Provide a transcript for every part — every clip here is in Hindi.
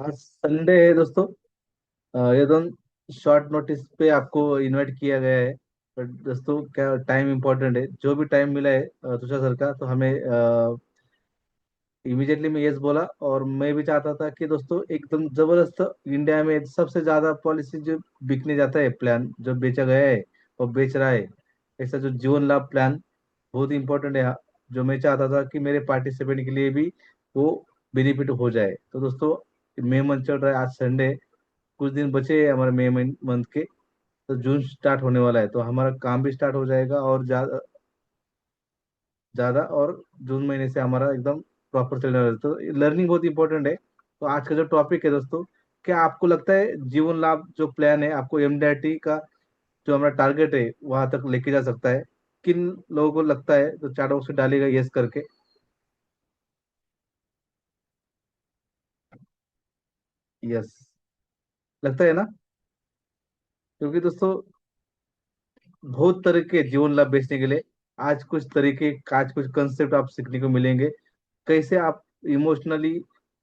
आज संडे है दोस्तों। एकदम शॉर्ट नोटिस पे आपको इनवाइट किया गया है। बट दोस्तों क्या टाइम इम्पोर्टेंट है, जो भी टाइम मिला है तुषार सर का, तो हमें इमीडिएटली मैं यस बोला। और मैं भी चाहता था कि दोस्तों एकदम जबरदस्त इंडिया में सबसे ज्यादा पॉलिसी जो बिकने जाता है, प्लान जो बेचा गया है और बेच रहा है, ऐसा जो जीवन लाभ प्लान बहुत इंपॉर्टेंट है। जो मैं चाहता था कि मेरे पार्टिसिपेंट के लिए भी वो बेनिफिट हो जाए। तो दोस्तों मई मंथ चल रहा है, आज संडे, कुछ दिन बचे हैं हमारे मई मंथ के। तो जून स्टार्ट होने वाला है, तो हमारा काम भी स्टार्ट हो जाएगा और ज्यादा ज्यादा। और जून महीने से हमारा एकदम प्रॉपर चलने वाला है, तो लर्निंग बहुत इंपॉर्टेंट है। तो आज का जो टॉपिक है दोस्तों, क्या आपको लगता है जीवन लाभ जो प्लान है आपको एमडीआरटी का जो हमारा टारगेट है वहां तक लेके जा सकता है? किन लोगों को लगता है तो चार बॉक्स में डालेगा यस करके। यस, लगता है ना? क्योंकि दोस्तों बहुत तरीके हैं जीवन लाभ बेचने के लिए। आज कुछ तरीके, आज कुछ कंसेप्ट आप सीखने को मिलेंगे। कैसे आप इमोशनली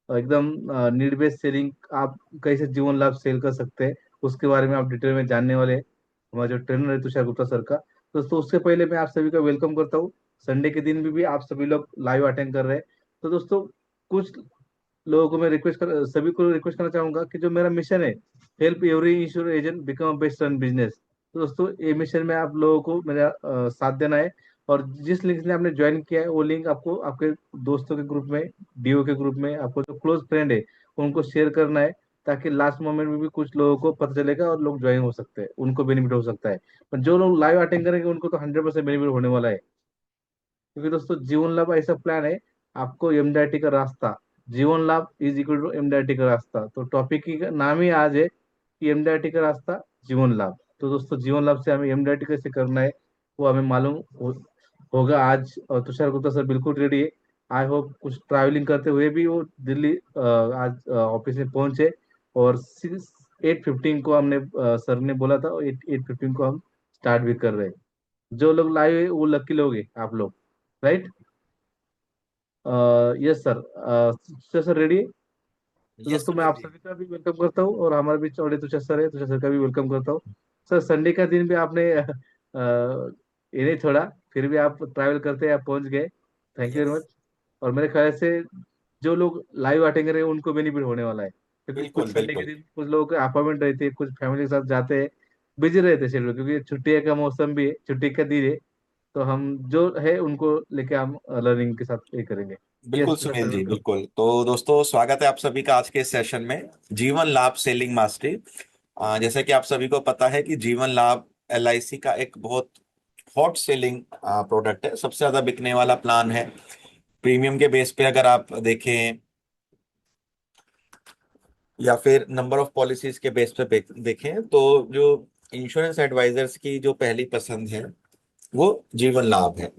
एकदम नीड बेस्ड सेलिंग, आप कैसे जीवन लाभ सेल कर सकते हैं, उसके बारे में आप डिटेल में जानने वाले हैं हमारे जो ट्रेनर है तुषार गुप्ता सर का। दोस्तों उससे पहले मैं आप सभी का वेलकम करता हूँ। संडे के दिन भी आप सभी लोग लाइव अटेंड कर रहे हैं। तो दोस्तों कुछ लोगों को मैं रिक्वेस्ट कर सभी को रिक्वेस्ट करना चाहूंगा कि जो मेरा मिशन है, help every insurance agent become a best run business. तो दोस्तों ये मिशन में आप लोगों को मेरा साथ देना है। और जिस लिंक से आपने ज्वाइन किया है वो लिंक आपको आपके दोस्तों के ग्रुप में, डीओ के ग्रुप में, आपको जो क्लोज फ्रेंड है उनको शेयर करना है, ताकि लास्ट मोमेंट में भी कुछ लोगों को पता चलेगा और लोग ज्वाइन हो सकते हैं, उनको बेनिफिट हो सकता है। पर जो लोग लाइव अटेंड करेंगे उनको तो 100% बेनिफिट होने वाला है। क्योंकि दोस्तों जीवन लाभ ऐसा प्लान है, आपको एमडीआरटी का रास्ता, जीवन लाभ इज इक्वल टू एमडीआरटी का रास्ता। तो टॉपिक की नाम ही आज है कि एमडीआरटी का रास्ता, जीवन लाभ। तो दोस्तों जीवन लाभ से हमें एमडीआरटी कैसे करना है वो हमें मालूम होगा आज। और तुषार गुप्ता सर बिल्कुल रेडी है। आई होप कुछ ट्रैवलिंग करते हुए भी वो दिल्ली आज ऑफिस में पहुंचे। और 8:15 को हमने सर ने बोला था, 8:15 को हम स्टार्ट भी कर रहे हैं। जो लोग लाइव है वो लकी लोग हैं आप लोग, right? Yes sir. Sir sir ready है? तो यस दोस्तों मैं आप सुनील जी। सभी का भी वेलकम करता हूँ, और हमारे बीच ऑलरेडी तुषार सर है, तुषार सर का भी वेलकम करता हूँ। सर संडे का दिन भी आपने ये नहीं छोड़ा, फिर भी आप ट्रैवल करते आप पहुंच गए। Thank you yes, very much. और मेरे ख्याल से जो लोग लाइव अटेंड कर रहे हैं उनको बेनिफिट होने वाला है, क्योंकि कुछ बिल्कुल संडे के बिल्कुल। दिन कुछ लोगों के अपॉइंटमेंट रहती है, कुछ फैमिली के साथ जाते हैं, बिजी रहते हैं शेड्यूल, क्योंकि छुट्टी का मौसम भी है, छुट्टी का दिन है। तो हम जो है उनको लेके हम लर्निंग के साथ ये करेंगे। बिल्कुल यस तुषार सुनील सर जी, वेलकम। बिल्कुल। तो दोस्तों स्वागत है आप सभी का आज के इस सेशन में, जीवन लाभ सेलिंग मास्टरी। जैसा कि आप सभी को पता है कि जीवन लाभ एलआईसी का एक बहुत हॉट सेलिंग प्रोडक्ट है, सबसे ज्यादा बिकने वाला प्लान है। प्रीमियम के बेस पे अगर आप देखें या फिर नंबर ऑफ पॉलिसीज के बेस पे देखें, तो जो इंश्योरेंस एडवाइजर्स की जो पहली पसंद है वो जीवन लाभ है।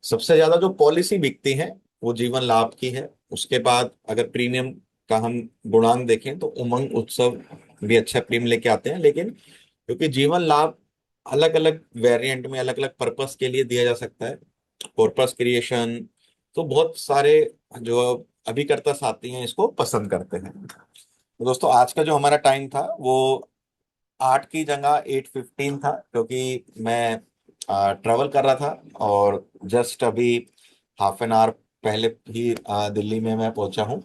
सबसे ज्यादा जो पॉलिसी बिकती है वो जीवन लाभ की है। उसके बाद अगर प्रीमियम का हम गुणांक देखें तो उमंग उत्सव भी अच्छा प्रीमियम लेके आते हैं, लेकिन क्योंकि जीवन लाभ अलग अलग वेरिएंट में अलग अलग पर्पस के लिए दिया जा सकता है, पर्पस क्रिएशन, तो बहुत सारे जो अभिकर्ता साथी हैं इसको पसंद करते हैं। तो दोस्तों आज का जो हमारा टाइम था वो 8 की जगह 8:15 था, क्योंकि मैं ट्रेवल कर रहा था और जस्ट अभी हाफ एन आवर पहले ही दिल्ली में मैं पहुंचा हूं।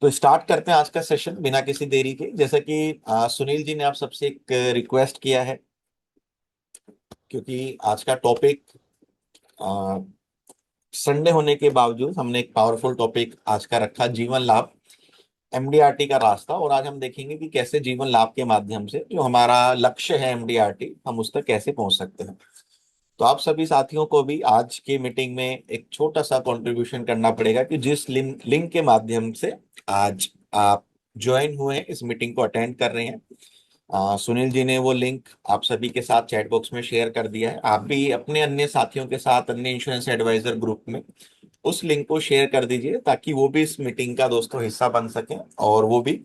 तो स्टार्ट करते हैं आज का सेशन बिना किसी देरी के। जैसा कि सुनील जी ने आप सबसे एक रिक्वेस्ट किया है, क्योंकि आज का टॉपिक संडे होने के बावजूद हमने एक पावरफुल टॉपिक आज का रखा, जीवन लाभ, एमडीआरटी का रास्ता। और आज हम देखेंगे कि कैसे जीवन लाभ के माध्यम से जो हमारा लक्ष्य है एमडीआरटी, हम उस तक कैसे पहुंच सकते हैं। तो आप सभी साथियों को भी आज की मीटिंग में एक छोटा सा कंट्रीब्यूशन करना पड़ेगा कि जिस लिंक के माध्यम से आज आप ज्वाइन हुए हैं, इस मीटिंग को अटेंड कर रहे हैं, सुनील जी ने वो लिंक आप सभी के साथ चैट बॉक्स में शेयर कर दिया है। आप भी अपने अन्य साथियों के साथ अन्य इंश्योरेंस एडवाइजर ग्रुप में उस लिंक को शेयर कर दीजिए, ताकि वो भी इस मीटिंग का दोस्तों हिस्सा बन सकें और वो भी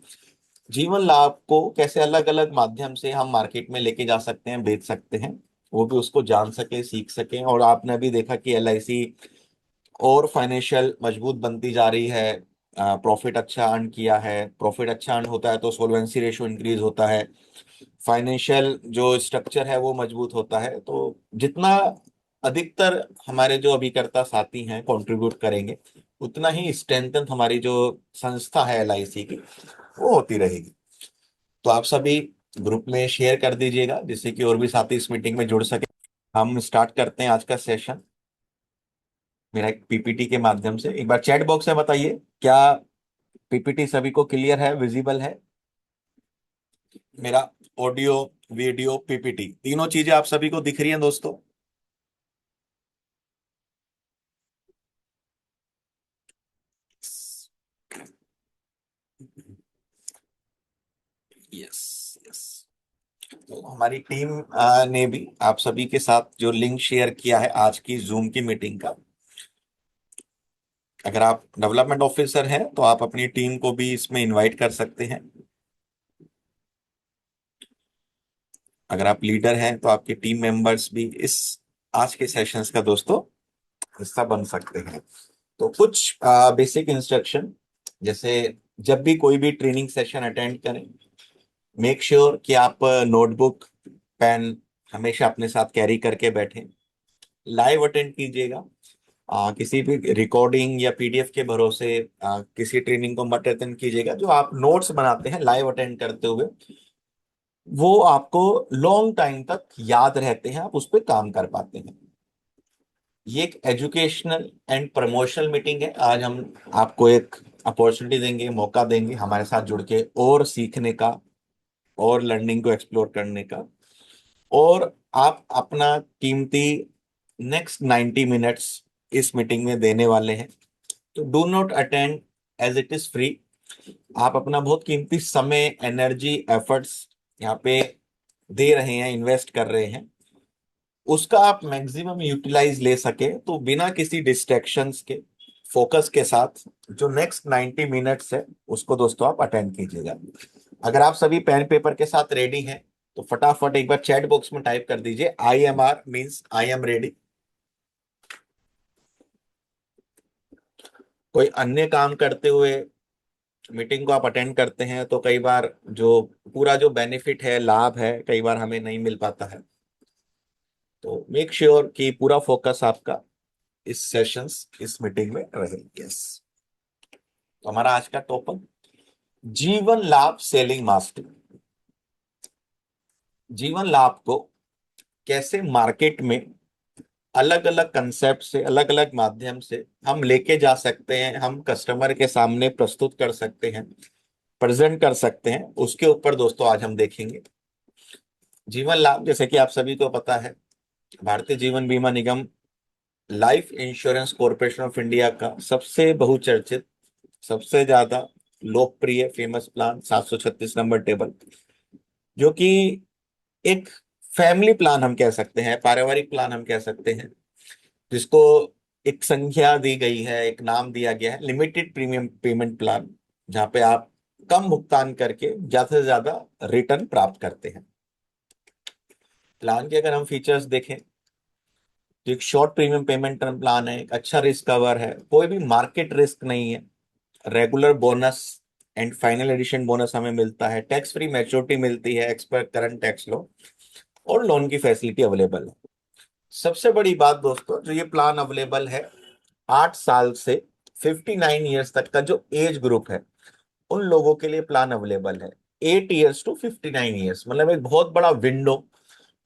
जीवन लाभ को कैसे अलग अलग माध्यम से हम मार्केट में लेके जा सकते हैं, बेच सकते हैं, वो भी उसको जान सके, सीख सके। और आपने अभी देखा कि एलआईसी और फाइनेंशियल मजबूत बनती जा रही है, प्रॉफिट अच्छा अर्न किया है, प्रॉफिट अच्छा अर्न होता है तो सोल्वेंसी रेशियो इंक्रीज होता है, फाइनेंशियल जो स्ट्रक्चर है वो मजबूत होता है। तो जितना अधिकतर हमारे जो अभिकर्ता साथी हैं कंट्रीब्यूट करेंगे, उतना ही स्ट्रेंथन हमारी जो संस्था है एलआईसी की वो होती रहेगी। तो आप सभी ग्रुप में शेयर कर दीजिएगा जिससे कि और भी साथी इस मीटिंग में जुड़ सके। हम स्टार्ट करते हैं आज का सेशन मेरा एक पीपीटी के माध्यम से। एक बार चैट बॉक्स में बताइए, क्या पीपीटी सभी को क्लियर है, विजिबल है? मेरा ऑडियो, वीडियो, पीपीटी तीनों चीजें आप सभी को दिख रही हैं दोस्तों? Yes, yes. तो हमारी टीम ने भी आप सभी के साथ जो लिंक शेयर किया है आज की जूम की मीटिंग का, अगर आप डेवलपमेंट ऑफिसर हैं तो आप अपनी टीम को भी इसमें इनवाइट कर सकते हैं। अगर आप लीडर हैं तो आपके टीम मेंबर्स भी इस आज के सेशंस का दोस्तों हिस्सा बन सकते हैं। तो कुछ बेसिक इंस्ट्रक्शन, जैसे जब भी कोई भी ट्रेनिंग सेशन अटेंड करें, मेक श्योर कि आप नोटबुक, पेन हमेशा अपने साथ कैरी करके बैठें। लाइव अटेंड कीजिएगा, किसी भी रिकॉर्डिंग या पीडीएफ के भरोसे किसी ट्रेनिंग को मत अटेंड कीजिएगा। जो आप नोट्स बनाते हैं लाइव अटेंड करते हुए, वो आपको लॉन्ग टाइम तक याद रहते हैं, आप उस पर काम कर पाते हैं। ये एक एजुकेशनल एंड प्रमोशनल मीटिंग है। आज हम आपको एक अपॉर्चुनिटी देंगे, मौका देंगे हमारे साथ जुड़ के और सीखने का और लर्निंग को एक्सप्लोर करने का। और आप अपना कीमती नेक्स्ट 90 मिनट्स इस मीटिंग में देने वाले हैं। तो do not attend as it is free. आप अपना बहुत कीमती समय, एनर्जी, एफर्ट्स यहाँ पे दे रहे हैं, इन्वेस्ट कर रहे हैं, उसका आप मैक्सिमम यूटिलाइज ले सके तो बिना किसी डिस्ट्रैक्शंस के फोकस के साथ जो नेक्स्ट 90 मिनट्स है उसको दोस्तों आप अटेंड कीजिएगा। अगर आप सभी पेन पेपर के साथ रेडी हैं तो फटाफट एक बार चैट बॉक्स में टाइप कर दीजिए, IMR means I am ready. कोई अन्य काम करते हुए मीटिंग को आप अटेंड करते हैं तो कई बार जो पूरा जो बेनिफिट है, लाभ है, कई बार हमें नहीं मिल पाता है। तो मेक श्योर कि पूरा फोकस आपका इस सेशंस, इस मीटिंग में रहे। यस। तो हमारा आज का टॉपिक जीवन लाभ सेलिंग मास्टरी। जीवन लाभ को कैसे मार्केट में अलग अलग कंसेप्ट से, अलग अलग माध्यम से हम लेके जा सकते हैं, हम कस्टमर के सामने प्रस्तुत कर सकते हैं, प्रेजेंट कर सकते हैं, उसके ऊपर दोस्तों आज हम देखेंगे। जीवन लाभ, जैसे कि आप सभी को पता है, भारतीय जीवन बीमा निगम, life insurance corporation of India का सबसे बहुचर्चित, सबसे ज्यादा लोकप्रिय फेमस प्लान 736 नंबर टेबल, जो कि एक फैमिली प्लान हम कह सकते हैं, पारिवारिक प्लान हम कह सकते हैं, जिसको एक संख्या दी गई है, एक नाम दिया गया है लिमिटेड प्रीमियम पेमेंट प्लान, जहां पे आप कम भुगतान करके ज्यादा से ज्यादा रिटर्न प्राप्त करते हैं। प्लान के अगर हम फीचर्स देखें तो एक short premium payment term plan है, एक अच्छा रिस्क कवर है, कोई भी मार्केट रिस्क नहीं है, regular bonus and final addition bonus हमें मिलता है, टैक्स फ्री मैच्योरिटी मिलती है as per current tax law, और लोन की फैसिलिटी अवेलेबल है। सबसे बड़ी बात दोस्तों, जो ये प्लान अवेलेबल है 8 साल से 59 ईयर्स तक का जो एज ग्रुप है, उन लोगों के लिए प्लान अवेलेबल है। 8 ईयर्स टू 59 ईयर्स, मतलब एक बहुत बड़ा विंडो,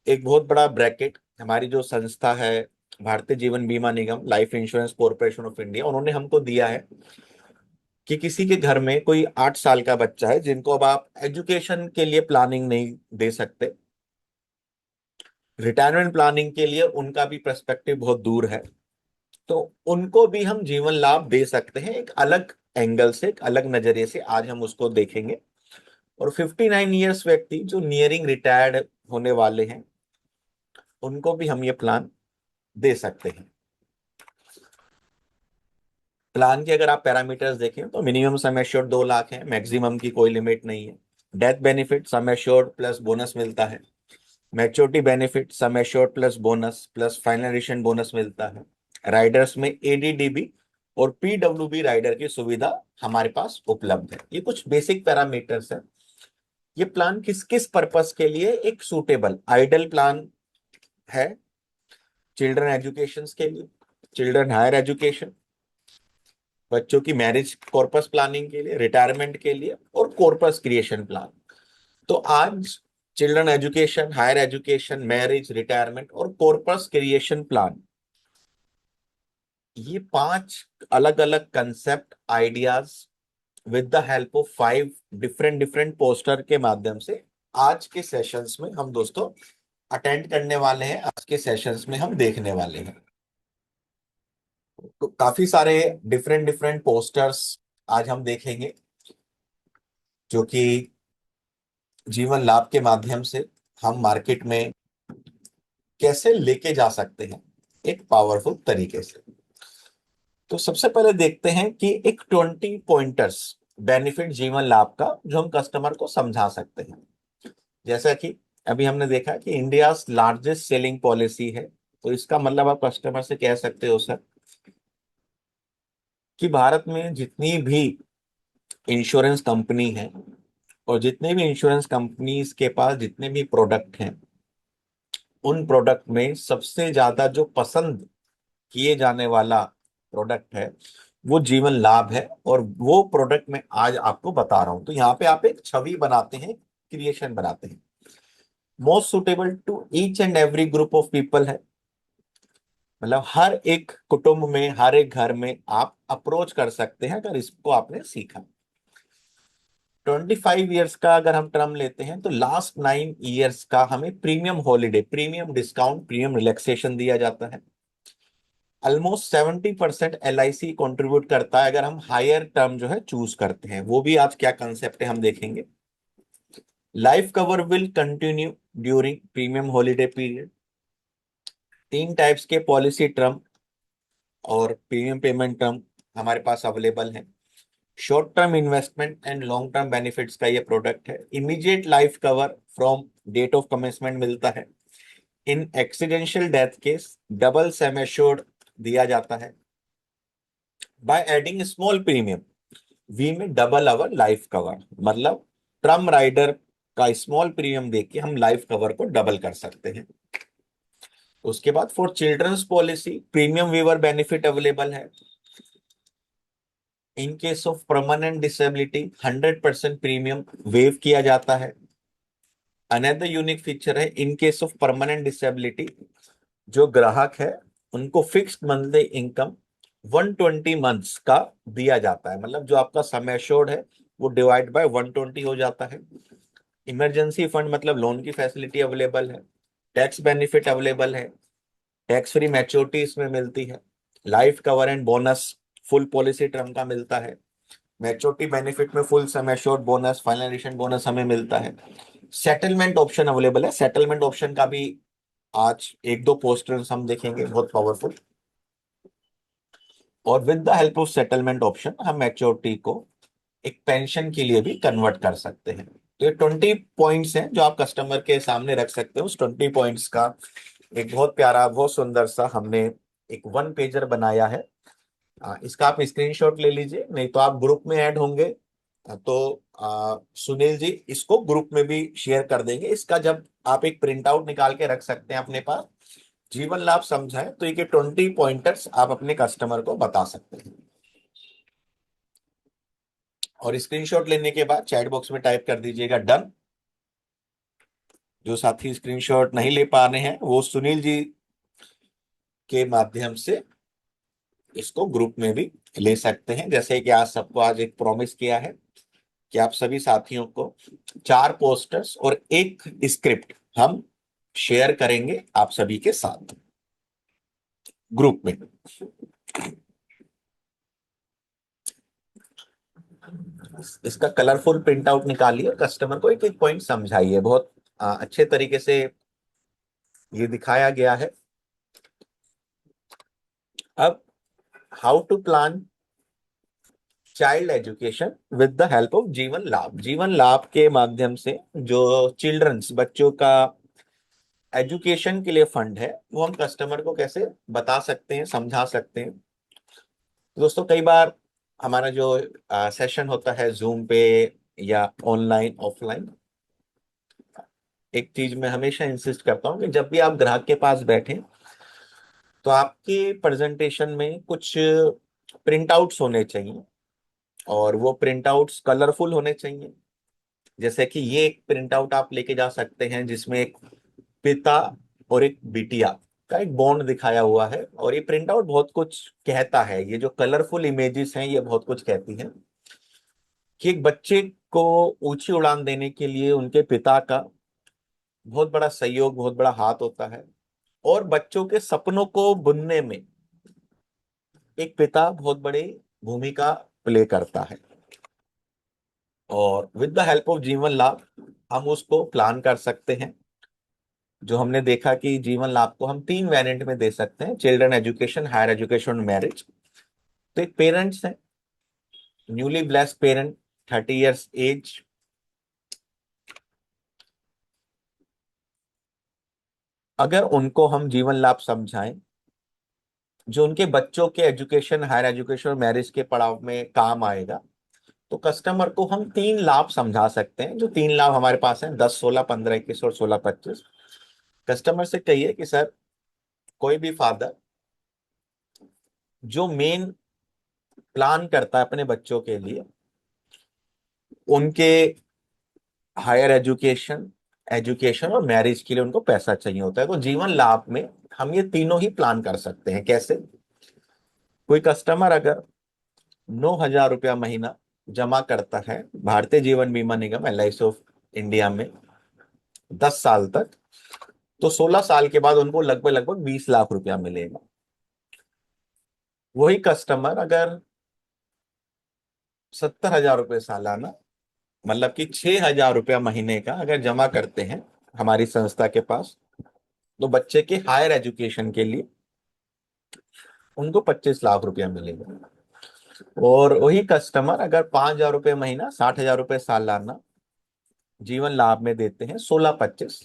एक बहुत बड़ा ब्रैकेट। हमारी जो संस्था है भारतीय जीवन बीमा निगम, life insurance corporation of India, उन्होंने हमको दिया है कि किसी के घर में कोई 8 साल का बच्चा है जिनको अब आप एजुकेशन के लिए प्लानिंग नहीं दे सकते, रिटायरमेंट प्लानिंग के लिए उनका भी पर्सपेक्टिव बहुत दूर है, तो उनको भी हम जीवन लाभ दे सकते हैं एक अलग एंगल से, एक अलग नजरिए से। आज हम उसको देखेंगे। और 59 ईयर्स व्यक्ति जो नियरिंग रिटायर्ड होने वाले हैं, उनको भी हम ये प्लान दे सकते हैं। प्लान के अगर आप पैरामीटर्स देखें तो मिनिमम सम एश्योर्ड 2 लाख है, मैक्सिमम की कोई लिमिट नहीं है। Death benefit sum assured plus bonus मिलता है। Maturity benefit sum assured plus bonus plus final addition bonus मिलता है। राइडर्स में ADDB और पीडब्ल्यूबी राइडर की सुविधा हमारे पास उपलब्ध है। ये कुछ बेसिक पैरामीटर्स है। ये प्लान किस किस पर्पस के लिए एक सूटेबल आइडल प्लान है? चिल्ड्रन एजुकेशन के लिए, चिल्ड्रन हायर एजुकेशन, बच्चों की मैरिज कॉर्पस प्लानिंग के लिए, रिटायरमेंट के लिए, और कॉर्पस क्रिएशन प्लान। तो आज children education, higher education, marriage, retirement और कॉर्पस क्रिएशन प्लान, ये 5 अलग अलग concept ideas with the help of 5 different different poster के माध्यम से आज के सेशंस में हम दोस्तों अटेंड करने वाले हैं, आज के सेशंस में हम देखने वाले हैं। तो काफी सारे डिफरेंट डिफरेंट पोस्टर्स आज हम देखेंगे, जो कि जीवन लाभ के माध्यम से हम मार्केट में कैसे लेके जा सकते हैं एक पावरफुल तरीके से। तो सबसे पहले देखते हैं कि एक 20 पॉइंटर्स बेनिफिट जीवन लाभ का जो हम कस्टमर को समझा सकते हैं। जैसा कि अभी हमने देखा कि इंडिया लार्जेस्ट सेलिंग पॉलिसी है, तो इसका मतलब आप कस्टमर से कह सकते हो सर कि भारत में जितनी भी इंश्योरेंस कंपनी है और जितने भी इंश्योरेंस कंपनीज के पास जितने भी प्रोडक्ट हैं, उन प्रोडक्ट में सबसे ज्यादा जो पसंद किए जाने वाला प्रोडक्ट है वो जीवन लाभ है। और वो प्रोडक्ट मैं आज आपको बता रहा हूं। तो यहाँ पे आप एक छवि बनाते हैं, क्रिएशन बनाते हैं। Most suitable to each and every group of people है, मतलब हर एक कुटुंब में, हर एक घर में आप अप्रोच कर सकते हैं अगर इसको आपने सीखा। 25 ईयर्स का अगर हम टर्म लेते हैं तो लास्ट 9 ईयर्स का हमें premium holiday, premium discount, premium relaxation दिया जाता है। ऑलमोस्ट 70% LIC कंट्रीब्यूट करता है अगर हम हायर टर्म जो है चूज करते हैं। वो भी आज क्या कंसेप्ट है हम देखेंगे। Life cover will continue during premium holiday period. 3 types के पॉलिसी टर्म और प्रीमियम पेमेंट टर्म हमारे पास अवेलेबल है। Short term investment and long term benefits का ये प्रोडक्ट है। Immediate life cover from date of commencement मिलता है। In accidental death case double sum assured दिया जाता है। By adding small premium we में डबल अवर लाइफ कवर, मतलब टर्म राइडर का स्मॉल प्रीमियम देके हम लाइफ कवर को डबल कर सकते हैं। उसके बाद for children's policy premium waiver benefit available है। In case of permanent disability 100% premium waive किया जाता है। अनदर यूनिक फीचर है, in case of permanent disability जो ग्राहक है उनको फिक्स्ड मंथली इनकम 120 मंथ्स का दिया जाता है, मतलब जो आपका सम एश्योर्ड है वो डिवाइड बाय 120 हो जाता है। इमरजेंसी फंड मतलब लोन की फैसिलिटी अवेलेबल है। टैक्स बेनिफिट अवेलेबल है। टैक्स फ्री मैच्योरिटी इसमें मिलती है। Life cover and bonus full policy term का मिलता है। मैच्योरिटी बेनिफिट में full sum assured bonus, final addition bonus हमें मिलता है। सेटलमेंट ऑप्शन अवेलेबल है। सेटलमेंट ऑप्शन का भी आज एक दो पोस्टर्स हम देखेंगे, बहुत पावरफुल। और with the help of settlement option हम मैच्योरिटी को एक पेंशन के लिए भी कन्वर्ट कर सकते हैं। तो ये 20 पॉइंट्स हैं जो आप कस्टमर के सामने रख सकते हो। उस 20 पॉइंट्स का एक बहुत प्यारा, बहुत सुंदर सा हमने एक 1 पेजर बनाया है। इसका आप स्क्रीनशॉट ले लीजिए, नहीं तो आप ग्रुप में ऐड होंगे तो सुनील जी इसको ग्रुप में भी शेयर कर देंगे। इसका जब आप एक प्रिंट आउट निकाल के रख सकते हैं अपने पास, जीवन लाभ समझाएं तो ये 20 पॉइंटर्स आप अपने कस्टमर को बता सकते हैं। और स्क्रीनशॉट लेने के बाद चैट बॉक्स में टाइप कर दीजिएगा डन। जो साथी स्क्रीनशॉट नहीं ले पा रहे हैं वो सुनील जी के माध्यम से इसको ग्रुप में भी ले सकते हैं। जैसे कि आज सबको आज एक प्रॉमिस किया है कि आप सभी साथियों को 4 पोस्टर्स और एक स्क्रिप्ट हम शेयर करेंगे आप सभी के साथ ग्रुप में। इसका कलरफुल प्रिंट आउट निकालिए और कस्टमर को एक एक पॉइंट समझाइए। बहुत अच्छे तरीके से ये दिखाया गया है। अब how to plan child education with the help of Jeevan Labh. जीवन लाभ के माध्यम से जो चिल्ड्रंस, बच्चों का एजुकेशन के लिए फंड है वो हम कस्टमर को कैसे बता सकते हैं, समझा सकते हैं। दोस्तों कई बार हमारा जो सेशन होता है जूम पे या ऑनलाइन ऑफलाइन, एक चीज मैं हमेशा इंसिस्ट करता हूँ कि जब भी आप ग्राहक के पास बैठे तो आपके प्रेजेंटेशन में कुछ प्रिंट आउट्स होने चाहिए, और वो प्रिंट आउट्स कलरफुल होने चाहिए। जैसे कि ये एक प्रिंट आउट आप लेके जा सकते हैं जिसमें एक पिता और एक बिटिया का एक बॉन्ड दिखाया हुआ है, और ये प्रिंट आउट बहुत कुछ कहता है। ये जो कलरफुल इमेजेस हैं ये बहुत कुछ कहती हैं कि एक बच्चे को ऊंची उड़ान देने के लिए उनके पिता का बहुत बड़ा सहयोग, बहुत बड़ा हाथ होता है, और बच्चों के सपनों को बुनने में एक पिता बहुत बड़ी भूमिका प्ले करता है। और with the help of Jeevan लाभ हम उसको प्लान कर सकते हैं। जो हमने देखा कि जीवन लाभ को हम 3 वेरिएंट में दे सकते हैं: children education, higher education, marriage. तो एक पेरेंट्स हैं, newly blessed parent, 30 years age, अगर उनको हम जीवन लाभ समझाएं जो उनके बच्चों के एजुकेशन, हायर एजुकेशन और मैरिज के पड़ाव में काम आएगा, तो कस्टमर को हम 3 लाभ समझा सकते हैं। जो 3 लाभ हमारे पास हैं, 10, 16, 15, 21 और 16, 25। कस्टमर से कहिए कि सर, कोई भी फादर जो मेन प्लान करता है अपने बच्चों के लिए, उनके हायर एजुकेशन, एजुकेशन और मैरिज के लिए उनको पैसा चाहिए होता है, तो जीवन लाभ में हम ये तीनों ही प्लान कर सकते हैं। कैसे? कोई कस्टमर अगर 9,000 रुपया महीना जमा करता है भारतीय जीवन बीमा निगम, LIC ऑफ इंडिया में 10 साल तक, तो 16 साल के बाद उनको लगभग लगभग 20 लाख रुपया मिलेगा। वही कस्टमर अगर 70,000 रुपये सालाना, मतलब कि 6,000 रुपया महीने का अगर जमा करते हैं हमारी संस्था के पास, तो बच्चे के हायर एजुकेशन के लिए उनको 25 लाख रुपया मिलेगा। और वही कस्टमर अगर 5,000 रुपये महीना, 60,000 रुपये सालाना जीवन लाभ में देते हैं, 16, 25,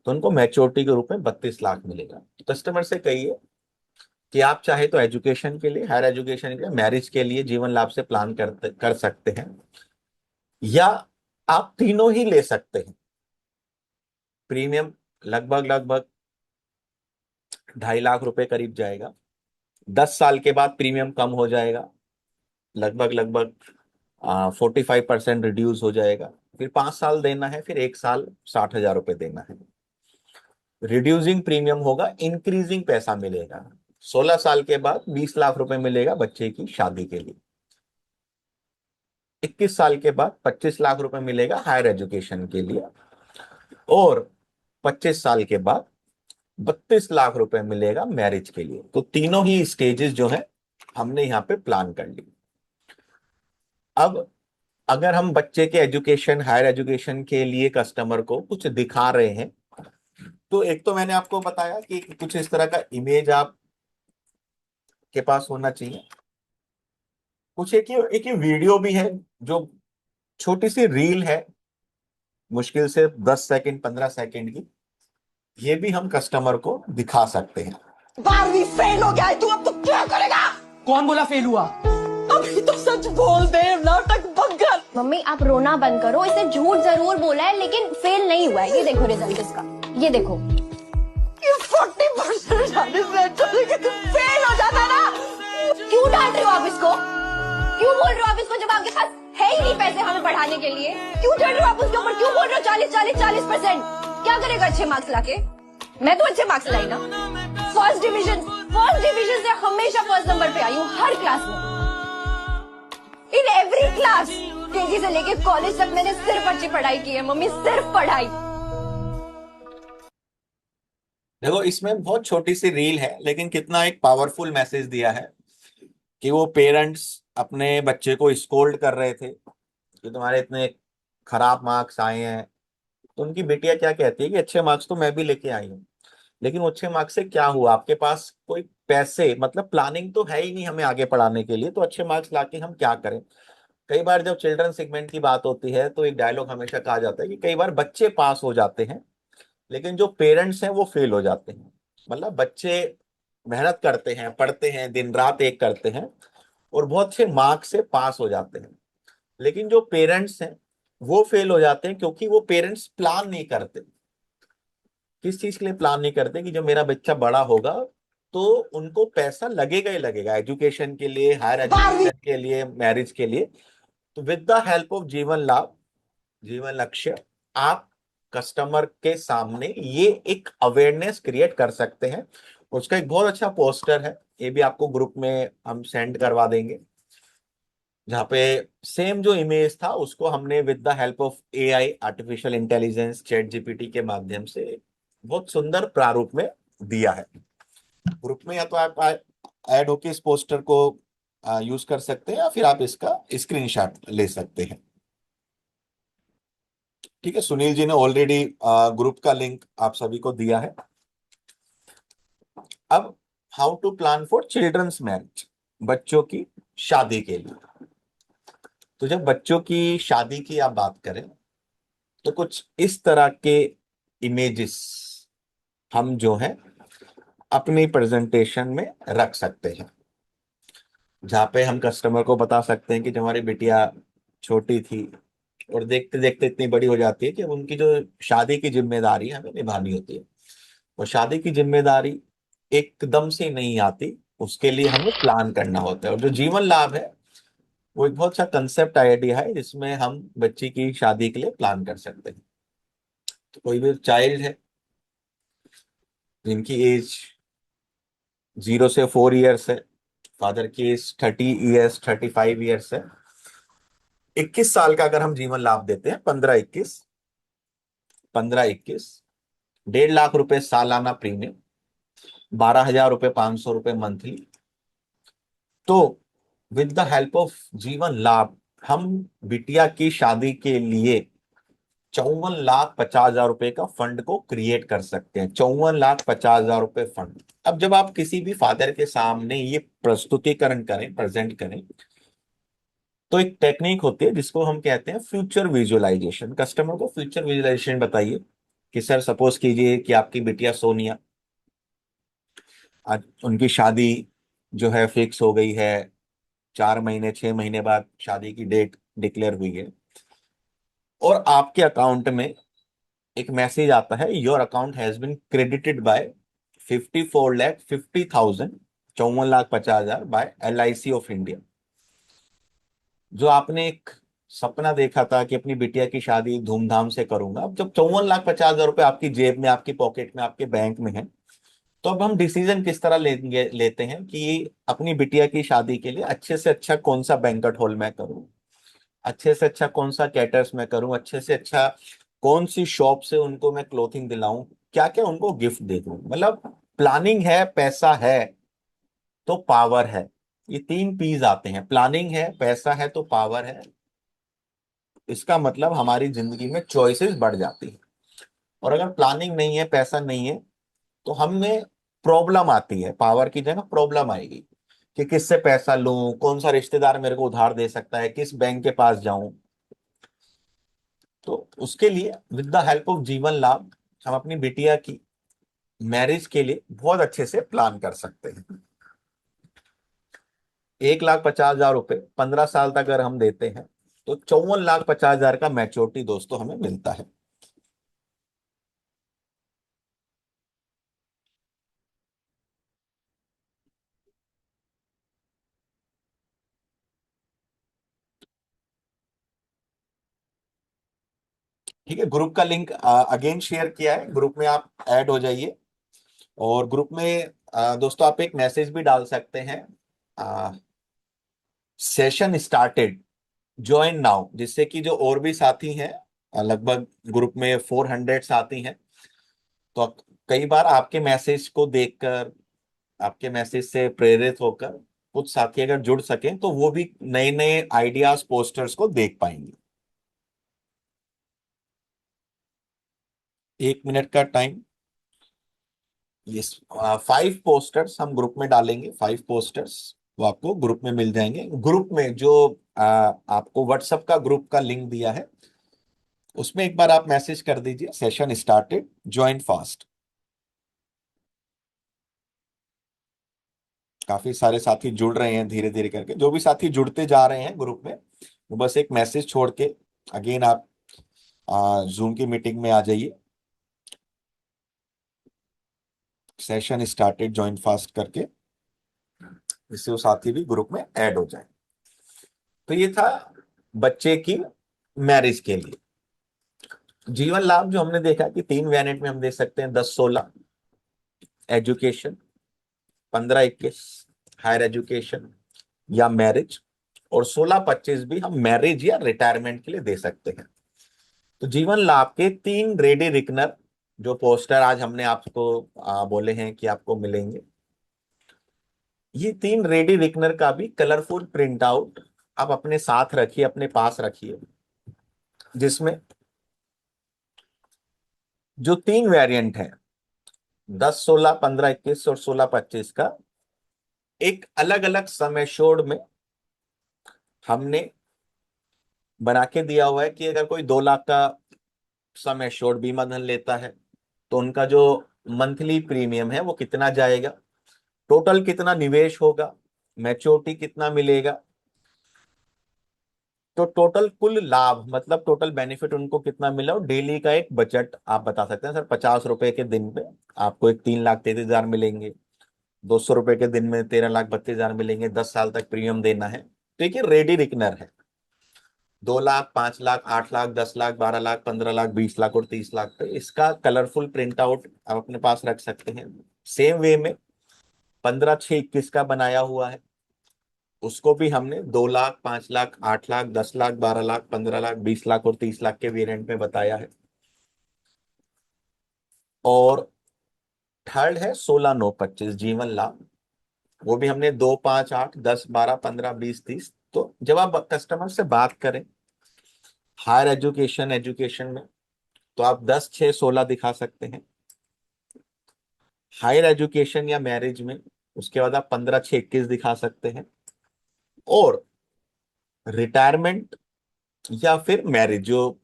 तो उनको मैच्योरिटी के रूप में 32 लाख मिलेगा। कस्टमर से कहिए कि आप चाहे तो एजुकेशन के लिए, हायर एजुकेशन के लिए, मैरिज के लिए जीवन लाभ से प्लान कर सकते हैं, या आप तीनों ही ले सकते हैं। प्रीमियम लगभग लगभग 2.5 लाख रुपए करीब जाएगा। 10 साल के बाद प्रीमियम कम हो जाएगा, लगभग लगभग 45% रिड्यूस हो जाएगा। फिर 5 साल देना है, फिर 1 साल 60,000 रुपये देना है। रिड्यूसिंग प्रीमियम होगा, इंक्रीजिंग पैसा मिलेगा। 16 साल के बाद 20 लाख रुपए मिलेगा बच्चे की शादी के लिए। 21 साल के बाद 25 लाख रुपए मिलेगा हायर एजुकेशन के लिए। और 25 साल के बाद 32 लाख रुपए मिलेगा मैरिज के लिए। तो तीनों ही स्टेजेस जो है हमने यहाँ पे प्लान कर ली। अब अगर हम बच्चे के एजुकेशन, हायर एजुकेशन के लिए कस्टमर को कुछ दिखा रहे हैं, तो एक तो मैंने आपको बताया कि कुछ इस तरह का इमेज आप के पास होना चाहिए। कुछ एक ये वीडियो भी है, जो छोटी सी रील है, मुश्किल से 10 सेकंड, 15 सेकंड की, ये भी हम कस्टमर को दिखा सकते हैं। 12वीं फेल हो गया है तू, अब तो क्या करेगा? कौन बोला फेल हुआ? अभी तो सच बोल दे, नाटक बंद कर। मम्मी आप रोना बंद करो, इसने झूठ जरूर बोला है लेकिन फेल नहीं हुआ है। ये देखो रिजल्ट इसका, ये देखो। ये 40% आने से अच्छा है कि तू फेल हो जाता ना। क्यों डांट रहे हो आप इसको? क्यों बोल रहे हो आप इसको जब आपके पास है ही नहीं पैसे हमें पढ़ाने के लिए? क्यों चढ़ रहे हो आप उसके ऊपर? क्यों बोल रहे हो 40-40-40%? क्या करेगा अच्छे मार्क्स लाके? मैं तो अच्छे मार्क्स लाई ना। फर्स्ट डिवीजन से हमेशा फर्स्ट नंबर पे आई हूँ हर क्लास में, इन एवरी क्लास। केजी से लेके कॉलेज तक मैंने सिर्फ अच्छी पढ़ाई की है मम्मी, सिर्फ पढ़ाई। देखो, इसमें बहुत छोटी सी रील है लेकिन कितना एक पावरफुल मैसेज दिया है कि वो पेरेंट्स अपने बच्चे को स्कोल्ड कर रहे थे कि तुम्हारे इतने खराब मार्क्स आए हैं। तो उनकी बेटियां क्या कहती है कि अच्छे मार्क्स तो मैं भी लेके आई हूँ, लेकिन वो अच्छे मार्क्स से क्या हुआ? आपके पास कोई पैसे, मतलब प्लानिंग तो है ही नहीं हमें आगे पढ़ाने के लिए, तो अच्छे मार्क्स लाके हम क्या करें? कई बार जब चिल्ड्रन सेगमेंट की बात होती है तो एक डायलॉग हमेशा कहा जाता है कि कई बार बच्चे पास हो जाते हैं लेकिन जो पेरेंट्स हैं वो फेल हो जाते हैं। मतलब बच्चे मेहनत करते हैं, पढ़ते हैं, दिन रात एक करते हैं, और बहुत से मार्क्स से पास हो जाते हैं। लेकिन जो पेरेंट्स हैं वो फेल हो जाते हैं, क्योंकि वो पेरेंट्स प्लान नहीं करते। किस चीज के लिए प्लान नहीं करते? कि जब मेरा बच्चा बड़ा होगा तो उनको पैसा लगेगा ही लगेगा, एजुकेशन के लिए, हायर एजुकेशन के लिए, मैरिज के लिए। तो with the help of Jeevan Labh, जीवन लक्ष्य, आप कस्टमर के सामने ये एक अवेयरनेस क्रिएट कर सकते हैं। उसका एक बहुत अच्छा पोस्टर है, ये भी आपको ग्रुप में हम सेंड करवा देंगे, जहाँ पे सेम जो इमेज था उसको हमने with the help of AI, artificial intelligence, chat GPT के माध्यम से बहुत सुंदर प्रारूप में दिया है। ग्रुप में या तो आप ऐड होके इस पोस्टर को यूज कर सकते हैं, या फिर आप इसका स्क्रीनशॉट ले सकते हैं। ठीक है, सुनील जी ने ऑलरेडी ग्रुप का लिंक आप सभी को दिया है। अब how to plan for children's marriage, बच्चों की शादी के लिए। तो जब बच्चों की शादी की आप बात करें तो कुछ इस तरह के इमेजेस हम जो है अपनी प्रेजेंटेशन में रख सकते हैं, जहाँ पे हम कस्टमर को बता सकते हैं कि जब हमारी बिटिया छोटी थी और देखते देखते इतनी बड़ी हो जाती है कि अब उनकी जो शादी की जिम्मेदारी हमें निभानी होती है। और शादी की जिम्मेदारी एकदम से नहीं आती, उसके लिए हमें प्लान करना होता है। और जो जीवन लाभ है वो एक बहुत सा कंसेप्ट आइडिया है, जिसमें हम बच्ची की शादी के लिए प्लान कर सकते हैं। तो कोई भी चाइल्ड है जिनकी एज 0 से 4 ईयर्स है, फादर की एज 30 ईयर्स, 35 ईयर्स है, 21 साल का अगर हम जीवन लाभ देते हैं, 15-21, 1.5 लाख रुपए सालाना प्रीमियम, 12,000 रुपये, 500 रुपये मंथली। तो with the help of Jeevan लाभ हम बिटिया की शादी के लिए 54,50,000 रुपए का फंड को क्रिएट कर सकते हैं। 54,50,000 रुपए फंड। अब जब आप किसी भी फादर के सामने ये प्रस्तुतिकरण करें, प्रेजेंट करें, तो एक टेक्निक होती है जिसको हम कहते हैं फ्यूचर विजुअलाइजेशन। कस्टमर को फ्यूचर विजुअलाइजेशन बताइए कि सर सपोज कीजिए कि आपकी बिटिया सोनिया, आज उनकी शादी जो है फिक्स हो गई है, 4 महीने 6 महीने बाद शादी की डेट डिक्लेयर हुई है, और आपके अकाउंट में एक मैसेज आता है, your account has been credited by 54,50,000, 54,50,000 by LIC of India. जो आपने एक सपना देखा था कि अपनी बिटिया की शादी धूमधाम से करूंगा, अब जब 54,50,000 रुपए आपकी जेब में, आपकी पॉकेट में, आपके बैंक में है, तो अब हम डिसीजन किस तरह लेते हैं कि अपनी बिटिया की शादी के लिए अच्छे से अच्छा कौन सा बैंक्वेट हॉल में करूं, अच्छे से अच्छा कौन सा कैटर्स में करूं, अच्छे से अच्छा कौन सी शॉप से उनको मैं क्लोथिंग दिलाऊं, क्या क्या उनको गिफ्ट दे दूं। मतलब प्लानिंग है, पैसा है, तो पावर है। ये 3 P's आते हैं, प्लानिंग है, पैसा है, तो पावर है। इसका मतलब हमारी जिंदगी में चॉइसेस बढ़ जाती है। और अगर प्लानिंग नहीं है, पैसा नहीं है, तो हमें प्रॉब्लम आती है। पावर की जगह प्रॉब्लम आएगी कि किससे पैसा लूं, कौन सा रिश्तेदार मेरे को उधार दे सकता है, किस बैंक के पास जाऊं। तो उसके लिए with the help of Jeevan लाभ हम अपनी बिटिया की मैरिज के लिए बहुत अच्छे से प्लान कर सकते हैं। 1,50,000 रुपए 15 साल तक अगर हम देते हैं तो 54,50,000 का मैच्योरिटी दोस्तों हमें मिलता है। ठीक है, ग्रुप का लिंक अगेन शेयर किया है, ग्रुप में आप ऐड हो जाइए। और ग्रुप में दोस्तों आप एक मैसेज भी डाल सकते हैं, सेशन स्टार्टेड, ज्वाइन नाउ, जिससे कि जो और भी साथी हैं, लगभग ग्रुप में 400 साथी हैं, तो कई बार आपके मैसेज को देखकर, आपके मैसेज से प्रेरित होकर कुछ साथी अगर जुड़ सकें तो वो भी नए नए आइडियाज, पोस्टर्स को देख पाएंगे। 1 मिनट का टाइम। ये 5 पोस्टर्स हम ग्रुप में डालेंगे, 5 पोस्टर्स वो आपको ग्रुप में मिल जाएंगे। ग्रुप में जो आपको व्हाट्सएप का ग्रुप का लिंक दिया है, उसमें एक बार आप मैसेज कर दीजिए, सेशन स्टार्टेड, ज्वाइन फास्ट। काफी सारे साथी जुड़ रहे हैं धीरे धीरे करके। जो भी साथी जुड़ते जा रहे हैं ग्रुप में, वो बस एक मैसेज छोड़ के अगेन आप जूम की मीटिंग में आ जाइए। सेशन स्टार्टेड ज्वाइन फास्ट करके, जिससे वो साथी भी ग्रुप में ऐड हो जाए। तो ये था बच्चे की मैरिज के लिए। जीवन लाभ जो हमने देखा कि 3 वेरिएंट में हम दे सकते हैं, 10-16 एजुकेशन, 15-21 हायर एजुकेशन या मैरिज, और 16-25 भी हम मैरिज या रिटायरमेंट के लिए दे सकते हैं। तो जीवन लाभ के 3 रेडी रिकनर जो पोस्टर आज हमने आपको बोले हैं कि आपको मिलेंगे, ये 3 रेडी रिकनर का भी कलरफुल प्रिंट आउट आप अपने साथ रखिए, अपने पास रखिए, जिसमें जो 3 वेरिएंट है 10-16, 15-21 और 16-25 का, एक अलग अलग सम एश्योर्ड में हमने बना के दिया हुआ है कि अगर कोई 2 लाख का सम एश्योर्ड बीमा धन लेता है तो उनका जो मंथली प्रीमियम है वो कितना जाएगा, टोटल कितना निवेश होगा, मैच्योरिटी कितना मिलेगा, तो टोटल कुल लाभ मतलब टोटल बेनिफिट उनको कितना मिला, और डेली का एक बजट आप बता सकते हैं। सर 50 रुपए के दिन पे आपको एक 3,33,000 मिलेंगे, 200 रुपए के दिन में 13,32,000 मिलेंगे, 10 साल तक प्रीमियम देना है। तो ये रेडी रिकनर है। 2 लाख, 5 लाख, 8 लाख, 10 लाख, 12 लाख, 15 लाख, 20 लाख और 30 लाख पे इसका कलरफुल प्रिंट आउट आप अपने पास रख सकते हैं। सेम वे में 15-6-21 का बनाया हुआ है, उसको भी हमने 2 लाख, 5 लाख, 8 लाख, 10 लाख, 12 लाख, 15 लाख, 20 लाख और 30 लाख के वेरिएंट में बताया है। और थर्ड है 16-9-25 जीवन लाभ, वो भी हमने 2, 5, 8, 10, 12, 15, 20, 30। तो जब आप कस्टमर से बात करें हायर एजुकेशन एजुकेशन में, तो आप 10, 6, 16 दिखा सकते हैं। हायर एजुकेशन या मैरिज में उसके बाद आप 15, 6, 21 दिखा सकते हैं। और रिटायरमेंट या फिर मैरिज, जो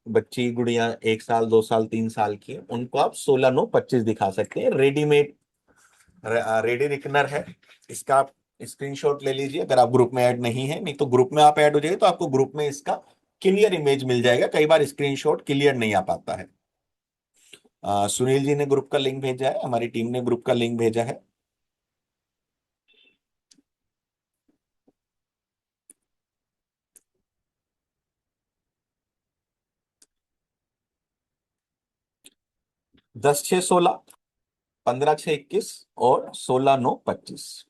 बच्ची गुड़िया 1 साल, 2 साल, 3 साल की है, उनको आप 16-9-25 दिखा सकते हैं। रेडीमेड रेडी रिकनर है, इसका आप स्क्रीनशॉट ले लीजिए अगर आप ग्रुप में ऐड नहीं है। नहीं तो ग्रुप में आप ऐड हो जाइए तो आपको ग्रुप में इसका क्लियर इमेज मिल जाएगा। कई बार स्क्रीनशॉट क्लियर नहीं आ पाता है। सुनील जी ने ग्रुप का लिंक भेजा है, हमारी टीम ने ग्रुप का लिंक भेजा है। दस छः 16, 15-6-21 और 16-9-25।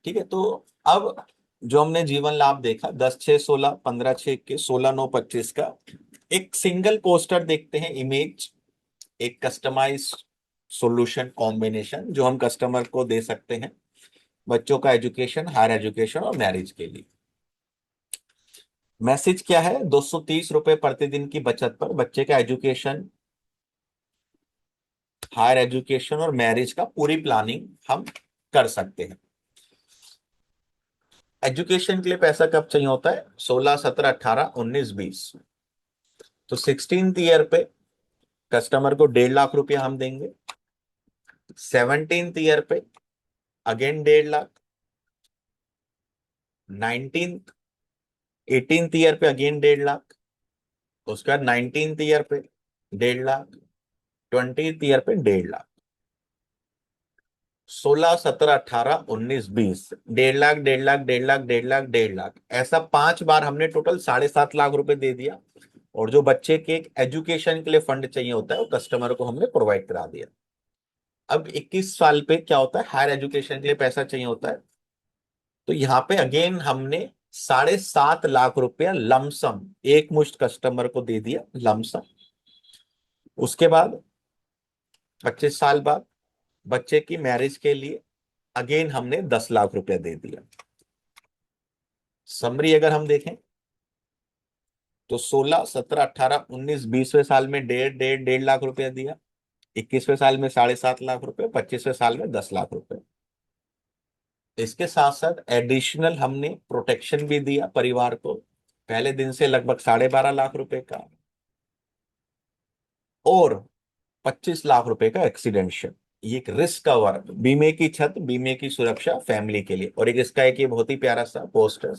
ठीक है, तो अब जो हमने जीवन लाभ देखा 10-6-16, 15-6-21, 16-9-25 का एक सिंगल पोस्टर देखते हैं, इमेज, एक कस्टमाइज सॉल्यूशन कॉम्बिनेशन जो हम कस्टमर को दे सकते हैं बच्चों का एजुकेशन, हायर एजुकेशन और मैरिज के लिए। मैसेज क्या है, 230 रुपए प्रतिदिन की बचत पर बच्चे का एजुकेशन, हायर एजुकेशन और मैरिज का पूरी प्लानिंग हम कर सकते हैं। एजुकेशन के लिए पैसा कब चाहिए होता है, 16, 17, 18, 19, 20। तो 16th ईयर पे कस्टमर को 1.5 लाख रुपया हम देंगे। 17th ईयर पे again 1.5 lakh. 19th, 18th year पे अगेन 1.5 लाख। उसके बाद 19th ईयर पे 1.5 लाख। 20th ईयर पे 1.5 लाख। 16, 17, 18, 19, 20, 1.5 लाख, 1.5 लाख, 1.5 लाख, 1.5 लाख, 1.5 लाख, ऐसा 5 बार हमने टोटल 7.5 लाख रुपए दे दिया। और जो बच्चे के एजुकेशन के लिए फंड चाहिए होता है वो कस्टमर को हमने प्रोवाइड करा दिया। अब 21 साल पे क्या होता है, हायर एजुकेशन के लिए पैसा चाहिए होता है। तो यहाँ पे अगेन हमने 7.5 लाख रुपया लमसम एक मुश्त कस्टमर को दे दिया, लमसम। उसके बाद 25 साल बाद बच्चे की मैरिज के लिए अगेन हमने 10 लाख रुपया दे दिया। समरी अगर हम देखें तो 16, 17, 18, 19, 20वें साल में 1.5 लाख रुपया दिया। 21वें साल में 7.5 लाख रुपए, 25वें साल में 10 लाख रुपए। इसके साथ साथ एडिशनल हमने प्रोटेक्शन भी दिया परिवार को, पहले दिन से लगभग 12.5 लाख रुपए का, और 25 लाख रुपए का एक्सीडेंशियल। ये एक रिस्क कवर, बीमे की छत, बीमे की सुरक्षा फैमिली के लिए। और एक इसका एक ये बहुत ही प्यारा सा पोस्टर,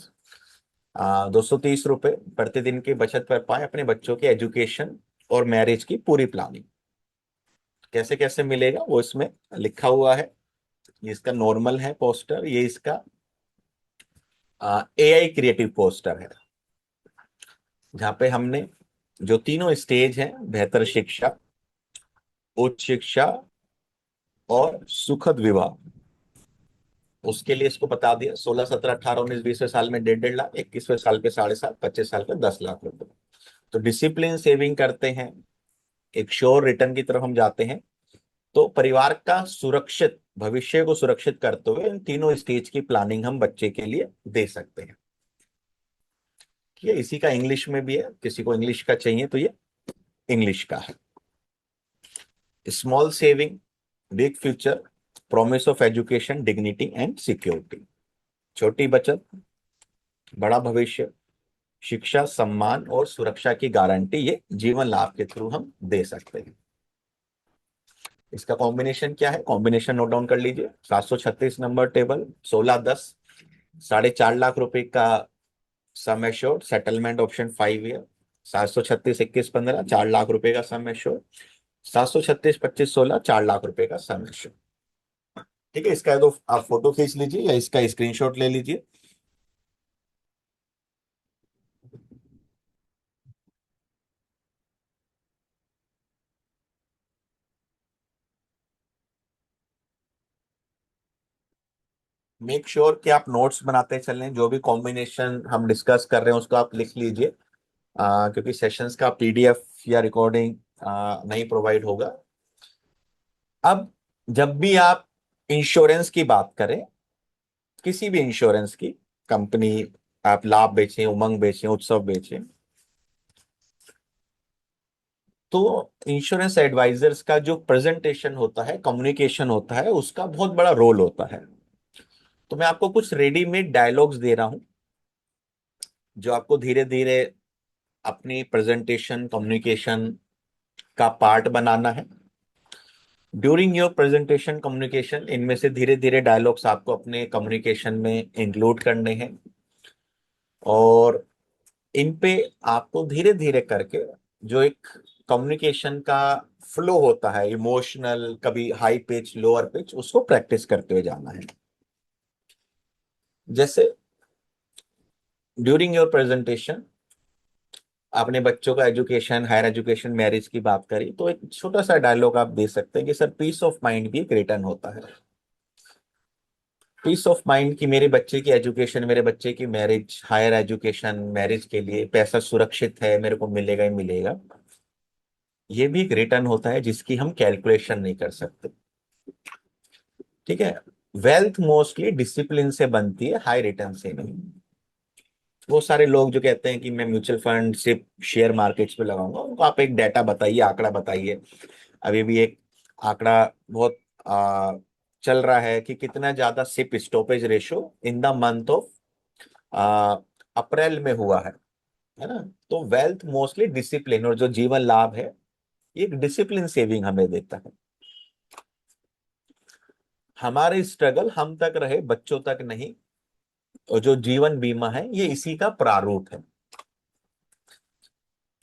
230 रुपए प्रतिदिन की बचत पर पाए अपने बच्चों के एजुकेशन और मैरिज की पूरी प्लानिंग। कैसे कैसे मिलेगा वो इसमें लिखा हुआ है। ये इसका नॉर्मल है पोस्टर, ये इसका AI क्रिएटिव पोस्टर है, जहाँ पे हमने जो तीनों स्टेज हैं, बेहतर शिक्षा, उच्च शिक्षा और सुखद विवाह, उसके लिए इसको बता दिया। 16, 17, 18, 19, 20वें साल में 1.5 लाख, 21वें साल पे 7.5, 25 साल पे 10 लाख रुपए। तो डिसिप्लिन सेविंग करते हैं, एक श्योर रिटर्न की तरफ हम जाते हैं, तो परिवार का सुरक्षित भविष्य को सुरक्षित करते हुए इन तीनों स्टेज की प्लानिंग हम बच्चे के लिए दे सकते हैं। ठीक है, इसी का इंग्लिश में भी है, किसी को इंग्लिश का चाहिए तो ये इंग्लिश का है। Small saving, big future, promise of education, dignity and security. छोटी बचत, बड़ा भविष्य, शिक्षा, सम्मान और सुरक्षा की गारंटी, ये जीवन लाभ के थ्रू हम दे सकते हैं। इसका कॉम्बिनेशन क्या है, कॉम्बिनेशन नोट डाउन कर लीजिए। 736 नंबर टेबल, 16-10, 4.5 लाख रुपए का sum assured, settlement option 5 year. 736-21-15, 4 lakh रुपए का सम एश्योर्ड। 736-25-16, 4 लाख रुपए का सम एश्योर्ड। ठीक है, इसका तो आप फोटो खींच लीजिए या इसका स्क्रीनशॉट ले लीजिए। मेक श्योर कि आप नोट्स बनाते चलें, जो भी कॉम्बिनेशन हम डिस्कस कर रहे हैं उसको आप लिख लीजिए, क्योंकि सेशंस का PDF या रिकॉर्डिंग नहीं प्रोवाइड होगा। अब जब भी आप इंश्योरेंस की बात करें, किसी भी इंश्योरेंस की कंपनी, आप लाभ बेचें, उमंग बेचें, उत्सव बेचें, तो इंश्योरेंस एडवाइजर्स का जो प्रेजेंटेशन होता है, कम्युनिकेशन होता है, उसका बहुत बड़ा रोल होता है। तो मैं आपको कुछ रेडीमेड डायलॉग्स दे रहा हूं, जो आपको धीरे धीरे अपनी प्रेजेंटेशन कम्युनिकेशन का पार्ट बनाना है। ड्यूरिंग योर प्रेजेंटेशन कम्युनिकेशन, इनमें से धीरे धीरे डायलॉग्स आपको अपने कम्युनिकेशन में इंक्लूड करने हैं, और इन पे आपको धीरे धीरे करके जो एक कम्युनिकेशन का फ्लो होता है, इमोशनल, कभी हाई पिच, लोअर पिच, उसको प्रैक्टिस करते हुए जाना है। जैसे ड्यूरिंग योर प्रेजेंटेशन आपने बच्चों का एजुकेशन, हायर एजुकेशन, मैरिज की बात करी, तो एक छोटा सा डायलॉग आप दे सकते हैं कि सर, पीस ऑफ माइंड भी एक रिटर्न होता है। पीस ऑफ माइंड की मेरे बच्चे की एजुकेशन, मेरे बच्चे की मैरिज, हायर एजुकेशन, मैरिज के लिए पैसा सुरक्षित है, मेरे को मिलेगा ही मिलेगा। ये भी एक रिटर्न होता है जिसकी हम कैलकुलेशन नहीं कर सकते। ठीक है, वेल्थ मोस्टली डिसिप्लिन से बनती है, हाई रिटर्न से नहीं। वो सारे लोग जो कहते हैं कि मैं म्यूचुअल फंड सिर्फ शेयर मार्केट्स पे लगाऊंगा, उनको आप एक डाटा बताइए, आंकड़ा बताइए। अभी भी एक आंकड़ा बहुत चल रहा है कि कितना ज्यादा SIP stoppage ratio in the month of April में हुआ है ना। तो वेल्थ मोस्टली डिसिप्लिन, और जो जीवन लाभ है ये एक डिसिप्लिन सेविंग हमें देता है। हमारे स्ट्रगल हम तक रहे, बच्चों तक नहीं। और जो जीवन बीमा है ये इसी का प्रारूप है।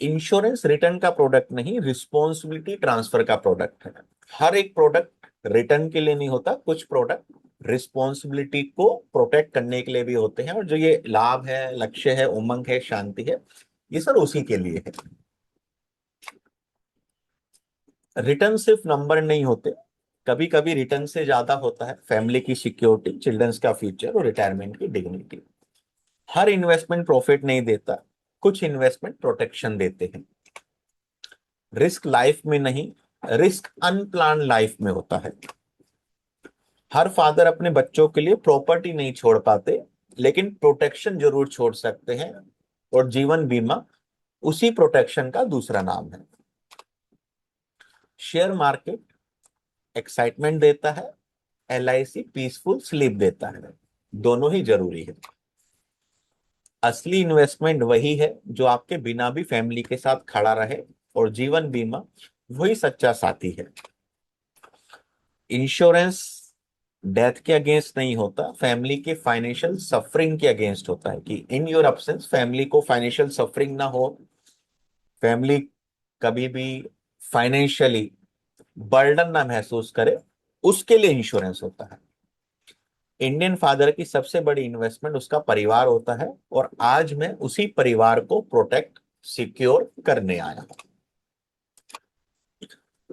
इंश्योरेंस रिटर्न का प्रोडक्ट नहीं, रिस्पॉन्सिबिलिटी ट्रांसफर का प्रोडक्ट है। हर एक प्रोडक्ट रिटर्न के लिए नहीं होता, कुछ प्रोडक्ट रिस्पॉन्सिबिलिटी को प्रोटेक्ट करने के लिए भी होते हैं। और जो ये लाभ है, लक्ष्य है, उमंग है, शांति है, ये सर उसी के लिए है। रिटर्न सिर्फ नंबर नहीं होते, कभी कभी रिटर्न से ज्यादा होता है फैमिली की सिक्योरिटी, चिल्ड्रंस का फ्यूचर और रिटायरमेंट की डिग्निटी। हर इन्वेस्टमेंट प्रॉफिट नहीं देता, कुछ इन्वेस्टमेंट प्रोटेक्शन देते हैं। रिस्क लाइफ में नहीं, रिस्क अनप्लान लाइफ में होता है। हर फादर अपने बच्चों के लिए प्रॉपर्टी नहीं छोड़ पाते, लेकिन प्रोटेक्शन जरूर छोड़ सकते हैं, और जीवन बीमा उसी प्रोटेक्शन का दूसरा नाम है। शेयर मार्केट एक्साइटमेंट देता है, LIC पीसफुल स्लीप देता है। दोनों ही जरूरी है। असली इन्वेस्टमेंट वही है जो आपके बिना भी फैमिली के साथ खड़ा रहे, और जीवन बीमा वही सच्चा साथी है। इंश्योरेंस डेथ के अगेंस्ट नहीं होता, फैमिली के फाइनेंशियल सफरिंग के अगेंस्ट होता है, कि इन योर अब्सेंस फैमिली को फाइनेंशियल सफरिंग ना हो, फैमिली कभी भी फाइनेंशियली बर्डन ना महसूस करे, उसके लिए इंश्योरेंस होता है। इंडियन फादर की सबसे बड़ी इन्वेस्टमेंट उसका परिवार होता है, और आज मैं उसी परिवार को प्रोटेक्ट सिक्योर करने आया हूं।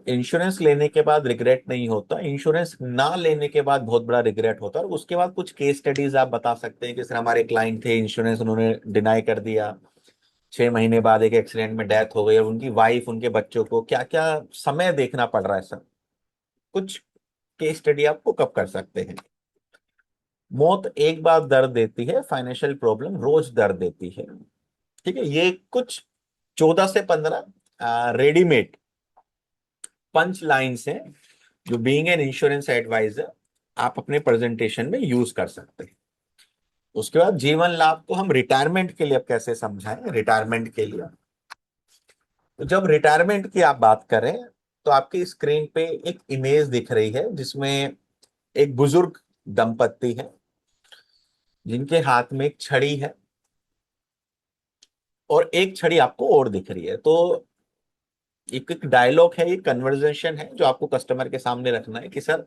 इंश्योरेंस लेने के बाद रिग्रेट नहीं होता, इंश्योरेंस ना लेने के बाद बहुत बड़ा रिग्रेट होता है। और उसके बाद कुछ केस स्टडीज आप बता सकते हैं कि सर हमारे क्लाइंट थे, इंश्योरेंस उन्होंने डिनाई कर दिया, 6 महीने बाद एक एक्सीडेंट में डेथ हो गई, और उनकी वाइफ उनके बच्चों को क्या क्या समय देखना पड़ रहा है सर। कुछ केस स्टडी आप पुकअप कर सकते हैं। मौत एक बार दर्द देती है, फाइनेंशियल प्रॉब्लम रोज दर्द देती है। ठीक है, ये कुछ 14 से 15 रेडीमेड पंच लाइन्स हैं जो बीइंग एन इंश्योरेंस एडवाइजर आप अपने प्रेजेंटेशन में यूज कर सकते हैं। उसके बाद जीवन लाभ को हम रिटायरमेंट के लिए अब कैसे समझाएं। रिटायरमेंट के लिए तो जब रिटायरमेंट की आप बात करें तो आपकी स्क्रीन पे एक इमेज दिख रही है जिसमें एक बुजुर्ग दंपत्ति है जिनके हाथ में एक छड़ी है और एक छड़ी आपको और दिख रही है। तो एक डायलॉग है, एक कन्वर्सेशन है जो आपको कस्टमर के सामने रखना है कि सर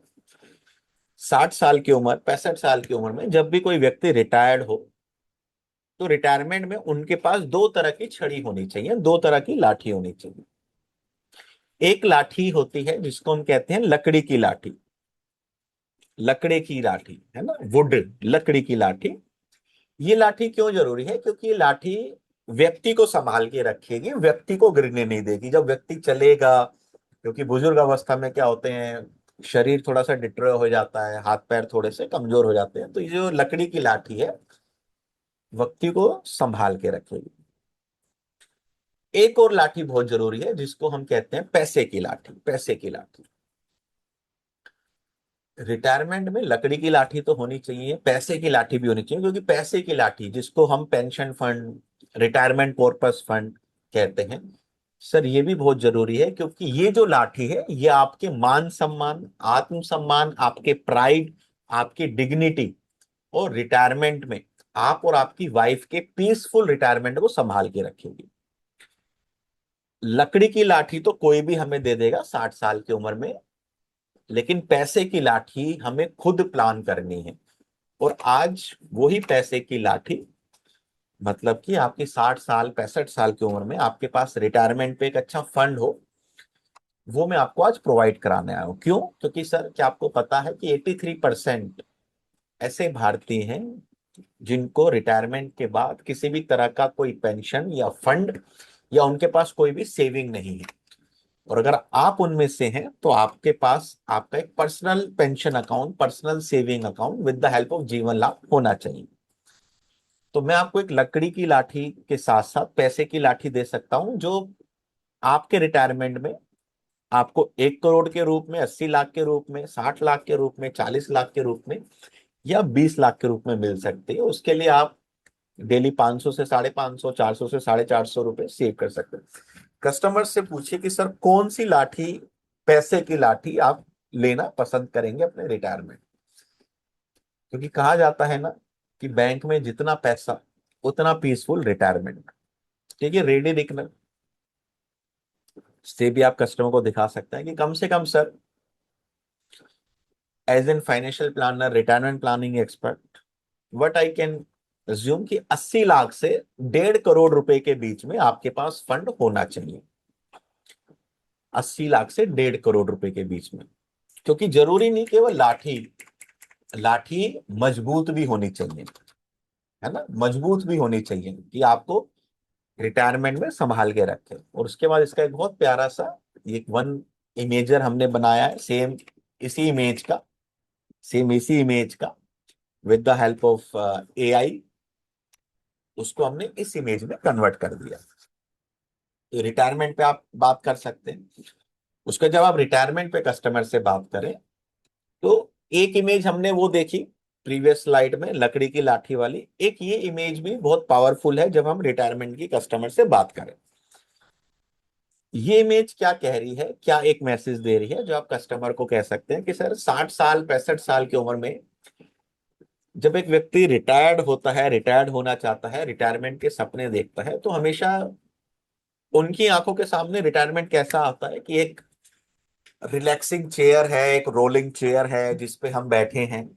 60 साल की उम्र, 65 साल की उम्र में जब भी कोई व्यक्ति रिटायर्ड हो तो रिटायरमेंट में उनके पास दो तरह की छड़ी होनी चाहिए, दो तरह की लाठी होनी चाहिए। एक लाठी होती है जिसको हम कहते हैं लकड़ी की लाठी, लकड़ी की लाठी है ना, वुड, लकड़ी की लाठी। ये लाठी क्यों जरूरी है? क्योंकि ये लाठी व्यक्ति को संभाल के रखेगी, व्यक्ति को गिरने नहीं देगी जब व्यक्ति चलेगा। क्योंकि बुजुर्ग अवस्था में क्या होते हैं, शरीर थोड़ा सा डिट्रॉय हो जाता है, हाथ पैर थोड़े से कमजोर हो जाते हैं, तो ये जो लकड़ी की लाठी है व्यक्ति को संभाल के रखेगी। एक और लाठी बहुत जरूरी है जिसको हम कहते हैं पैसे की लाठी, पैसे की लाठी। रिटायरमेंट में लकड़ी की लाठी तो होनी चाहिए, पैसे की लाठी भी होनी चाहिए, क्योंकि पैसे की लाठी जिसको हम pension fund, retirement purpose fund कहते हैं सर, ये भी बहुत जरूरी है। क्योंकि ये जो लाठी है ये आपके मान सम्मान, आत्म सम्मान, आपके प्राइड, आपकी डिग्निटी और रिटायरमेंट में आप और आपकी वाइफ के पीसफुल रिटायरमेंट को संभाल के रखेगी। लकड़ी की लाठी तो कोई भी हमें दे देगा 60 साल की उम्र में, लेकिन पैसे की लाठी हमें खुद प्लान करनी है। और आज वही पैसे की लाठी, मतलब कि आपकी 60 साल 65 साल की उम्र में आपके पास रिटायरमेंट पे एक अच्छा फंड हो, वो मैं आपको आज प्रोवाइड कराने आया हूं। क्यों? क्योंकि सर क्या आपको पता है कि 83% ऐसे भारतीय हैं जिनको रिटायरमेंट के बाद किसी भी तरह का कोई पेंशन या फंड या उनके पास कोई भी सेविंग नहीं है। और अगर आप उनमें से हैं तो आपके पास आपका एक personal pension account, personal saving account with the help of Jeevan लाभ होना चाहिए। तो मैं आपको एक लकड़ी की लाठी के साथ साथ पैसे की लाठी दे सकता हूं जो आपके रिटायरमेंट में आपको 1 करोड़ के रूप में, 80 लाख के रूप में, 60 लाख के रूप में, 40 लाख के रूप में या 20 लाख के रूप में मिल सकती है। उसके लिए आप डेली 500 से 550, 400 से 450 रुपए सेव कर सकते हैं। कस्टमर से पूछिए कि सर कौन सी लाठी, पैसे की लाठी आप लेना पसंद करेंगे अपने रिटायरमेंट। क्योंकि कहा जाता है ना कि बैंक में जितना पैसा उतना पीसफुल रिटायरमेंट। ठीक है, रेडी दिखना से भी आप कस्टमर को दिखा सकते हैं कि कम से कम sir as an financial planner, retirement planning expert, what I can assume कि 80 लाख से 1.5 करोड़ रुपए के बीच में आपके पास फंड होना चाहिए। 80 लाख से 1.5 करोड़ रुपए के बीच में। क्योंकि जरूरी नहीं केवल लाठी, लाठी मजबूत भी होनी चाहिए, है ना, मजबूत भी होनी चाहिए कि आपको रिटायरमेंट में संभाल के रखे। और उसके बाद इसका एक बहुत प्यारा सा एक वन इमेजर हमने बनाया है, सेम इसी इमेज का, सेम इसी इमेज का with the help of AI, उसको हमने इस इमेज में कन्वर्ट कर दिया। तो रिटायरमेंट पे आप बात कर सकते हैं। उसका जब आप रिटायरमेंट पे कस्टमर से बात करें तो एक इमेज हमने वो देखी प्रीवियस स्लाइड में, लकड़ी की लाठी वाली। एक ये इमेज भी बहुत पावरफुल है जब हम रिटायरमेंट की कस्टमर से बात करें। ये इमेज क्या कह रही है, क्या एक मैसेज दे रही है जो आप कस्टमर को कह सकते हैं कि सर 60 साल 65 साल की उम्र में जब एक व्यक्ति रिटायर्ड होता है, रिटायर्ड होना चाहता है, रिटायरमेंट के सपने देखता है, तो हमेशा उनकी आंखों के सामने रिटायरमेंट कैसा आता है कि एक रिलैक्सिंग चेयर है, एक रोलिंग चेयर है जिसपे हम बैठे हैं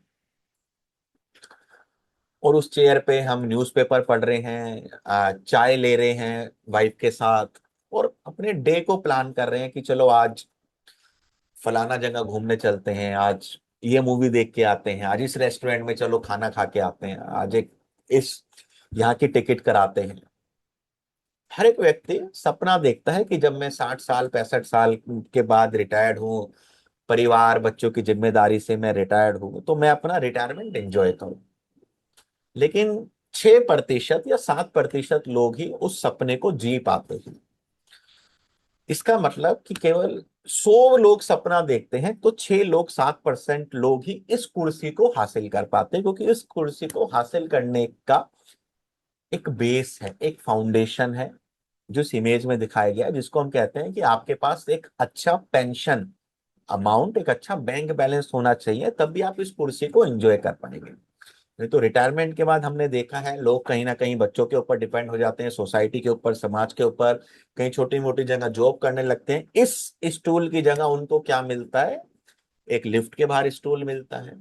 और उस चेयर पे हम न्यूज़पेपर पढ़ रहे हैं, चाय ले रहे हैं वाइफ के साथ और अपने डे को प्लान कर रहे हैं कि चलो आज फलाना जगह घूमने चलते हैं, आज ये मूवी देख के आते हैं, आज इस रेस्टोरेंट में चलो खाना खा के आते हैं, आज एक इस यहाँ की टिकट कराते हैं। हर एक व्यक्ति सपना देखता है कि जब मैं 60 साल 65 साल के बाद रिटायर्ड हूँ, परिवार बच्चों की जिम्मेदारी से मैं रिटायर्ड हूँ, तो मैं अपना रिटायरमेंट एंजॉय करूँ। लेकिन 6% या 7% लोग ही उस सपने को जी पाते हैं। इसका मतलब कि केवल 100 लोग सपना देखते हैं तो 6 लोग 7% लोग ही इस कुर्सी को हासिल कर पाते हैं, क्योंकि इस कुर्सी को हासिल करने का एक बेस है, एक फाउंडेशन है जो इस इमेज में दिखाया गया है, जिसको हम कहते हैं कि आपके पास एक अच्छा पेंशन अमाउंट, एक अच्छा बैंक बैलेंस होना चाहिए, तब भी आप इस कुर्सी को एंजॉय कर पाएंगे। नहीं तो रिटायरमेंट के बाद हमने देखा है लोग कहीं ना कहीं बच्चों के ऊपर डिपेंड हो जाते हैं, सोसाइटी के ऊपर, समाज के ऊपर, कहीं छोटी मोटी जगह जॉब करने लगते हैं। इस स्टूल की जगह उनको क्या मिलता है, एक लिफ्ट के बाहर स्टूल मिलता है,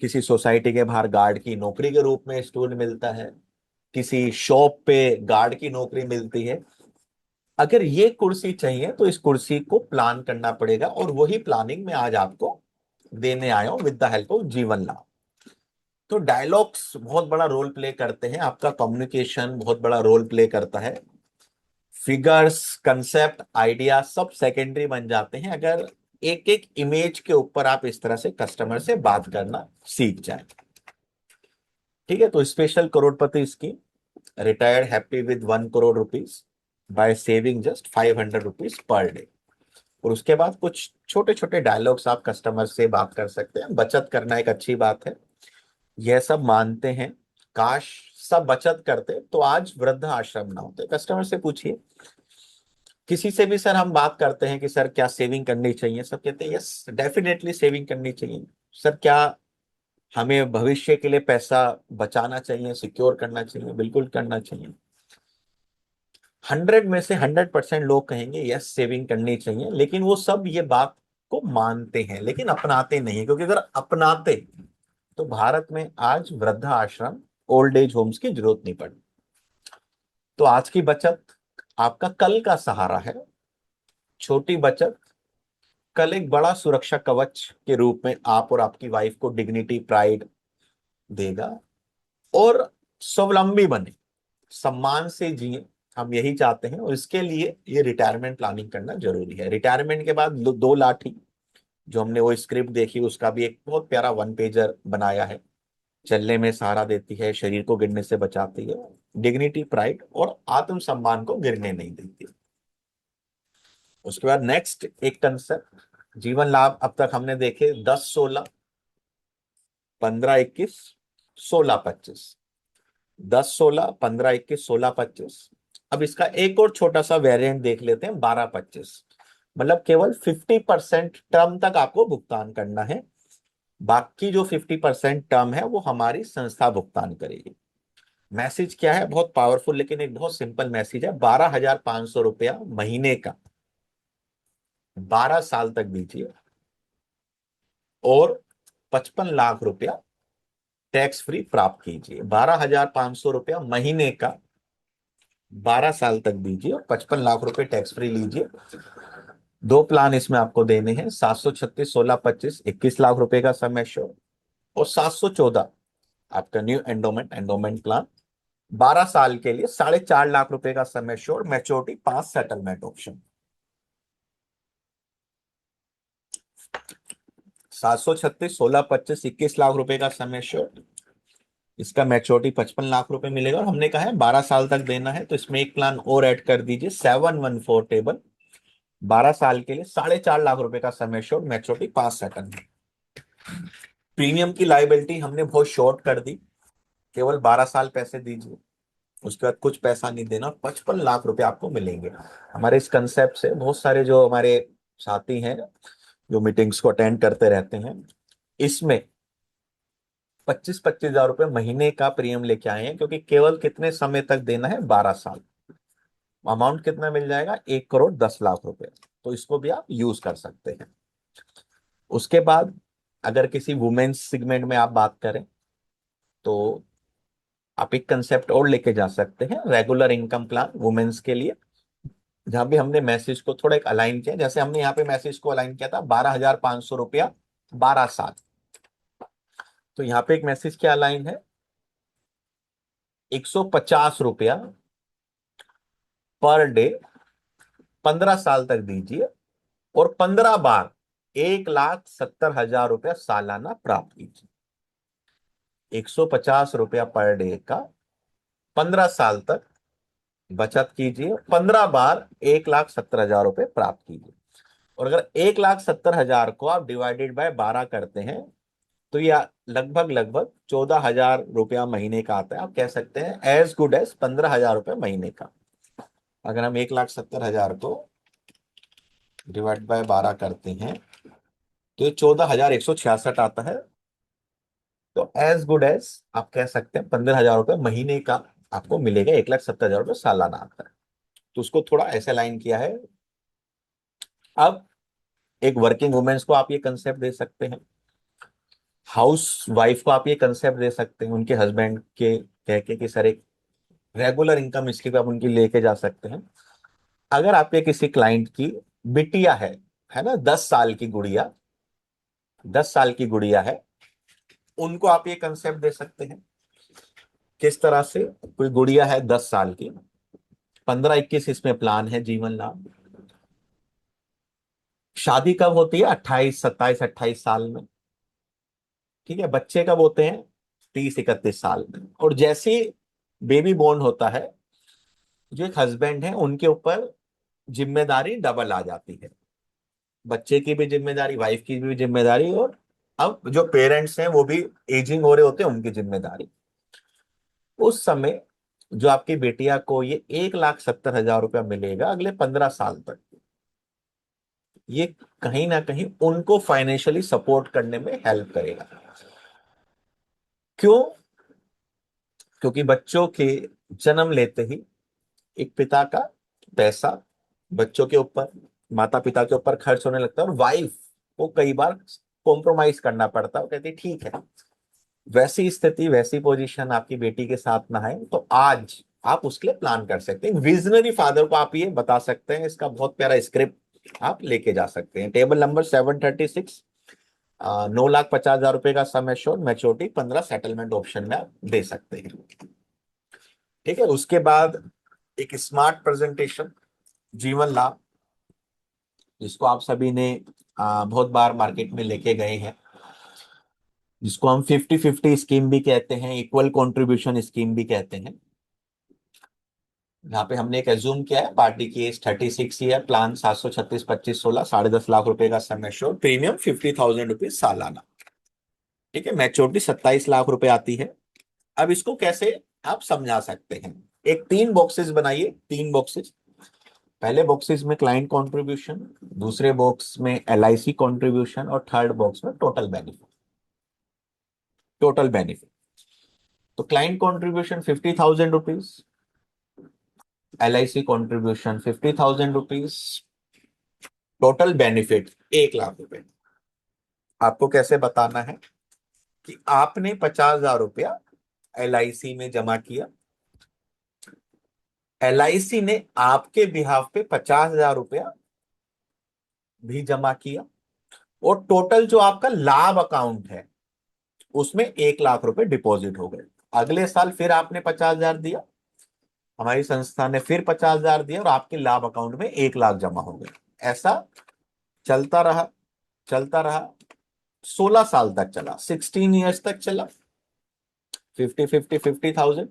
किसी सोसाइटी के बाहर गार्ड की नौकरी के रूप में स्टूल मिलता है, किसी शॉप पे गार्ड की नौकरी मिलती है। अगर ये कुर्सी चाहिए तो इस कुर्सी को प्लान करना पड़ेगा और वही प्लानिंग में आज आपको देने आया हूं with the help of Jeevan लाभ। तो डायलॉग्स बहुत बड़ा रोल प्ले करते हैं, आपका कम्युनिकेशन बहुत बड़ा रोल प्ले करता है, फिगर्स, कंसेप्ट, आइडिया सब सेकेंडरी बन जाते हैं अगर एक एक इमेज के ऊपर आप इस तरह से कस्टमर से बात करना सीख जाए। ठीक है, तो special crorepati scheme, retired happy with 1 crore rupees by saving just 500 rupees per day. और उसके बाद कुछ छोटे छोटे डायलॉग्स आप कस्टमर से बात कर सकते हैं। बचत करना एक अच्छी बात है, यह सब मानते हैं, काश सब बचत करते तो आज वृद्ध आश्रम ना होते। कस्टमर से पूछिए, किसी से भी सर हम बात करते हैं कि सर क्या सेविंग करनी चाहिए, सब कहते हैं यस डेफिनेटली सेविंग करनी चाहिए। सर क्या हमें भविष्य के लिए पैसा बचाना चाहिए, सिक्योर करना चाहिए? बिल्कुल करना चाहिए। 100 में से 100% लोग कहेंगे यस सेविंग करनी चाहिए, लेकिन वो सब ये बात को मानते हैं लेकिन अपनाते नहीं, क्योंकि अगर अपनाते तो भारत में आज वृद्धा आश्रम, ओल्ड एज होम्स की जरूरत नहीं पड़ती। तो आज की बचत आपका कल का सहारा है। छोटी बचत कल एक बड़ा सुरक्षा कवच के रूप में आप और आपकी वाइफ को डिग्निटी, प्राइड देगा और स्वावलंबी बने, सम्मान से जिए, हम यही चाहते हैं। और इसके लिए ये रिटायरमेंट प्लानिंग करना जरूरी है। रिटायरमेंट के बाद दो लाठी, जो हमने वो स्क्रिप्ट देखी उसका भी एक बहुत प्यारा 1 पेजर बनाया है। चलने में सहारा देती है, शरीर को गिरने से बचाती है, डिग्निटी, प्राइड और आत्मसम्मान को गिरने नहीं देती। उसके बाद नेक्स्ट एक कंसेप्ट, जीवन लाभ अब तक हमने देखे 10 16 15 21 16 25, 10 16 15 21 16 25। अब इसका एक और छोटा सा वेरिएंट देख लेते हैं, 12 25। मतलब केवल 50% टर्म तक आपको भुगतान करना है, बाकी जो 50% टर्म है वो हमारी संस्था भुगतान करेगी। मैसेज क्या है, बहुत पावरफुल लेकिन एक बहुत सिंपल मैसेज है। 12,500 रुपया महीने का 12 साल तक दीजिए और 55 लाख रुपया टैक्स फ्री प्राप्त कीजिए। 12,500 रुपया महीने का 12 साल तक दीजिए और 55 लाख रुपए टैक्स फ्री लीजिए। दो प्लान इसमें आपको देने हैं, 736 16 25 21 लाख रुपए का सम एश्योर्ड और 714 आपका न्यू एंडोमेंट प्लान 12 साल के लिए 4.5 लाख रुपए का sum assured, maturity 5 settlement option. 736 16 25 21 lakh रुपए का सम एश्योर्ड, इसका मैच्योरिटी 55 लाख रुपए मिलेगा और हमने कहा है 12 साल तक देना है, तो इसमें एक प्लान और ऐड कर दीजिए, 714 टेबल, 12 साल के लिए 4.5 लाख रुपए का sum assured, maturity 5 settlement. Premium की लाइबिलिटी हमने बहुत शॉर्ट कर दी, केवल 12 साल पैसे दीजिए उसके बाद कुछ पैसा नहीं देना, 55 लाख रुपए आपको मिलेंगे। हमारे इस कंसेप्ट से बहुत सारे जो हमारे साथी हैं जो मीटिंग्स को अटेंड करते रहते हैं, इसमें 25-25 हजार रुपए महीने का प्रीमियम लेके आए हैं, क्योंकि केवल कितने समय तक देना है, 12 साल। अमाउंट कितना मिल जाएगा, 1 करोड़ 10 लाख रुपए। तो इसको भी आप यूज कर सकते हैं। उसके बाद अगर किसी वुमेन्स सेगमेंट में आप बात करें तो आप एक कंसेप्ट और लेके जा सकते हैं, रेगुलर इनकम प्लान वुमेन्स के लिए, जहां भी हमने मैसेज को थोड़ा एक अलाइन किया। जैसे हमने यहाँ पे मैसेज को अलाइन किया था 12,500 रुपया 12 साल, तो यहाँ पे एक मैसेज क्या अलाइन है, 150 रुपया पर डे 15 साल तक दीजिए, और 15 बार 1,70,000 रुपया सालाना प्राप्त कीजिए। 150 रुपया पर डे का 15 साल तक बचत कीजिए, 15 बार 1,70,000 रुपये प्राप्त कीजिए। और अगर 1,70,000 को आप डिवाइडेड बाय 12 करते हैं तो यह लगभग लगभग 14,000 रुपया महीने का आता है। आप कह सकते हैं एज गुड एज 15,000 रुपये महीने का। अगर हम 1,70,000 को डिवाइड बाय 12 करते हैं तो ये 14,166 आता है। तो एज गुड एज आप कह सकते हैं 15,000 रुपये महीने का आपको मिलेगा, 1,70,000 रुपये सालाना आता है। तो उसको थोड़ा ऐसे लाइन किया है। अब एक वर्किंग वुमेन्स को आप ये कंसेप्ट दे सकते हैं, हाउस वाइफ को आप ये कंसेप्ट दे सकते हैं, उनके हस्बैंड के कह के कि सर एक रेगुलर इनकम इसकी भी आप उनकी लेके जा सकते हैं। अगर आपके किसी क्लाइंट की बिटिया है ना, 10 साल की गुड़िया, 10 साल की गुड़िया है, उनको आप ये कंसेप्ट दे सकते हैं। किस तरह से, कोई गुड़िया है 10 साल की, 15-21 इसमें प्लान है जीवन लाभ। शादी कब होती है, 28 27 28 साल में। ठीक है, बच्चे कब होते हैं, 30 31 साल में। और जैसे बेबी बोर्न होता है, जो एक हस्बैंड है उनके ऊपर जिम्मेदारी डबल आ जाती है, बच्चे की भी जिम्मेदारी, वाइफ की भी जिम्मेदारी, और अब जो पेरेंट्स हैं वो भी एजिंग हो रहे होते हैं, उनकी जिम्मेदारी। उस समय जो आपकी बेटिया को ये 1,70,000 रुपया मिलेगा अगले 15 साल तक, ये कहीं ना कहीं उनको फाइनेंशियली सपोर्ट करने में हेल्प करेगा। क्यों, क्योंकि बच्चों के जन्म लेते ही एक पिता का पैसा बच्चों के ऊपर, माता पिता के ऊपर खर्च होने लगता है, और वाइफ को कई बार कॉम्प्रोमाइज करना पड़ता है। वो कहती है ठीक है, वैसी स्थिति वैसी पोजीशन आपकी बेटी के साथ ना है, तो आज आप उसके लिए प्लान कर सकते हैं। विजनरी फादर को आप ये बता सकते हैं, इसका बहुत प्यारा स्क्रिप्ट आप लेके जा सकते हैं। टेबल नंबर 736, 9,50,000 रुपए का sum assured, maturity 15, settlement option में आप दे सकते हैं। ठीक है, उसके बाद एक स्मार्ट प्रेजेंटेशन जीवन लाभ, जिसको आप सभी ने बहुत बार मार्केट में लेके गए हैं, जिसको हम 50-50 स्कीम भी कहते हैं, इक्वल कंट्रीब्यूशन स्कीम भी कहते हैं। यहाँ पे हमने एक एज्यूम किया है, पार्टी की एज 36 ईयर, प्लान 736-25-16, 10.5 लाख रुपए का सम एश्योर्ड, प्रीमियम 50,000 रुपीज सालाना। ठीक है, मैच्योरिटी 27 लाख रुपए आती है। अब इसको कैसे आप समझा सकते हैं, एक 3 बॉक्सेस बनाइए, 3 बॉक्सेस। पहले बॉक्सेस में क्लाइंट कंट्रीब्यूशन, दूसरे बॉक्स में LIC कंट्रीब्यूशन, और थर्ड बॉक्स में टोटल बेनिफिट। टोटल बेनिफिट तो client contribution 50,000 rupees, LIC contribution 50,000 rupees, total benefit 1 lakh रुपए। आपको कैसे बताना है कि आपने 50,000 रुपया LIC में जमा किया, LIC ने आपके बिहाफ पे 50,000 रुपया भी जमा किया, और टोटल जो आपका लाभ अकाउंट है उसमें 1 लाख रुपए डिपॉजिट हो गए। अगले साल फिर आपने 50,000 दिया, हमारी संस्था ने फिर 50,000 दिया, और आपके लाभ अकाउंट में 1 लाख जमा हो गए। ऐसा चलता रहा, चलता रहा, 16 साल तक चला, 16 ईयर्स तक चला। 50-50-50,000,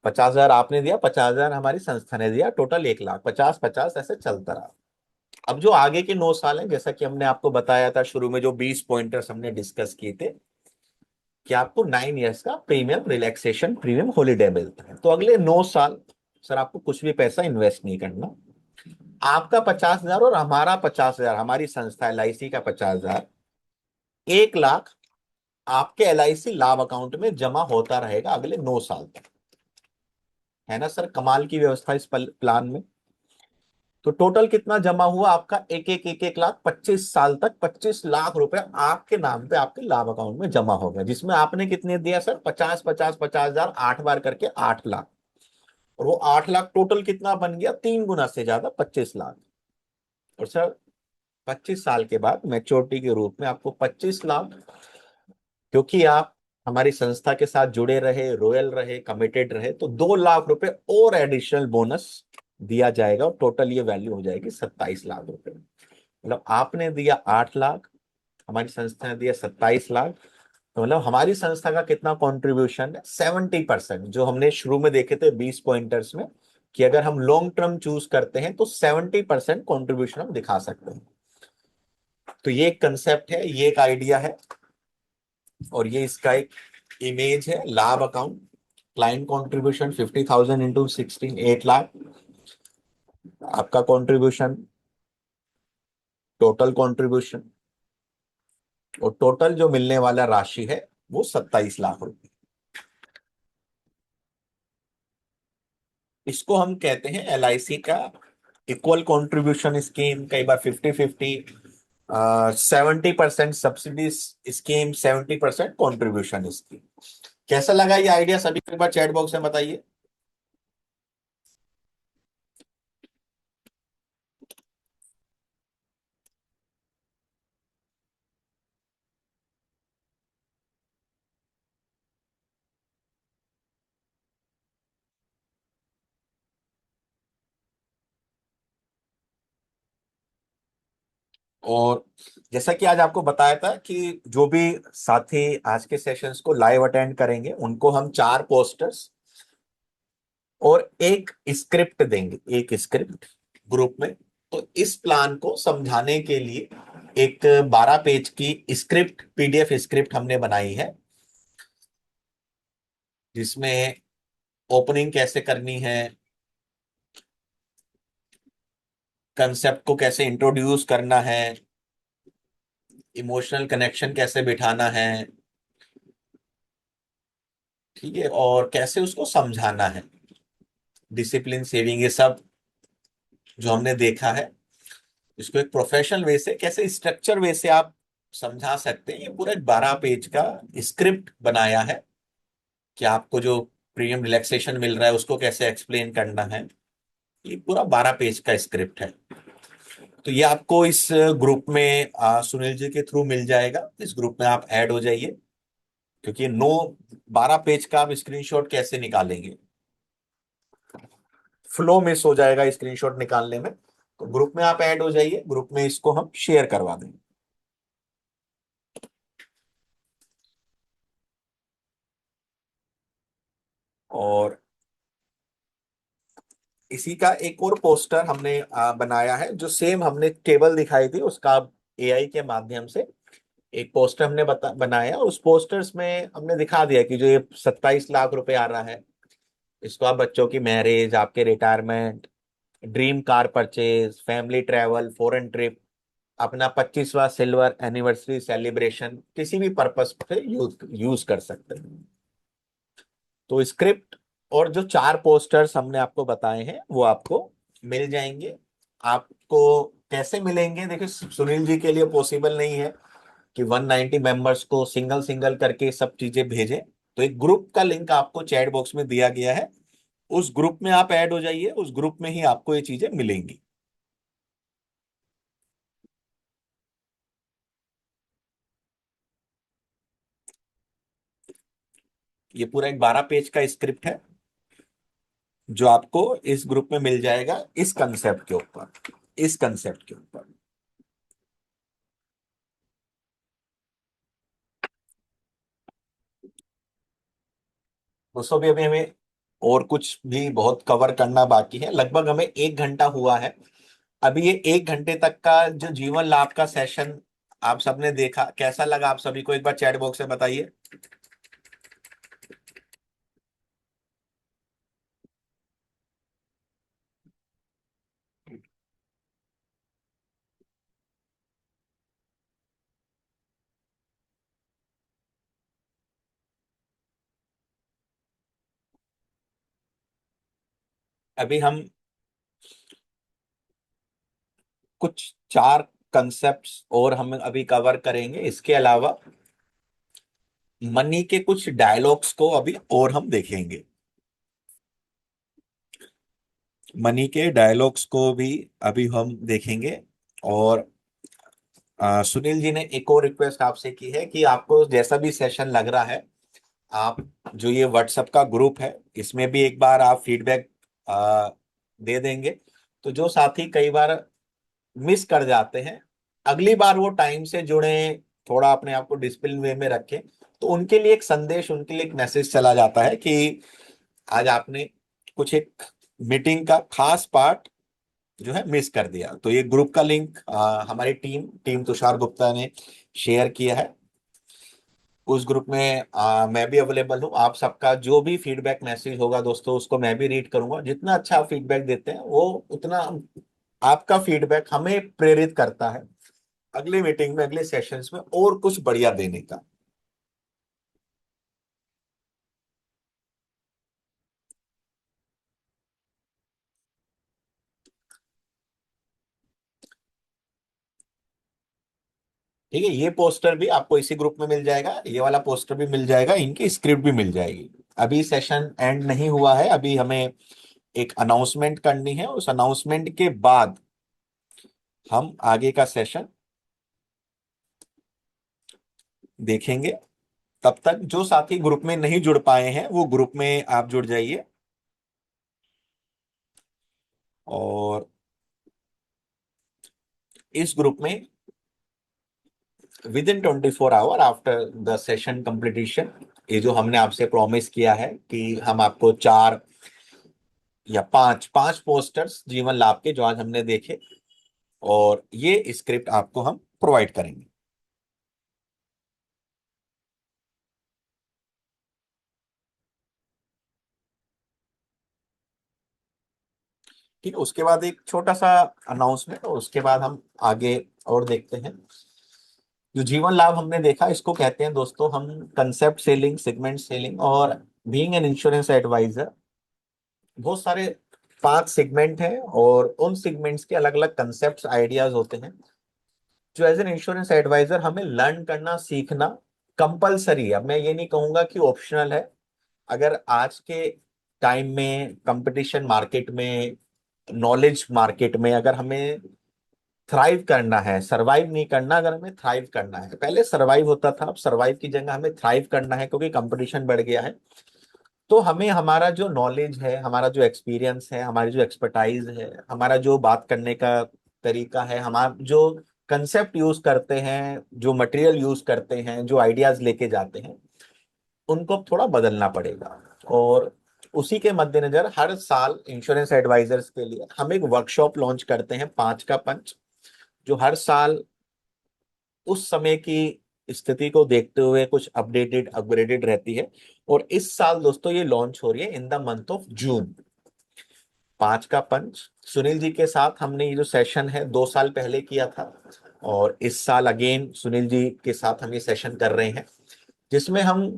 50,000 आपने दिया, 50,000 हमारी संस्था ने दिया, टोटल 1 लाख, 50-50 ऐसे चलता रहा। अब जो आगे के 9 साल हैं, जैसा कि हमने आपको बताया था शुरू में, जो 20 पॉइंटर्स हमने डिस्कस किए थे, कि आपको 9 इयर्स का प्रीमियम रिलैक्सेशन प्रीमियम हॉलीडे मिलता है। तो अगले 9 साल सर आपको कुछ भी पैसा इन्वेस्ट नहीं करना। आपका 50,000 और हमारा 50,000, हमारी संस्था LIC का 50,000, 1 लाख आपके LIC लाभ अकाउंट में जमा होता रहेगा अगले 9 साल तक। है ना सर कमाल की व्यवस्था इस प्लान में। तो टोटल कितना जमा हुआ आपका? एक लाख 25 साल तक 25 लाख रुपए आपके नाम पे आपके लाभ अकाउंट में जमा हो गया, जिसमें आपने कितने दिया सर? 50 50 50 हजार 8 बार करके 8 लाख। और वो 8 लाख टोटल कितना बन गया? 3 गुना से ज्यादा 25 लाख। और सर 25 साल के बाद मैच्योरिटी के रूप में आपको 25 लाख, क्योंकि आप हमारी संस्था के साथ जुड़े रहे, रॉयल रहे, कमिटेड रहे, तो 2 लाख रुपए और एडिशनल बोनस दिया जाएगा और टोटल ये वैल्यू हो जाएगी 27 लाख रुपए। मतलब आपने दिया 8 लाख, हमारी संस्था ने दिया 27 लाख, तो मतलब हमारी संस्था का कितना कंट्रीब्यूशन है? 70%। जो हमने शुरू में देखे थे 20 पॉइंटर्स में, कि अगर हम लॉन्ग टर्म चूज करते हैं तो 70% कंट्रीब्यूशन हम दिखा सकते हैं। तो ये एक कंसेप्ट है, ये एक आइडिया है, और ये इसका एक इमेज है। लाभ account, client contribution 50,000 into 16, 8 lakh आपका कंट्रीब्यूशन, टोटल कंट्रीब्यूशन, और टोटल जो मिलने वाला राशि है वो 27 लाख रुपए। इसको हम कहते हैं LIC का इक्वल कंट्रीब्यूशन स्कीम, कई बार 50-50, 70% सब्सिडी स्कीम, 70% कंट्रीब्यूशन स्कीम। कैसा लगा ये आइडिया? सभी को एक बार चैट बॉक्स में बताइए। और जैसा कि आज आपको बताया था कि जो भी साथी आज के सेशंस को लाइव अटेंड करेंगे उनको हम 4 पोस्टर्स और एक स्क्रिप्ट देंगे, एक स्क्रिप्ट ग्रुप में। तो इस प्लान को समझाने के लिए एक 12 पेज की स्क्रिप्ट, PDF स्क्रिप्ट हमने बनाई है, जिसमें ओपनिंग कैसे करनी है, कंसेप्ट को कैसे इंट्रोड्यूस करना है, इमोशनल कनेक्शन कैसे बिठाना है, ठीक है, और कैसे उसको समझाना है, डिसिप्लिन, सेविंग, ये सब जो हमने देखा है, इसको एक प्रोफेशनल वे से कैसे स्ट्रक्चर वे से आप समझा सकते हैं। ये पूरा एक 12 पेज का स्क्रिप्ट बनाया है कि आपको जो प्रीमियम रिलैक्सेशन मिल रहा है उसको कैसे एक्सप्लेन करना है। ये पूरा 12 पेज का स्क्रिप्ट है। तो ये आपको इस ग्रुप में सुनील जी के थ्रू मिल जाएगा। इस ग्रुप में आप ऐड हो जाइए, क्योंकि 12 पेज का आप स्क्रीनशॉट कैसे निकालेंगे, फ्लो मिस हो जाएगा स्क्रीनशॉट निकालने में। तो ग्रुप में आप ऐड हो जाइए, ग्रुप में इसको हम शेयर करवा देंगे। और इसी का एक और पोस्टर हमने बनाया है, जो सेम हमने टेबल दिखाई थी उसका AI के माध्यम से एक पोस्टर हमने बनाया। उस पोस्टर्स में हमने दिखा दिया कि जो ये 27 लाख रुपए आ रहा है, इसको आप बच्चों की मैरिज, आपके retirement, dream car purchase, family travel, foreign trip, अपना 25वां सिल्वर एनिवर्सरी सेलिब्रेशन, किसी भी पर्पस पे यूज यूज कर सकते हैं। तो स्क्रिप्ट और जो 4 पोस्टर्स हमने आपको बताए हैं वो आपको मिल जाएंगे। आपको कैसे मिलेंगे? देखिए, सुनील जी के लिए पॉसिबल नहीं है कि 190 मेंबर्स को सिंगल सिंगल करके सब चीजें भेजें। तो एक ग्रुप का लिंक आपको चैट बॉक्स में दिया गया है, उस ग्रुप में आप ऐड हो जाइए, उस ग्रुप में ही आपको ये चीजें मिलेंगी। ये पूरा एक 12 पेज का स्क्रिप्ट है जो आपको इस ग्रुप में मिल जाएगा, इस कंसेप्ट के ऊपर, इस कंसेप्ट के ऊपर। दोस्तों भी अभी हमें और कुछ भी बहुत कवर करना बाकी है। लगभग हमें 1 घंटा हुआ है। अभी ये 1 घंटे तक का जो जीवन लाभ का सेशन आप सबने देखा, कैसा लगा आप सभी को? एक बार चैट बॉक्स में बताइए। अभी हम कुछ 4 कंसेप्ट्स और हम अभी कवर करेंगे। इसके अलावा मनी के कुछ डायलॉग्स को अभी और हम देखेंगे। मनी के डायलॉग्स को भी अभी हम देखेंगे। और सुनील जी ने एक और रिक्वेस्ट आपसे की है कि आपको जैसा भी सेशन लग रहा है, आप जो ये व्हाट्सएप का ग्रुप है इसमें भी एक बार आप फीडबैक दे देंगे। तो जो साथी कई बार मिस कर जाते हैं, अगली बार वो टाइम से जुड़े, थोड़ा अपने आप को डिसिप्लिन वे में रखें। तो उनके लिए एक संदेश, उनके लिए एक मैसेज चला जाता है कि आज आपने कुछ एक मीटिंग का खास पार्ट जो है मिस कर दिया। तो ये ग्रुप का लिंक हमारी टीम तुषार गुप्ता ने शेयर किया है। उस ग्रुप में मैं भी अवेलेबल हूँ। आप सबका जो भी फीडबैक मैसेज होगा दोस्तों, उसको मैं भी रीड करूंगा। जितना अच्छा आप फीडबैक देते हैं, वो उतना आपका फीडबैक हमें प्रेरित करता है अगली मीटिंग में, अगले सेशंस में और कुछ बढ़िया देने का। ठीक है, ये पोस्टर भी आपको इसी ग्रुप में मिल जाएगा, ये वाला पोस्टर भी मिल जाएगा, इनकी स्क्रिप्ट भी मिल जाएगी। अभी सेशन एंड नहीं हुआ है, अभी हमें एक अनाउंसमेंट करनी है। उस अनाउंसमेंट के बाद हम आगे का सेशन देखेंगे। तब तक जो साथी ग्रुप में नहीं जुड़ पाए हैं, वो ग्रुप में आप जुड़ जाइए। और इस ग्रुप में with in 24 hour after the session completion, ये जो हमने आपसे प्रॉमिस किया है कि हम आपको 4 या 5 पोस्टर्स जीवन लाभ के जो आज हमने देखे, और ये स्क्रिप्ट आपको हम प्रोवाइड करेंगे। ठीक है, उसके बाद एक छोटा सा अनाउंसमेंट, और उसके बाद हम आगे और देखते हैं। जो जीवन लाभ हमने देखा, इसको कहते हैं दोस्तों हम कंसेप्ट सेलिंग, सेगमेंट सेलिंग और बीइंग एन इंश्योरेंस एडवाइजर। बहुत सारे 5 सेगमेंट हैं, और उन सेगमेंट्स के अलग अलग कंसेप्ट आइडियाज होते हैं जो एज एन इंश्योरेंस एडवाइजर हमें लर्न करना, सीखना कंपलसरी है। अब मैं ये नहीं कहूंगा कि ऑप्शनल है। अगर आज के टाइम में, कंपटीशन मार्केट में, नॉलेज मार्केट में, अगर हमें थ्राइव करना है, सरवाइव नहीं करना, अगर हमें थ्राइव करना है, पहले सरवाइव होता था, अब सरवाइव की जगह हमें थ्राइव करना है, क्योंकि कंपटीशन बढ़ गया है। तो हमें हमारा जो नॉलेज है, हमारा जो एक्सपीरियंस है, हमारी जो एक्सपर्टाइज है, हमारा जो बात करने का तरीका है, हमारा जो कंसेप्ट यूज करते हैं, जो मटेरियल यूज करते हैं, जो आइडियाज लेके जाते हैं, उनको अब थोड़ा बदलना पड़ेगा। और उसी के मद्देनजर हर साल इंश्योरेंस एडवाइजर्स के लिए हम एक वर्कशॉप लॉन्च करते हैं, 5 का पंच, जो हर साल उस समय की स्थिति को देखते हुए कुछ अपडेटेड, अपग्रेडेड रहती है। और इस साल दोस्तों ये लॉन्च हो रही है इन द मंथ ऑफ जून। 5 का पंच सुनील जी के साथ हमने ये जो सेशन है 2 साल पहले किया था, और इस साल अगेन सुनील जी के साथ हम ये सेशन कर रहे हैं, जिसमें हम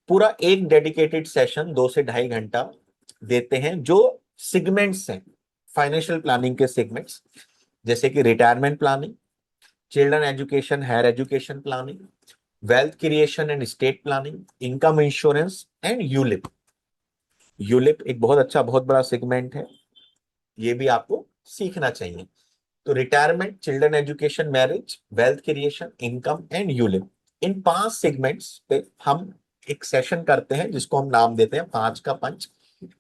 पूरा एक डेडिकेटेड सेशन 2 से ढाई घंटा देते हैं, जो सिगमेंट्स हैं फाइनेंशियल प्लानिंग के सिगमेंट्स, जैसे कि retirement planning, children education, higher education planning, wealth creation and estate planning, income insurance and ULIP. ULIP एक बहुत अच्छा, बहुत बड़ा सेगमेंट है, ये भी आपको सीखना चाहिए। तो retirement, children education, marriage, wealth creation, income and ULIP, in 5 segments पे हम एक सेशन करते हैं, जिसको हम नाम देते हैं 5 का punch.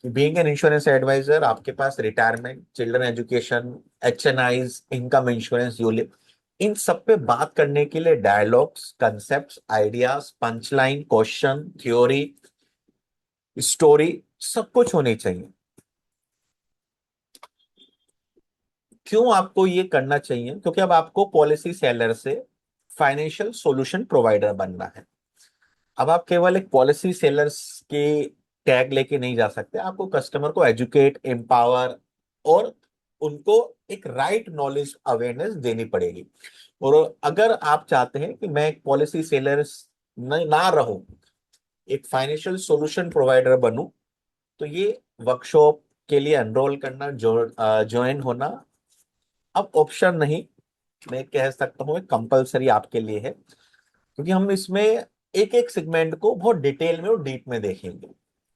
Being an insurance advisor, आपके पास retirement, children education, HNIs, income insurance, ULIP, इन सब पे बात करने के लिए dialogues, concepts, ideas, punchline, question, theory, story, सब कुछ होनी चाहिए। क्यों आपको ये करना चाहिए? क्योंकि अब आपको पॉलिसी सेलर से फाइनेंशियल सॉल्यूशन प्रोवाइडर बनना है। अब आप केवल एक पॉलिसी सेलर्स के टैग लेके नहीं जा सकते, आपको कस्टमर को एजुकेट, एम्पावर और उनको एक राइट नॉलेज, अवेयरनेस देनी पड़ेगी। और अगर आप चाहते हैं कि मैं एक पॉलिसी सेलर्स ना रहूं, एक फाइनेंशियल सॉल्यूशन प्रोवाइडर बनूं, तो ये वर्कशॉप के लिए एनरोल करना, ज्वाइन होना अब ऑप्शन नहीं, मैं कह सकता हूँ कंपलसरी आपके लिए है, क्योंकि हम इसमें एक एक सेगमेंट को बहुत डिटेल में और डीप में देखेंगे।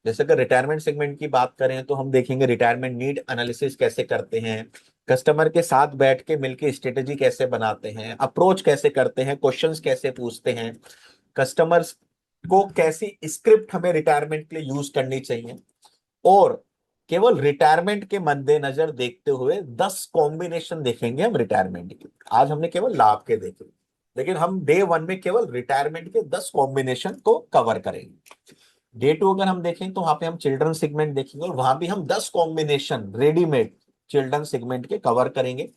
जैसे अगर रिटायरमेंट सेगमेंट की बात करें तो हम देखेंगे रिटायरमेंट नीड एनालिसिस कैसे करते हैं, कस्टमर के साथ बैठ के मिलके स्ट्रेटेजी कैसे बनाते हैं, अप्रोच कैसे करते हैं, क्वेश्चंस कैसे पूछते हैं, कस्टमर्स को कैसी स्क्रिप्ट हमें रिटायरमेंट के लिए यूज करनी चाहिए, और केवल रिटायरमेंट के मद्देनजर देखते हुए 10 कॉम्बिनेशन देखेंगे हम रिटायरमेंट के। आज हमने केवल लाभ के देखे, लेकिन हम डे 1 में केवल रिटायरमेंट के 10 कॉम्बिनेशन को कवर करेंगे। डे 2 अगर हम देखें तो वहां पे हम चिल्ड्रन सेगमेंट देखेंगे, और वहां भी हम 10 कॉम्बिनेशन रेडीमेड चिल्ड्रन सेगमेंट के कवर करेंगे।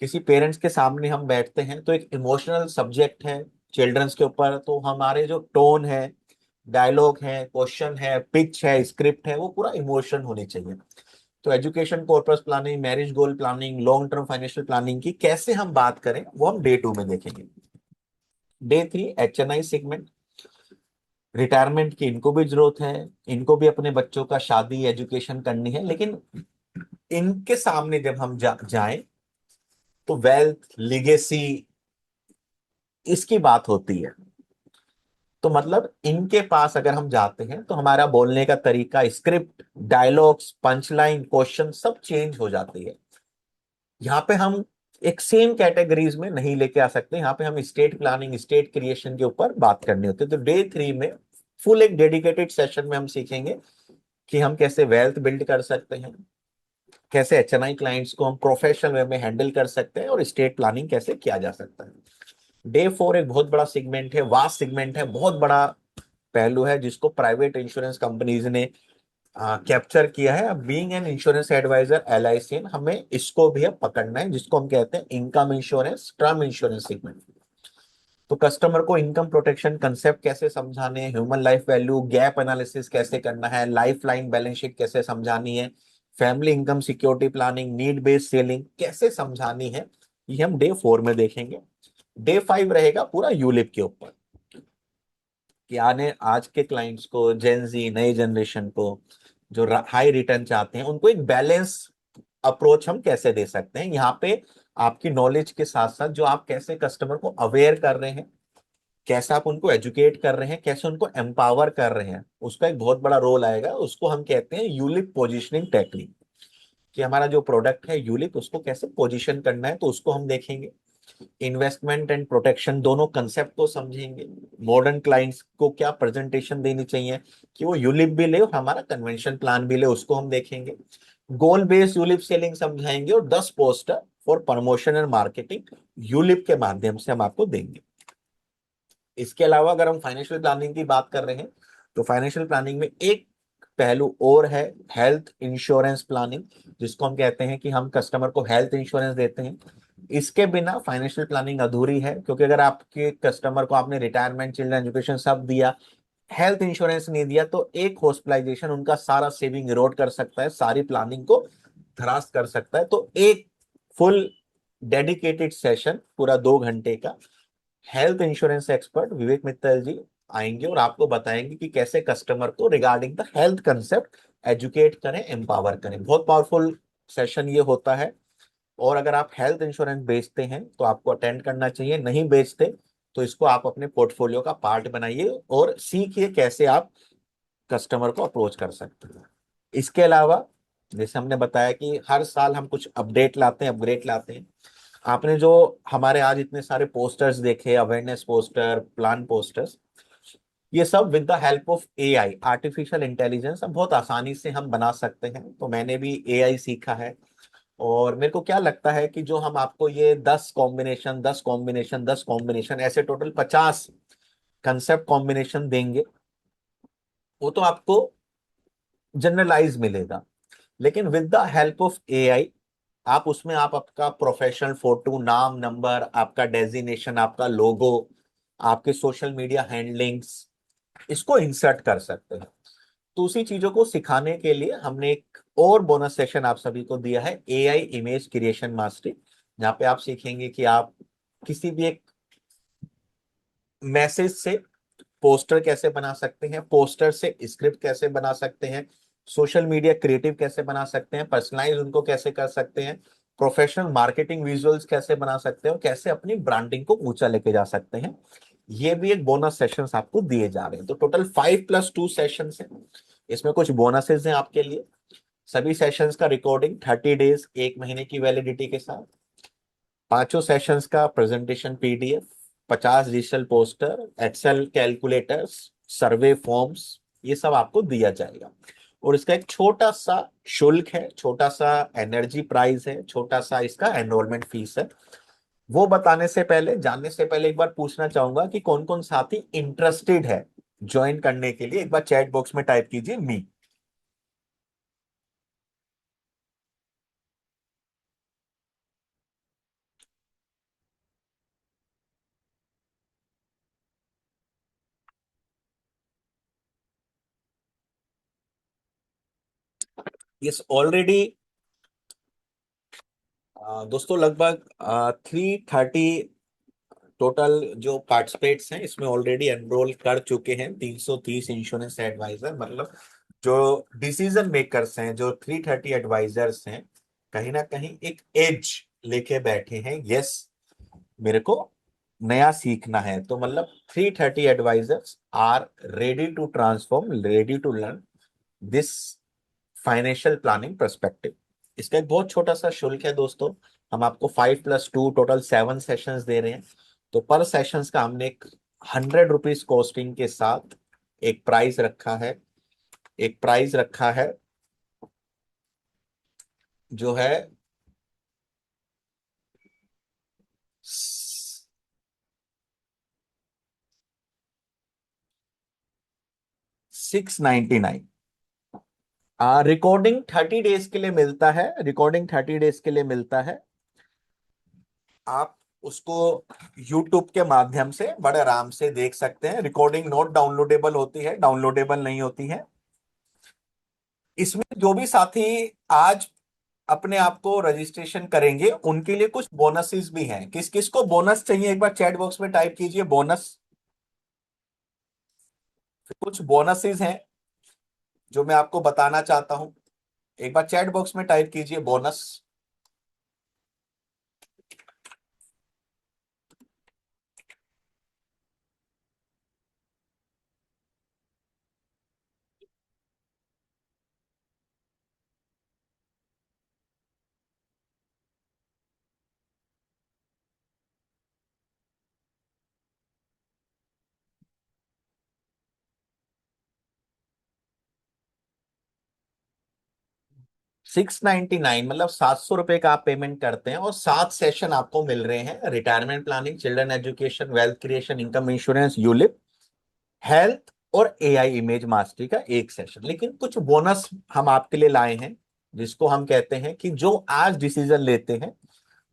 किसी पेरेंट्स के सामने हम बैठते हैं तो एक इमोशनल सब्जेक्ट है चिल्ड्रंस के ऊपर, तो हमारे जो टोन है, डायलॉग है, क्वेश्चन है, पिच है, स्क्रिप्ट है, वो पूरा इमोशन होनी चाहिए। तो education purpose planning, marriage goal planning, long term financial planning की कैसे हम बात करें वो हम डे 2 में देखेंगे। डे 3 HNI सेगमेंट, रिटायरमेंट की इनको भी जरूरत है, इनको भी अपने बच्चों का शादी एजुकेशन करनी है, लेकिन इनके सामने जब हम जाएं तो वेल्थ लिगेसी इसकी बात होती है। तो मतलब इनके पास अगर हम जाते हैं तो हमारा बोलने का तरीका, स्क्रिप्ट, डायलॉग्स, पंचलाइन, क्वेश्चन सब चेंज हो जाती है। यहाँ पे हम एक सेम कैटेगरीज में नहीं लेके आ सकते, यहाँ पे हम स्टेट प्लानिंग, स्टेट क्रिएशन के ऊपर बात करनी होती है। तो डे 3 में फुल एक डेडिकेटेड सेशन में हम सीखेंगे कि हम कैसे वेल्थ बिल्ड कर सकते हैं, कैसे HNI क्लाइंट्स को हम प्रोफेशनल वे में हैंडल कर सकते हैं, और स्टेट प्लानिंग कैसे किया जा सकता है। डे 4 एक बहुत बड़ा सेगमेंट है, वास्ट सेगमेंट है, बहुत बड़ा पहलू है, जिसको प्राइवेट इंश्योरेंस कंपनीज ने कैप्चर किया है। Being an insurance advisor LIC, हमें इसको भी अब पकड़ना है, जिसको हम कहते हैं income insurance, term insurance segment. तो कस्टमर को इनकम प्रोटेक्शन कंसेप्ट कैसे समझाने, human life value gap analysis कैसे करना है, लाइफ लाइन बैलेंस शीट कैसे समझानी है, family income security planning, need based selling कैसे समझानी है, ये हम डे 4 में देखेंगे। डे 5 रहेगा पूरा यूलिप के ऊपर, कि आने आज के क्लाइंट्स को, जेनजी नई जनरेशन को जो हाई रिटर्न चाहते हैं, उनको एक बैलेंस अप्रोच हम कैसे दे सकते हैं। यहाँ पे आपकी नॉलेज के साथ साथ जो आप कैसे कस्टमर को अवेयर कर रहे हैं, कैसे आप उनको एजुकेट कर रहे हैं, कैसे उनको एम्पावर कर रहे हैं, उसका एक बहुत बड़ा रोल आएगा। उसको हम कहते हैं यूलिप पोजिशनिंग टेक्निक, कि हमारा जो प्रोडक्ट है यूलिप, उसको कैसे पोजीशन करना है, तो उसको हम देखेंगे। इन्वेस्टमेंट एंड प्रोटेक्शन दोनों कंसेप्ट को समझेंगे। मॉडर्न क्लाइंट्स को क्या प्रेजेंटेशन देनी चाहिए कि वो यूलिप भी ले और हमारा कन्वेंशन प्लान भी ले, उसको हम देखेंगे। गोल बेस्ड यूलिप सेलिंग समझाएंगे, और 10 poster for promotion and marketing ULIP के माध्यम से हम आपको देंगे। इसके अलावा अगर हम फाइनेंशियल प्लानिंग की बात कर रहे हैं तो फाइनेंशियल प्लानिंग में एक पहलू और है, हेल्थ इंश्योरेंस प्लानिंग, जिसको हम कहते हैं कि हम कस्टमर को हेल्थ इंश्योरेंस देते हैं। इसके बिना फाइनेंशियल प्लानिंग अधूरी है, क्योंकि अगर आपके कस्टमर को आपने रिटायरमेंट, चिल्ड्रन एजुकेशन सब दिया, हेल्थ इंश्योरेंस नहीं दिया, तो एक हॉस्पिटलाइजेशन उनका सारा सेविंग इरोड कर सकता है, सारी प्लानिंग को ध्वस्त कर सकता है। तो एक फुल डेडिकेटेड सेशन पूरा 2 घंटे का, हेल्थ इंश्योरेंस एक्सपर्ट विवेक मित्तल जी आएंगे और आपको बताएंगे कि कैसे कस्टमर को regarding the health concept educate करें, एम्पावर करें। बहुत पावरफुल सेशन ये होता है। और अगर आप हेल्थ इंश्योरेंस बेचते हैं तो आपको अटेंड करना चाहिए, नहीं बेचते तो इसको आप अपने पोर्टफोलियो का पार्ट बनाइए और सीखिए कैसे आप कस्टमर को अप्रोच कर सकते हैं। इसके अलावा जैसे हमने बताया कि हर साल हम कुछ अपडेट लाते हैं, अपग्रेड लाते हैं। आपने जो हमारे आज इतने सारे पोस्टर्स देखे, अवेयरनेस पोस्टर, प्लान पोस्टर्स, ये सब with the help of AI, artificial intelligence, हम बहुत आसानी से हम बना सकते हैं। तो मैंने भी AI सीखा है, और मेरे को क्या लगता है कि जो हम आपको ये 10 कॉम्बिनेशन, 10 कॉम्बिनेशन, 10 कॉम्बिनेशन, ऐसे टोटल 50 कंसेप्ट कॉम्बिनेशन देंगे, वो तो आपको जनरलाइज मिलेगा। लेकिन with the help of AI आप उसमें आप आपका प्रोफेशनल फोटो, नाम, नंबर, आपका डेजिग्नेशन, आपका लोगो, आपके सोशल मीडिया हैंडलिंग्स, इसको इंसर्ट कर सकते हैं। तो उसी चीजों को सिखाने के लिए हमने एक और बोनस सेशन आप सभी को दिया है, AI इमेज क्रिएशन मास्टरी, जहां पे आप सीखेंगे कि आप किसी भी एक मैसेज से पोस्टर कैसे बना सकते हैं, पोस्टर से स्क्रिप्ट कैसे बना सकते हैं, सोशल मीडिया क्रिएटिव कैसे बना सकते हैं, पर्सनलाइज उनको कैसे कर सकते हैं, प्रोफेशनल मार्केटिंग विजुअल्स कैसे बना सकते हैं और कैसे अपनी ब्रांडिंग को ऊंचा लेके जा सकते हैं। ये भी एक बोनस सेशंस आपको दिए जा रहे हैं। तो टोटल 5+2 सेशंस है। इसमें कुछ बोनसेस हैं आपके लिए। सभी सेशंस का रिकॉर्डिंग 30 डेज, 1 महीने की वैलिडिटी के साथ, पांचों सेशंस का presentation PDF, 50 digital poster, Excel calculators, survey forms, ये सब आपको दिया जाएगा। और इसका एक छोटा सा शुल्क है, छोटा सा एनर्जी प्राइस है, छोटा सा इसका एनरोलमेंट फीस है। वो बताने से पहले, जानने से पहले एक बार पूछना चाहूंगा कि कौन कौन साथी इंटरेस्टेड है ज्वाइन करने के लिए। एक बार चैट बॉक्स में टाइप कीजिए मी। यस, ऑलरेडी दोस्तों लगभग 330 टोटल जो पार्टिसिपेट्स हैं इसमें ऑलरेडी एनरोल कर चुके हैं। 330 इंश्योरेंस एडवाइजर, मतलब जो डिसीजन मेकर्स हैं, जो 330 एडवाइजर्स हैं, कहीं ना कहीं एक एज लेके बैठे हैं। यस, मेरे को नया सीखना है। तो मतलब 330 advisors are ready to transform, ready to learn this financial planning perspective. इसका एक बहुत छोटा सा शुल्क है दोस्तों। हम आपको 5+2 टोटल 7 सेशंस दे रहे हैं। तो पर सेशंस का हमने एक 100 रुपीज कॉस्टिंग के साथ एक प्राइस रखा है। एक प्राइस रखा है जो है 699। रिकॉर्डिंग 30 डेज के लिए मिलता है। रिकॉर्डिंग 30 डेज के लिए मिलता है। आप उसको YouTube के माध्यम से बड़े आराम से देख सकते हैं। रिकॉर्डिंग नॉट डाउनलोडेबल होती है, डाउनलोडेबल नहीं होती है। इसमें जो भी साथी आज अपने आप को रजिस्ट्रेशन करेंगे उनके लिए कुछ बोनसेस भी हैं। किस किस को बोनस चाहिए एक बार चैट बॉक्स में टाइप कीजिए बोनस। कुछ बोनसेस हैं जो मैं आपको बताना चाहता हूं। एक बार चैट बॉक्स में टाइप कीजिए बोनस। $699 मतलब 700 रुपए का आप पेमेंट करते हैं और 7 सेशन आपको मिल रहे हैं। Retirement planning, children education, wealth creation, income insurance, ULIP, health और एआई इमेज मास्टरी का एक सेशन। लेकिन कुछ बोनस हम आपके लिए लाए हैं जिसको हम कहते हैं कि जो आज डिसीजन लेते हैं,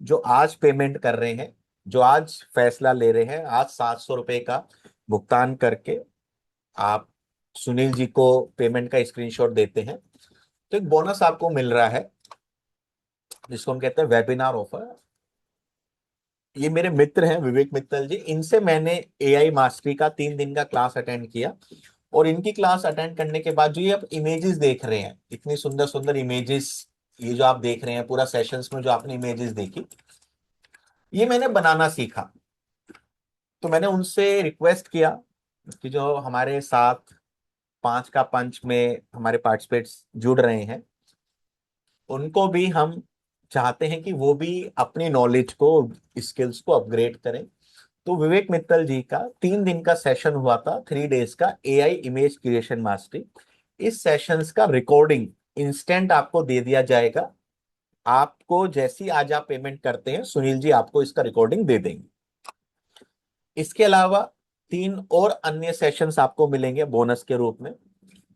जो आज पेमेंट कर रहे हैं, जो आज फैसला ले रहे हैं, आज 700 रुपए का भुगतान करके आप सुनील जी को पेमेंट का स्क्रीनशॉट देते हैं तो एक बोनस आपको मिल रहा है जिसको हम कहते हैं वेबिनार ऑफर। ये मेरे मित्र हैं विवेक मित्तल जी, इनसे मैंने एआई मास्टरी का 3 दिन का क्लास अटेंड किया। और इनकी क्लास अटेंड करने के बाद जो ये आप इमेजेस देख रहे हैं, इतनी सुंदर सुंदर इमेजेस, ये जो आप देख रहे हैं पूरा सेशंस में जो आपने इमेजेस देखी, ये मैंने बनाना सीखा। तो मैंने उनसे रिक्वेस्ट किया कि जो हमारे साथ 5 का पंच में हमारे पार्टिसिपेट्स जुड़ रहे हैं उनको भी हम चाहते हैं कि वो भी अपनी नॉलेज को, स्किल्स को अपग्रेड करें। तो विवेक मित्तल जी का 3 दिन का सेशन हुआ था, 3 डेज का एआई इमेज क्रिएशन मास्टरी। इस सेशंस का रिकॉर्डिंग इंस्टेंट आपको दे दिया जाएगा। आपको जैसी आज आप पेमेंट करते हैं सुनील जी आपको इसका रिकॉर्डिंग दे देंगे। इसके अलावा 3 और अन्य सेशंस आपको मिलेंगे बोनस के रूप में।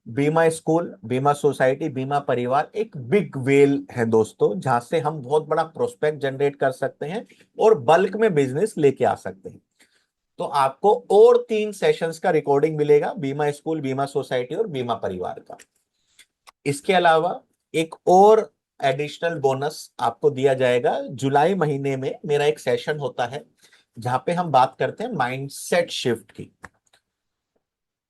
बीमा स्कूल, बीमा सोसाइटी, बीमा परिवार एक बिग वेल है दोस्तों, जहां से हम बहुत बड़ा प्रोस्पेक्ट जनरेट कर सकते हैं और बल्क में बिजनेस लेके आ सकते हैं। तो आपको और 3 सेशंस का रिकॉर्डिंग मिलेगा, बीमा स्कूल, बीमा सोसाइटी और बीमा परिवार का। इसके अलावा एक और एडिशनल बोनस आपको दिया जाएगा। जुलाई महीने में मेरा एक सेशन होता है जहां पे हम बात करते हैं माइंडसेट शिफ्ट की।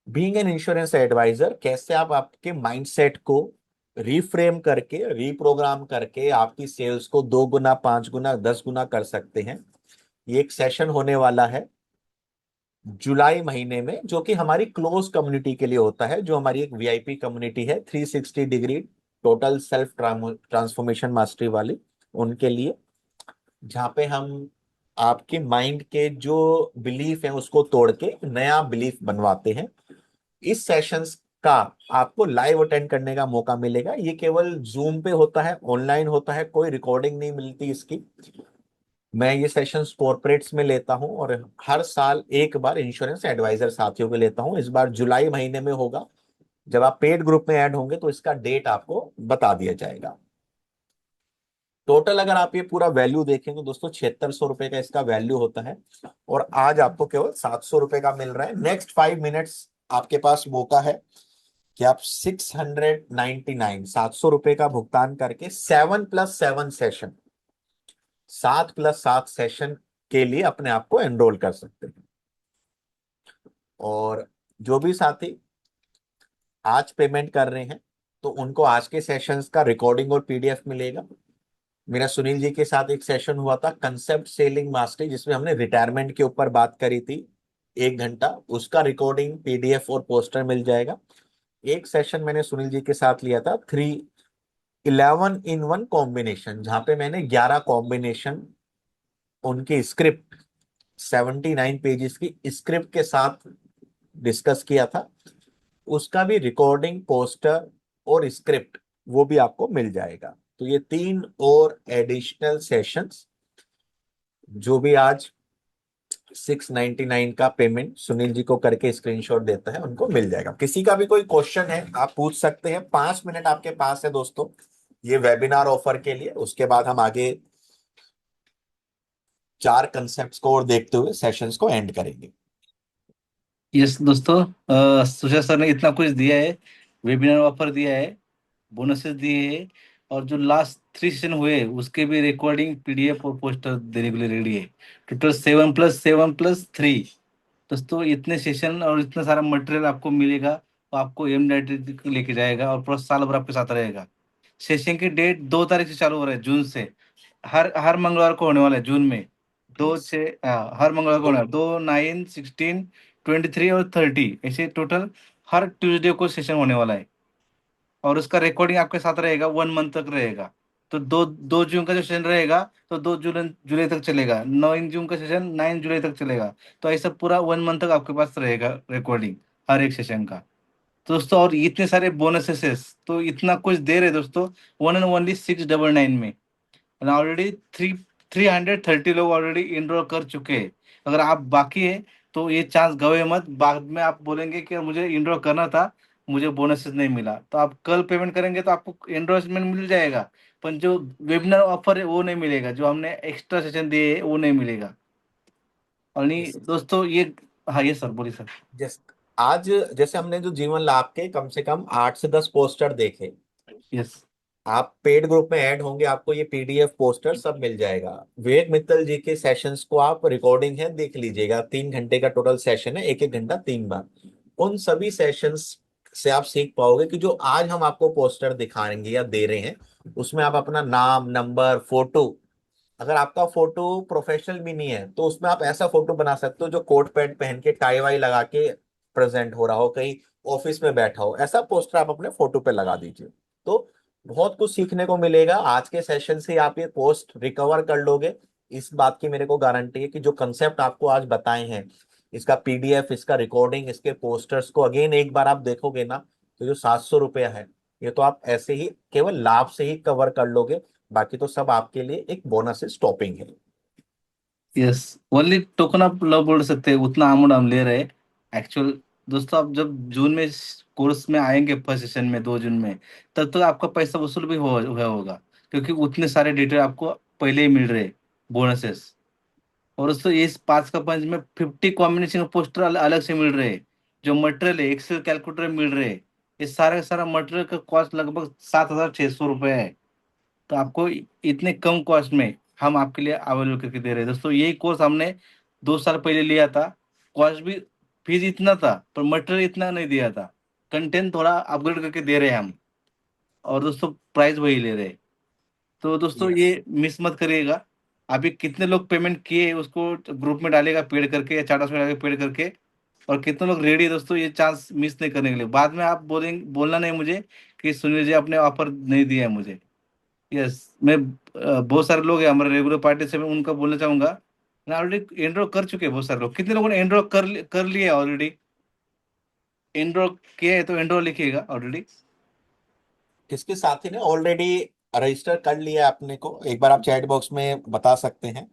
बीइंग एन इंश्योरेंस एडवाइजर, कैसे आप आपके माइंडसेट को रीफ्रेम करके, रीप्रोग्राम करके आपकी सेल्स को 2 गुना, 5 गुना, 10 गुना कर सकते हैं। ये एक सेशन होने वाला है जुलाई महीने में, जो कि हमारी क्लोज कम्युनिटी के लिए होता है, जो हमारी एक वीआईपी कम्युनिटी है 360 degree total self transformation mastery वाली, उनके लिए, जहाँ पे हम आपके माइंड के जो बिलीफ है उसको तोड़ के नया बिलीफ बनवाते हैं। इस सेशंस का आपको लाइव अटेंड करने का मौका मिलेगा। ये केवल जूम पे होता है, ऑनलाइन होता है, कोई रिकॉर्डिंग नहीं मिलती इसकी। मैं ये सेशंस कॉर्पोरेट्स में लेता हूं और हर साल एक बार इंश्योरेंस एडवाइजर साथियों को लेता हूं। इस बार जुलाई महीने में होगा। जब आप पेड ग्रुप में ऐड होंगे तो इसका डेट आपको बता दिया जाएगा। टोटल अगर आप ये पूरा वैल्यू देखें तो दोस्तों 7600 रुपए का इसका वैल्यू होता है, और आज आपको केवल 700 रुपए का मिल रहा है। नेक्स्ट 5 मिनट्स आपके पास मौका है कि आप 700 रुपए का भुगतान करके 7+7 सेशन, 7+7 सेशन के लिए अपने आप को एनरोल कर सकते हैं। और जो भी साथी आज पेमेंट कर रहे हैं तो उनको आज के सेशंस का रिकॉर्डिंग और पीडीएफ मिलेगा। मेरा सुनील जी के साथ एक सेशन हुआ था कंसेप्ट सेलिंग मास्टरी, जिसमें हमने रिटायरमेंट के ऊपर बात करी थी 1 घंटा, उसका रिकॉर्डिंग, पीडीएफ और पोस्टर मिल जाएगा। एक सेशन मैंने सुनील जी के साथ लिया था 3-11 in 1 कॉम्बिनेशन, जहां पे मैंने 11 कॉम्बिनेशन, उनकी स्क्रिप्ट 79 पेजेस की स्क्रिप्ट के साथ डिस्कस किया था। उसका भी रिकॉर्डिंग, पोस्टर और स्क्रिप्ट वो भी आपको मिल जाएगा। तो ये 3 और एडिशनल सेशंस, जो भी आज 699 का पेमेंट सुनील जी को करके स्क्रीनशॉट देता है उनको मिल जाएगा। किसी का भी कोई क्वेश्चन है आप पूछ सकते हैं। 5 मिनट आपके पास है दोस्तों ये वेबिनार ऑफर के लिए। उसके बाद हम आगे 4 कंसेप्ट को और देखते हुए सेशंस को एंड करेंगे। यस दोस्तों, सुशा सर ने इतना कुछ दिया है, वेबिनार ऑफर दिया है, बोनसेस दिए हैं, और जो लास्ट 3 सेशन हुए उसके भी रिकॉर्डिंग, पीडीएफ और पोस्टर देने के लिए रेडी है। टोटल 7+7+3। दोस्तों इतने सेशन और इतना सारा मटेरियल आपको मिलेगा, तो आपको एमडीआईटी लेके जाएगा और पूरा साल भर आपके साथ रहेगा। सेशन की डेट 2 तारीख से चालू हो रहा है, जून से। हर हर मंगलवार को होने वाला है जून में। हर मंगलवार को होने वाला है, 2, 9, 16, 23 और 30, ऐसे टोटल हर ट्यूसडे को सेशन होने वाला है। और उसका रिकॉर्डिंग आपके साथ रहेगा, 1 मंथ तक रहेगा। तो 2 जून का जो सेशन रहेगा तो 2 जुलाई जुलाई तक चलेगा। 9 जून का सेशन 9 जुलाई तक चलेगा। तो ऐसा पूरा 1 मंथ तक आपके पास रहेगा रिकॉर्डिंग हर एक सेशन का। तो दोस्तों और इतने सारे बोनसेस, तो इतना कुछ दे रहे दोस्तों, 1 and only 699 में। ऑलरेडी 330 लोग ऑलरेडी इनरोल कर चुके हैं। अगर आप बाकी है तो ये चांस गवे मत। बाद में आप बोलेंगे कि मुझे इनरोल करना था, मुझे बोनसेस नहीं मिला, तो आप कल पेमेंट करेंगे तो आपको एनरोलमेंट मिल जाएगा, पर जो वेबिनार ऑफर है वो नहीं मिलेगा, जो हमने एक्स्ट्रा सेशन दिए है वो नहीं मिलेगा। और नहीं दोस्तों ये, हाँ ये सर बोलिए सर। आज जैसे हमने जो जीवन लाभ के कम से कम 8 से 10 पोस्टर देखे, यस आप पेड ग्रुप में ऐड होंगे आपको ये पीडीएफ पोस्टर सब मिल जाएगा। विवेक मित्तल जी के सेशंस को आप, रिकॉर्डिंग है देख लीजिएगा, 3 घंटे का टोटल सेशन है, 1-1 घंटा 3 बार। उन सभी सेशंस से आप सीख पाओगे कि जो आज हम आपको पोस्टर दिखाएंगे या दे रहे हैं उसमें आप अपना नाम, नंबर, फोटो, अगर आपका फोटो प्रोफेशनल भी नहीं है तो उसमें आप ऐसा फोटो बना सकते हो जो कोट पैंट पहन के, टाई वाई लगा के प्रेजेंट हो रहा हो, कहीं ऑफिस में बैठा हो, ऐसा पोस्टर आप अपने फोटो पे लगा दीजिए। तो बहुत कुछ सीखने को मिलेगा। आज के सेशन से आप ये पोस्ट रिकवर कर लोगे, इस बात की मेरे को गारंटी है कि जो कंसेप्ट आपको आज बताए हैं, इसका पीडीएफ, इसका रिकॉर्डिंग, इसके पोस्टर्स को अगेन एक बार आप देखोगे ना, तो जो 700 रुपया है ये तो आप ऐसे ही केवल लाभ से ही कवर कर लोगे। बाकी तो सब आपके लिए एक बोनस स्टॉपिंग है। यस, ओनली टोकन आप लव बोल सकते हैं, उतना अमाउंट हम ले रहे हैं एक्चुअल। दोस्तों आप जब जून में कोर्स में आएंगे, फर्स्ट सेशन में 2 जून में, तब तो आपका पैसा वसूल भी हुआ होगा, क्योंकि उतने सारे डिटेल आपको पहले ही मिल रहे बोनसेस। और दोस्तों इस 5 का 5 में 50 कॉम्बिनेशन पोस्टर अलग से मिल रहे हैं। जो मटेरियल है, एक्सेल कैलकुलेटर मिल रहे हैं। इस सारा का सारा मटेरियल का कॉस्ट लगभग 7,600 रुपये है। तो आपको इतने कम कॉस्ट में हम आपके लिए अवेलेबल करके दे रहे हैं दोस्तों। यही कोर्स हमने 2 साल पहले लिया था। कॉस्ट भी फीस इतना था पर मटेरियल इतना नहीं दिया था। कंटेंट थोड़ा अपग्रेड करके दे रहे हैं हम, और दोस्तों प्राइस वही ले रहे हैं। तो दोस्तों यस। ये मिस मत करिएगा। अभी कितने लोग पेमेंट किए उसको ग्रुप में डालेगा पेड करके या चार्टर्स में डालेगा पेड करके, और कितने लोग रेडी है दोस्तों ये चांस मिस नहीं करने के लिए। बाद में आप बोलेंगे, बोलना नहीं मुझे कि सुनील जी आपने ऑफर नहीं दिया है मुझे। यस, मैं बहुत सारे लोग हैं हमारे रेगुलर पार्टी से, मैं उनका बोलना चाहूंगा। मैं ऑलरेडी एनरोल कर चुके हैं बहुत सारे लोग। कितने लोगों ने एनरोल कर लिया ऑलरेडी? एनरोल किया है तो एनरोल लिखिएगा ऑलरेडी। किसके साथी ने ऑलरेडी रजिस्टर कर लिया है अपने को, एक बार आप चैट बॉक्स में बता सकते हैं।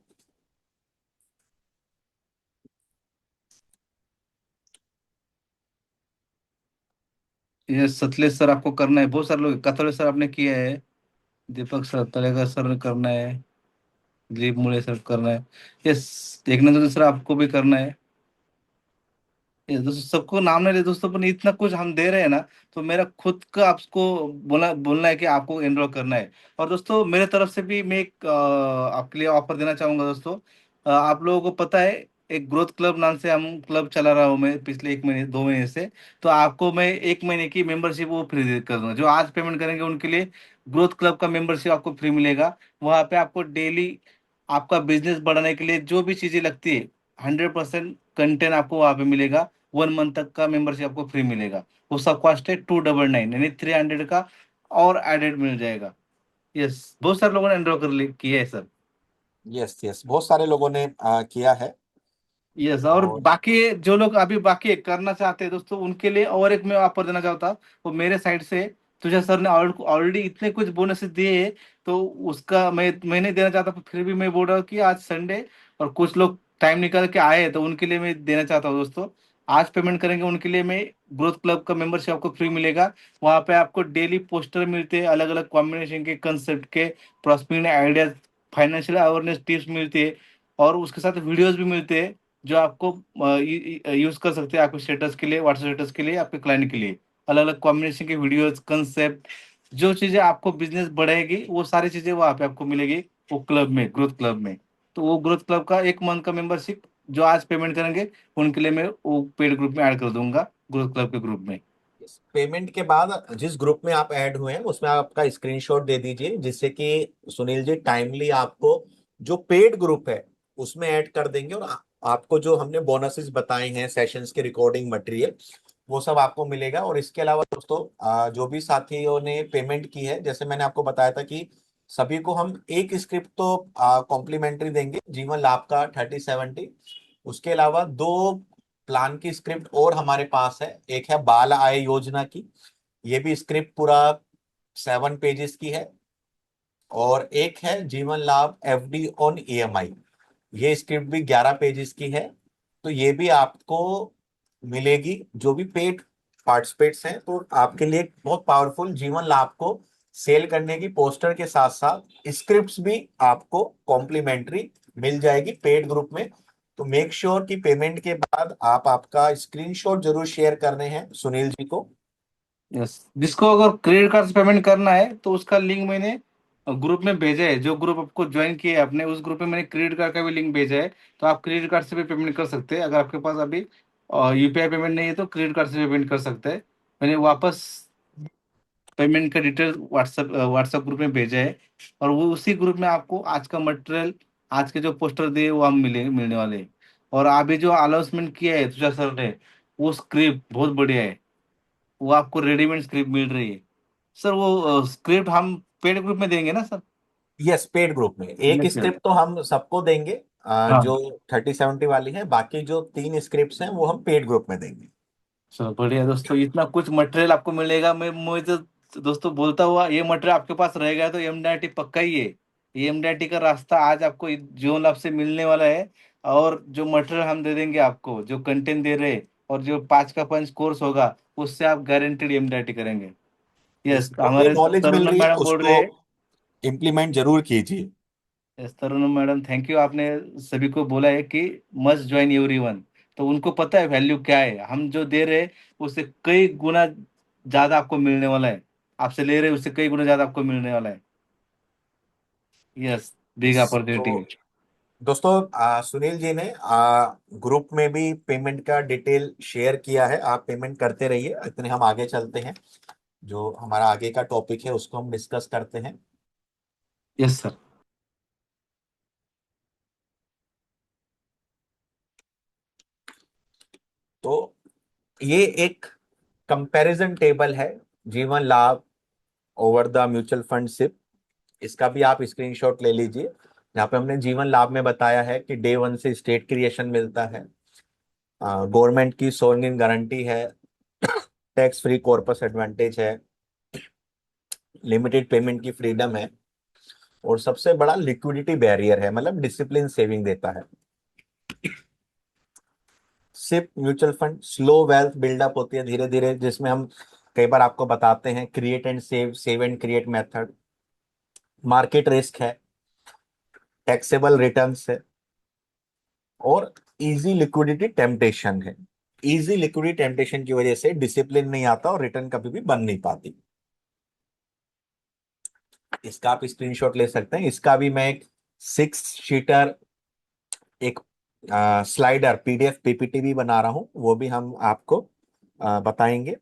ये सतलेश सर आपको करना है, बहुत सारे लोग, कथोड़े सर आपने किया है, दीपक सर, तलेगा सर ने करना है, दिलीप मुले सर करना है। यस, एक सर आपको भी करना है। ये दोस्तों सबको नाम नहीं ले दोस्तों, पर इतना कुछ हम दे रहे हैं ना, तो मेरा खुद का आपको बोलना है कि आपको एनरोल करना है। और दोस्तों मेरे तरफ से भी मैं एक आपके लिए ऑफर देना चाहूंगा दोस्तों। आप लोगों को पता है एक ग्रोथ क्लब नाम से हम क्लब चला रहा हूँ मैं पिछले 1 महीने 2 महीने से। तो आपको मैं 1 महीने की मेंबरशिप वो फ्री कर दूंगा। जो आज पेमेंट करेंगे उनके लिए ग्रोथ क्लब का मेंबरशिप आपको फ्री मिलेगा। वहाँ पे आपको डेली आपका बिजनेस बढ़ाने के लिए जो भी चीजें लगती है 100% कंटेंट आपको वहाँ पे मिलेगा। 1 मंथ तक का मेंबरशिप आपको फ्री मिलेगा। उसका कॉस्ट है 299, यानी 300 का और एडेड मिल जाएगा। यस, बहुत सारे लोगों ने एनरोल किया है सर। यस यस, बहुत सारे लोगों ने किया है। यस, और और बाकी जो लोग अभी बाकी करना चाहते हैं दोस्तों उनके लिए और एक मैं ऑफर देना चाहता, वो मेरे साइड से तुझे सर ने ऑलरेडी इतने कुछ बोनसेस दिए हैं, तो उसका मैं नहीं देना चाहता, पर फिर भी मैं बोल रहा हूँ कि आज संडे और कुछ लोग टाइम निकाल के आए हैं, तो उनके लिए मैं देना चाहता हूँ दोस्तों। आज पेमेंट करेंगे उनके लिए मैं ग्रोथ क्लब का मेंबरशिप आपको फ्री मिलेगा। वहाँ पे आपको डेली पोस्टर मिलते हैं अलग अलग कॉम्बिनेशन के कंसेप्ट के, prosperity ideas, financial awareness tips मिलती है, और उसके साथ वीडियोस भी मिलते हैं जो आपको यूज कर सकते हैं आपके स्टेटस के लिए, व्हाट्सएप स्टेटस के लिए, आपके क्लाइंट के लिए। अलग अलग कॉम्बिनेशन के वीडियोस, कंसेप्ट, जो चीजें आपको बिजनेस बढ़ाएगी वो सारी चीजें वहाँ पे आपको मिलेगी वो क्लब में, ग्रोथ क्लब में। तो वो ग्रोथ क्लब का 1 मंथ का मेंबरशिप जो आज पेमेंट करेंगे उनके लिए मैं वो पेड ग्रुप में ऐड कर दूंगा, ग्रोथ क्लब के ग्रुप में। पेमेंट के बाद जिस ग्रुप में आप ऐड हुए हैं उसमें आप आपका स्क्रीनशॉट दे दीजिए, जिससे कि सुनील जी टाइमली आपको जो पेड ग्रुप है उसमें ऐड कर देंगे, और आपको जो हमने बोनसेस बताए हैं, सेशंस के रिकॉर्डिंग मटेरियल, वो सब आपको मिलेगा। और इसके अलावा दोस्तों जो भी साथियों ने पेमेंट की है, जैसे मैंने आपको बताया था कि सभी को हम एक स्क्रिप्ट तो कॉम्प्लीमेंट्री देंगे जीवन लाभ का 30/70। उसके अलावा दो प्लान की स्क्रिप्ट और हमारे पास है। एक है बाल आय योजना की, ये भी स्क्रिप्ट पूरा 7 पेजेस की है। और एक है जीवन लाभ एफडी ऑन ईएमआई, ये स्क्रिप्ट भी 11 पेजेस की है। तो ये भी आपको मिलेगी जो भी पेड पार्टिसिपेट्स हैं। तो आपके लिए एक बहुत पावरफुल जीवन लाभ को सेल करने की पोस्टर के साथ साथ स्क्रिप्ट्स भी आपको कॉम्प्लीमेंट्री मिल जाएगी पेड ग्रुप में। तो मेक श्योर कि पेमेंट के बाद आप आपका स्क्रीनशॉट जरूर शेयर करने हैं सुनील जी को। यस, जिसको अगर क्रेडिट कार्ड से पेमेंट करना है तो उसका लिंक मैंने ग्रुप में भेजा है। जो ग्रुप आपको ज्वाइन किया है आपने, उस ग्रुप में मैंने क्रेडिट कार्ड का भी लिंक भेजा है। तो आप क्रेडिट कार्ड से भी पेमेंट कर सकते हैं। अगर आपके पास अभी यूपीआई पेमेंट नहीं है तो क्रेडिट कार्ड से पेमेंट कर सकते हैं। मैंने वापस पेमेंट का डिटेल व्हाट्सएप ग्रुप में भेजा है। और वो उसी ग्रुप में आपको आज का मटेरियल, आज के जो पोस्टर दिए वो हम मिलने वाले हैं। और अभी जो अनाउंसमेंट किया है तुषार सर ने, वो स्क्रिप्ट बहुत बढ़िया है। वो आपको रेडीमेड स्क्रिप्ट मिल रही है सर। वो स्क्रिप्ट हम पेड ग्रुप में देंगे ना सर? यस, पेड ग्रुप में एक यस सर। स्क्रिप्ट तो हम सबको देंगे, हाँ जो 30/70 वाली है। बाकी जो 3 स्क्रिप्ट्स हैं वो हम पेड ग्रुप में देंगे। सर, बढ़िया दोस्तों, इतना कुछ मटेरियल आपको मिलेगा। मैं मुझे तो दोस्तों बोलता हुआ ये मटेरियल आपके पास रहेगा तो एमडीआरटी पक्का ही है। ये एमडीआरटी का रास्ता आज आपको जीवन लाभ से मिलने वाला है। और जो मटेरियल हम दे देंगे आपको, जो कंटेंट दे रहे हैं, और जो 5 का 5 कोर्स होगा, उससे आप गारंटेड एमडीआरटी करेंगे। यस, जो भी हमारे नॉलेज मिल तरुण रही है मैडम बोल उसको रहे हैं। इम्प्लीमेंट जरूर कीजिए। Yes, Tarun madam thank you, आपने सभी को बोला है कि मस्ट ज्वाइन एवरीवन। तो उनको पता है वैल्यू क्या है, हम जो दे रहे हैं उससे कई गुना ज्यादा आपको मिलने वाला है। आपसे ले रहे हैं उससे कई गुना ज्यादा आपको मिलने वाला है। यस, बिग तो अपॉर्चुनिटी है। दोस्तों, सुनील जी ने ग्रुप में भी पेमेंट का डिटेल शेयर किया है, आप पेमेंट करते रहिए। इतने हम आगे चलते हैं, जो हमारा आगे का टॉपिक है उसको हम डिस्कस करते हैं। Yes sir. तो ये एक कंपैरिजन टेबल है, Jeevan Labh over the mutual fund SIP. इसका भी आप स्क्रीनशॉट ले लीजिए। यहाँ पे हमने जीवन लाभ में बताया है कि डे वन से स्टेट क्रिएशन मिलता है, गवर्नमेंट की सोवरेन गारंटी है, टैक्स फ्री कॉर्पस एडवांटेज है, लिमिटेड पेमेंट की फ्रीडम है, और सबसे बड़ा लिक्विडिटी बैरियर है, मतलब डिसिप्लिन सेविंग देता है। SIP mutual fund slow wealth buildup होती है धीरे धीरे, जिसमें हम कई बार आपको बताते हैं create and save, save and create method. Market risk है, टैक्सेबल रिटर्न्स है, और इजी लिक्विडिटी टेम्पटेशन है। इजी लिक्विडिटी टेम्पटेशन की वजह से डिसिप्लिन नहीं आता और रिटर्न कभी भी बन नहीं पाती। इसका आप स्क्रीनशॉट ले सकते हैं। इसका भी मैं एक 6 शीटर, एक स्लाइडर पीडीएफ पीपीटी भी बना रहा हूं, वो भी हम आपको बताएंगे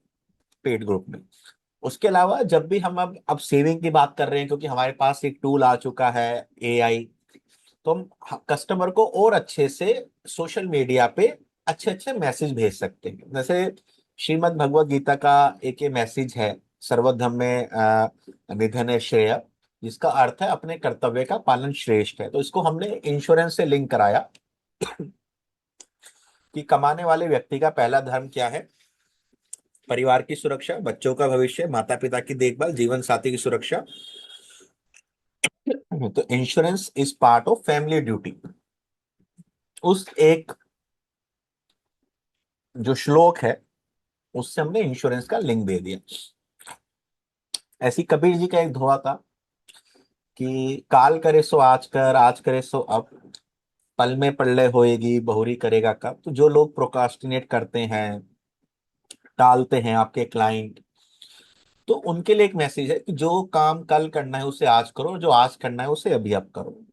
पेड ग्रुप में। उसके अलावा जब भी हम अब सेविंग की बात कर रहे हैं, क्योंकि हमारे पास एक टूल आ चुका है एआई, तो हम कस्टमर को और अच्छे से सोशल मीडिया पे अच्छे अच्छे मैसेज भेज सकते हैं। जैसे श्रीमद् भगवत गीता का एक ये मैसेज है, सर्वधर्म में निधन श्रेय, जिसका अर्थ है अपने कर्तव्य का पालन श्रेष्ठ है। तो इसको हमने इंश्योरेंस से लिंक कराया कि कमाने वाले व्यक्ति का पहला धर्म क्या है, परिवार की सुरक्षा, बच्चों का भविष्य, माता पिता की देखभाल, जीवन साथी की सुरक्षा। तो insurance is part of family duty. उस एक जो श्लोक है उससे हमने इंश्योरेंस का लिंक दे दिया। ऐसी कबीर जी का एक दोहा था कि काल करे सो आज कर, आज करे सो अब, पल में पल्ले होएगी बहुरी करेगा कब। तो जो लोग प्रोकास्टिनेट करते हैं, टालते हैं आपके क्लाइंट, तो उनके लिए एक मैसेज है कि जो काम कल करना है उसे आज करो, जो आज करना है उसे अभी अब करो।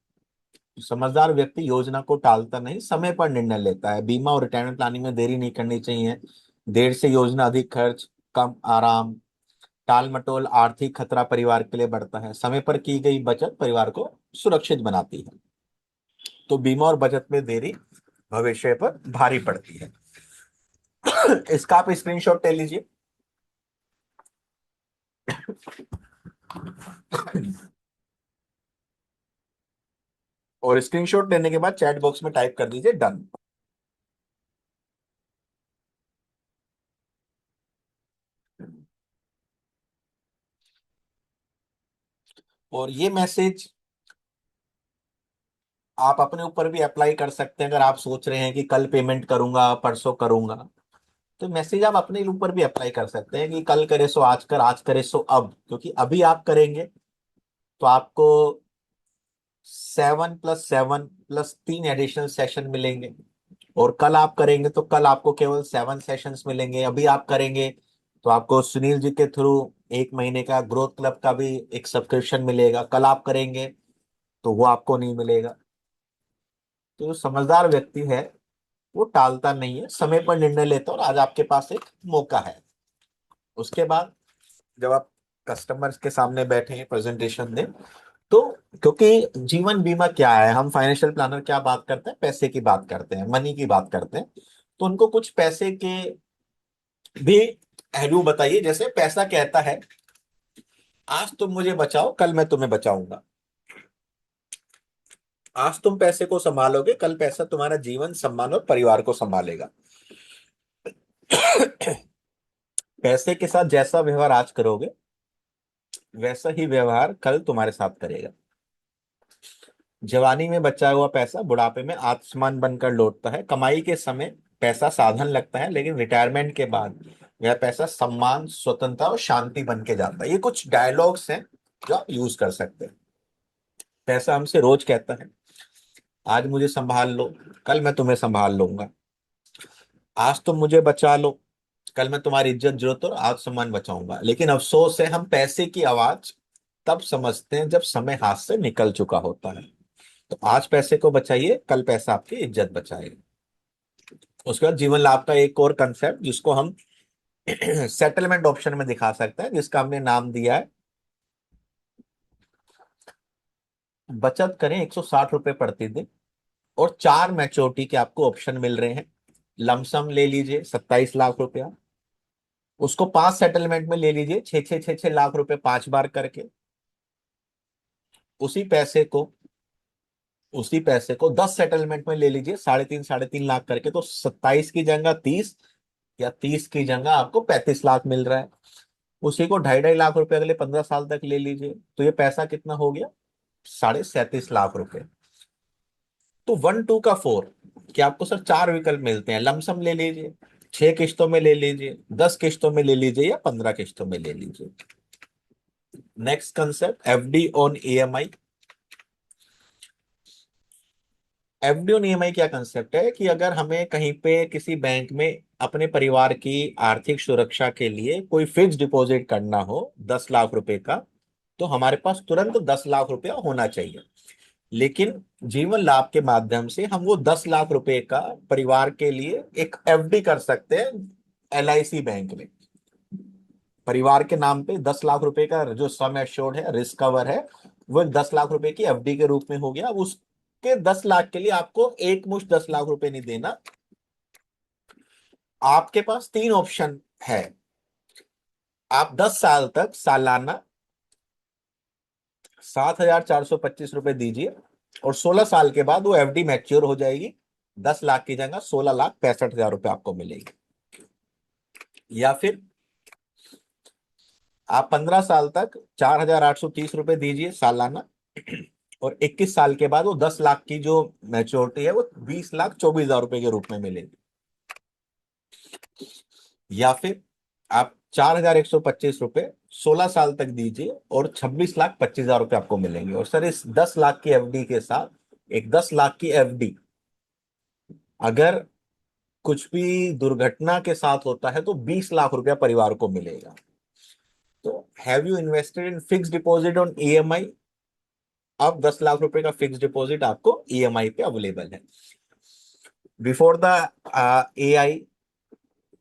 समझदार व्यक्ति योजना को टालता नहीं, समय पर निर्णय लेता है। बीमा और रिटायरमेंट प्लानिंग में देरी नहीं करनी चाहिए। देर से योजना, अधिक खर्च, कम आराम। टाल मटोल आर्थिक खतरा परिवार के लिए बढ़ता है। समय पर की गई बचत परिवार को सुरक्षित बनाती है। तो बीमा और बचत में देरी भविष्य पर भारी पड़ती है। इसका आप स्क्रीनशॉट ले लीजिए। और स्क्रीनशॉट लेने के बाद चैट बॉक्स में टाइप कर दीजिए डन। और ये मैसेज आप अपने ऊपर भी अप्लाई कर सकते हैं। अगर आप सोच रहे हैं कि कल पेमेंट करूंगा, परसों करूंगा, तो मैसेज आप अपने ऊपर भी अप्लाई कर सकते हैं कि कल करे सो आज कर, आज करे सो अब। क्योंकि अभी आप करेंगे तो आपको 7+7+3 एडिशनल सेशन मिलेंगे, और कल आप करेंगे तो कल आपको केवल 7 सेशंस मिलेंगे। अभी आप करेंगे तो आपको सुनील जी के थ्रू 1 महीने का ग्रोथ क्लब का भी एक सब्सक्रिप्शन मिलेगा। कल आप करेंगे तो वो आपको नहीं मिलेगा। तो जो समझदार व्यक्ति है वो टालता नहीं है, समय पर निर्णय लेता है, और आज आपके पास एक मौका है। उसके बाद जब आप कस्टमर्स के सामने बैठे हैं प्रेजेंटेशन दें, तो क्योंकि जीवन बीमा क्या है, हम फाइनेंशियल प्लानर क्या बात करते हैं, पैसे की बात करते हैं, मनी की बात करते हैं। तो उनको कुछ पैसे के भी पहलू बताइए। जैसे पैसा कहता है आज तुम मुझे बचाओ, कल मैं तुम्हें बचाऊंगा। आज तुम पैसे को संभालोगे, कल पैसा तुम्हारा जीवन, सम्मान और परिवार को संभालेगा। पैसे के साथ जैसा व्यवहार आज करोगे वैसा ही व्यवहार कल तुम्हारे साथ करेगा। जवानी में बचा हुआ पैसा बुढ़ापे में आत्मसम्मान बनकर लौटता है। कमाई के समय पैसा साधन लगता है, लेकिन रिटायरमेंट के बाद यह पैसा सम्मान, स्वतंत्रता और शांति बन के जाता है। ये कुछ डायलॉग्स हैं जो आप यूज कर सकते हैं। पैसा हमसे रोज कहता है आज मुझे संभाल लो, कल मैं तुम्हें संभाल लूंगा। आज तुम मुझे बचा लो, कल मैं तुम्हारी इज्जत, जरूरत और आत्म सम्मान बचाऊंगा। लेकिन अफसोस है हम पैसे की आवाज तब समझते हैं जब समय हाथ से निकल चुका होता है। तो आज पैसे को बचाइए, कल पैसा आपकी इज्जत बचाएगा। उसके बाद जीवन लाभ का एक और कंसेप्ट जिसको हम सेटलमेंट ऑप्शन में दिखा सकते हैं, जिसका हमने नाम दिया है बचत करें 160 रुपए प्रति दिन, और 4 मैच्योरिटी के आपको ऑप्शन मिल रहे हैं। लमसम ले लीजिए 27 लाख रुपया, उसको 5 सेटलमेंट में ले लीजिए, 6 6 6 6 लाख रुपए 5 बार करके। उसी पैसे को उसी पैसे को 10 सेटलमेंट में ले लीजिए, 3.5 लाख करके। तो 27 की जगह 30, या 30 की जगह आपको 35 लाख मिल रहा है। उसी को 2.5 2.5 लाख रुपए अगले 15 साल तक ले लीजिए, तो ये पैसा कितना हो गया? 37.5 लाख रुपए। तो 1 2 का 4, कि आपको सर 4 विकल्प मिलते हैं। लमसम ले लीजिए, 6 किश्तों में ले लीजिए, 10 किश्तों में ले लीजिए, या 15 किश्तों में ले लीजिए। Next concept, FD on EMI. FD on EMI क्या कंसेप्ट है कि अगर हमें कहीं पे किसी बैंक में अपने परिवार की आर्थिक सुरक्षा के लिए कोई फिक्स डिपॉजिट करना हो 10 लाख रुपए का, तो हमारे पास तुरंत 10 लाख रुपया होना चाहिए। लेकिन जीवन लाभ के माध्यम से हम वो 10 लाख रुपए का परिवार के लिए एक एफडी कर सकते हैं एलआईसी बैंक में। परिवार के नाम पे 10 लाख रुपए का जो सम एश्योर्ड है, रिस्क कवर है, वो 10 लाख रुपए की एफडी के रूप में हो गया। अब उसके 10 लाख के लिए आपको एक मुश्त 10 लाख रुपए नहीं देना। आपके पास 3 ऑप्शन है। आप 10 साल तक सालाना 7,425 रुपए दीजिए, और 16 साल के बाद वो एफडी मैच्योर हो जाएगी, 10 लाख की जगह 16,65,000 रुपए आपको मिलेगी। या फिर आप 15 साल तक 4,830 रुपए दीजिए सालाना, और 21 साल के बाद वो 10 लाख की जो मैच्योरिटी है वो 20,24,000 रुपए के रूप में मिलेगी। या फिर आप 4,125 रुपए 16 साल तक दीजिए, और 26,25,000 रुपए आपको मिलेंगे। और सर इस 10 लाख की एफडी के साथ, एक 10 लाख की एफडी अगर कुछ भी दुर्घटना के साथ होता है तो 20 लाख रुपया परिवार को मिलेगा। तो have you invested in fix deposit on EMI? अब 10 लाख रुपए का फिक्स डिपॉजिट आपको ईएमआई पे अवेलेबल है। बिफोर द एआई,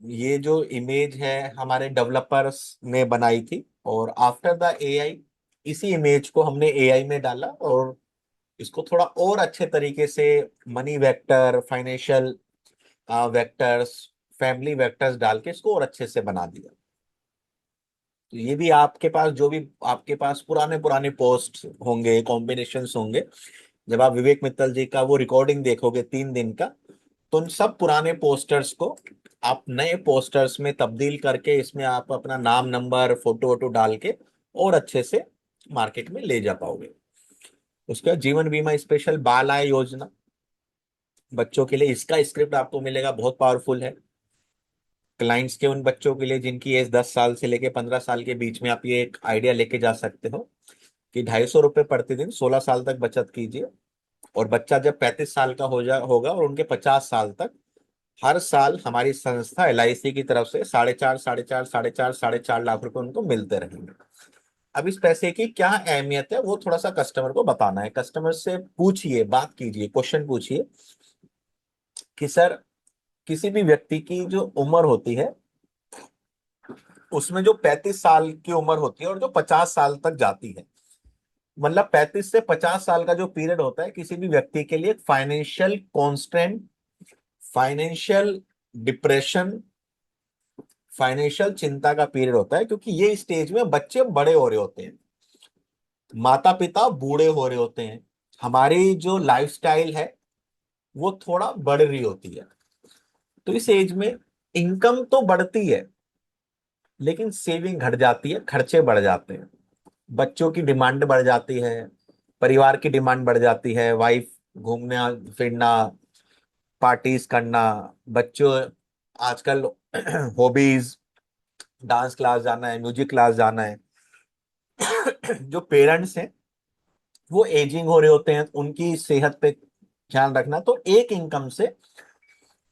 ये जो इमेज है हमारे डेवलपर्स ने बनाई थी, और आफ्टर द एआई इसी इमेज को हमने एआई में डाला, और इसको थोड़ा और अच्छे तरीके से money vector, financial vectors, family vectors डाल के इसको और अच्छे से बना दिया। तो ये भी आपके पास जो भी आपके पास पुराने पुराने पोस्ट होंगे, कॉम्बिनेशंस होंगे, जब आप विवेक मित्तल जी का वो रिकॉर्डिंग देखोगे 3 दिन का, तो उन सब पुराने पोस्टर्स को आप नए पोस्टर्स में तब्दील करके इसमें आप अपना नाम, नंबर, फोटो वोटो डाल के और अच्छे से मार्केट में ले जा पाओगे। उसके बाद जीवन बीमा स्पेशल बाल आय योजना बच्चों के लिए, इसका स्क्रिप्ट आपको मिलेगा, बहुत पावरफुल है। क्लाइंट्स के उन बच्चों के लिए जिनकी एज 10 साल से लेके 15 साल के बीच में, आप ये एक आइडिया लेके जा सकते हो कि 250 रुपए प्रतिदिन 16 साल तक बचत कीजिए, और बच्चा जब 35 साल का होगा और उनके 50 साल तक, हर साल हमारी संस्था एलआईसी की तरफ से 4.5 4.5 4.5 4.5 लाख रुपए उनको मिलते रहेंगे। अब इस पैसे की क्या अहमियत है वो थोड़ा सा कस्टमर को बताना है। कस्टमर से पूछिए, बात कीजिए, क्वेश्चन पूछिए कि सर किसी भी व्यक्ति की जो उम्र होती है उसमें जो 35 साल की उम्र होती है और जो 50 साल तक जाती है, मतलब 35 से 50 साल का जो पीरियड होता है किसी भी व्यक्ति के लिए financial constant, financial depression, financial चिंता का पीरियड होता है, क्योंकि ये स्टेज में बच्चे बड़े हो रहे होते हैं, माता पिता बूढ़े हो रहे होते हैं, हमारी जो लाइफस्टाइल है वो थोड़ा बढ़ रही होती है। तो इस एज में इनकम तो बढ़ती है लेकिन सेविंग घट जाती है, खर्चे बढ़ जाते हैं, बच्चों की डिमांड बढ़ जाती है, परिवार की डिमांड बढ़ जाती है, वाइफ घूमना फिरना, पार्टीज करना, बच्चों आजकल हॉबीज, डांस क्लास जाना है, म्यूजिक क्लास जाना है। जो पेरेंट्स हैं वो एजिंग हो रहे होते हैं, उनकी सेहत पे ध्यान रखना, तो एक इनकम से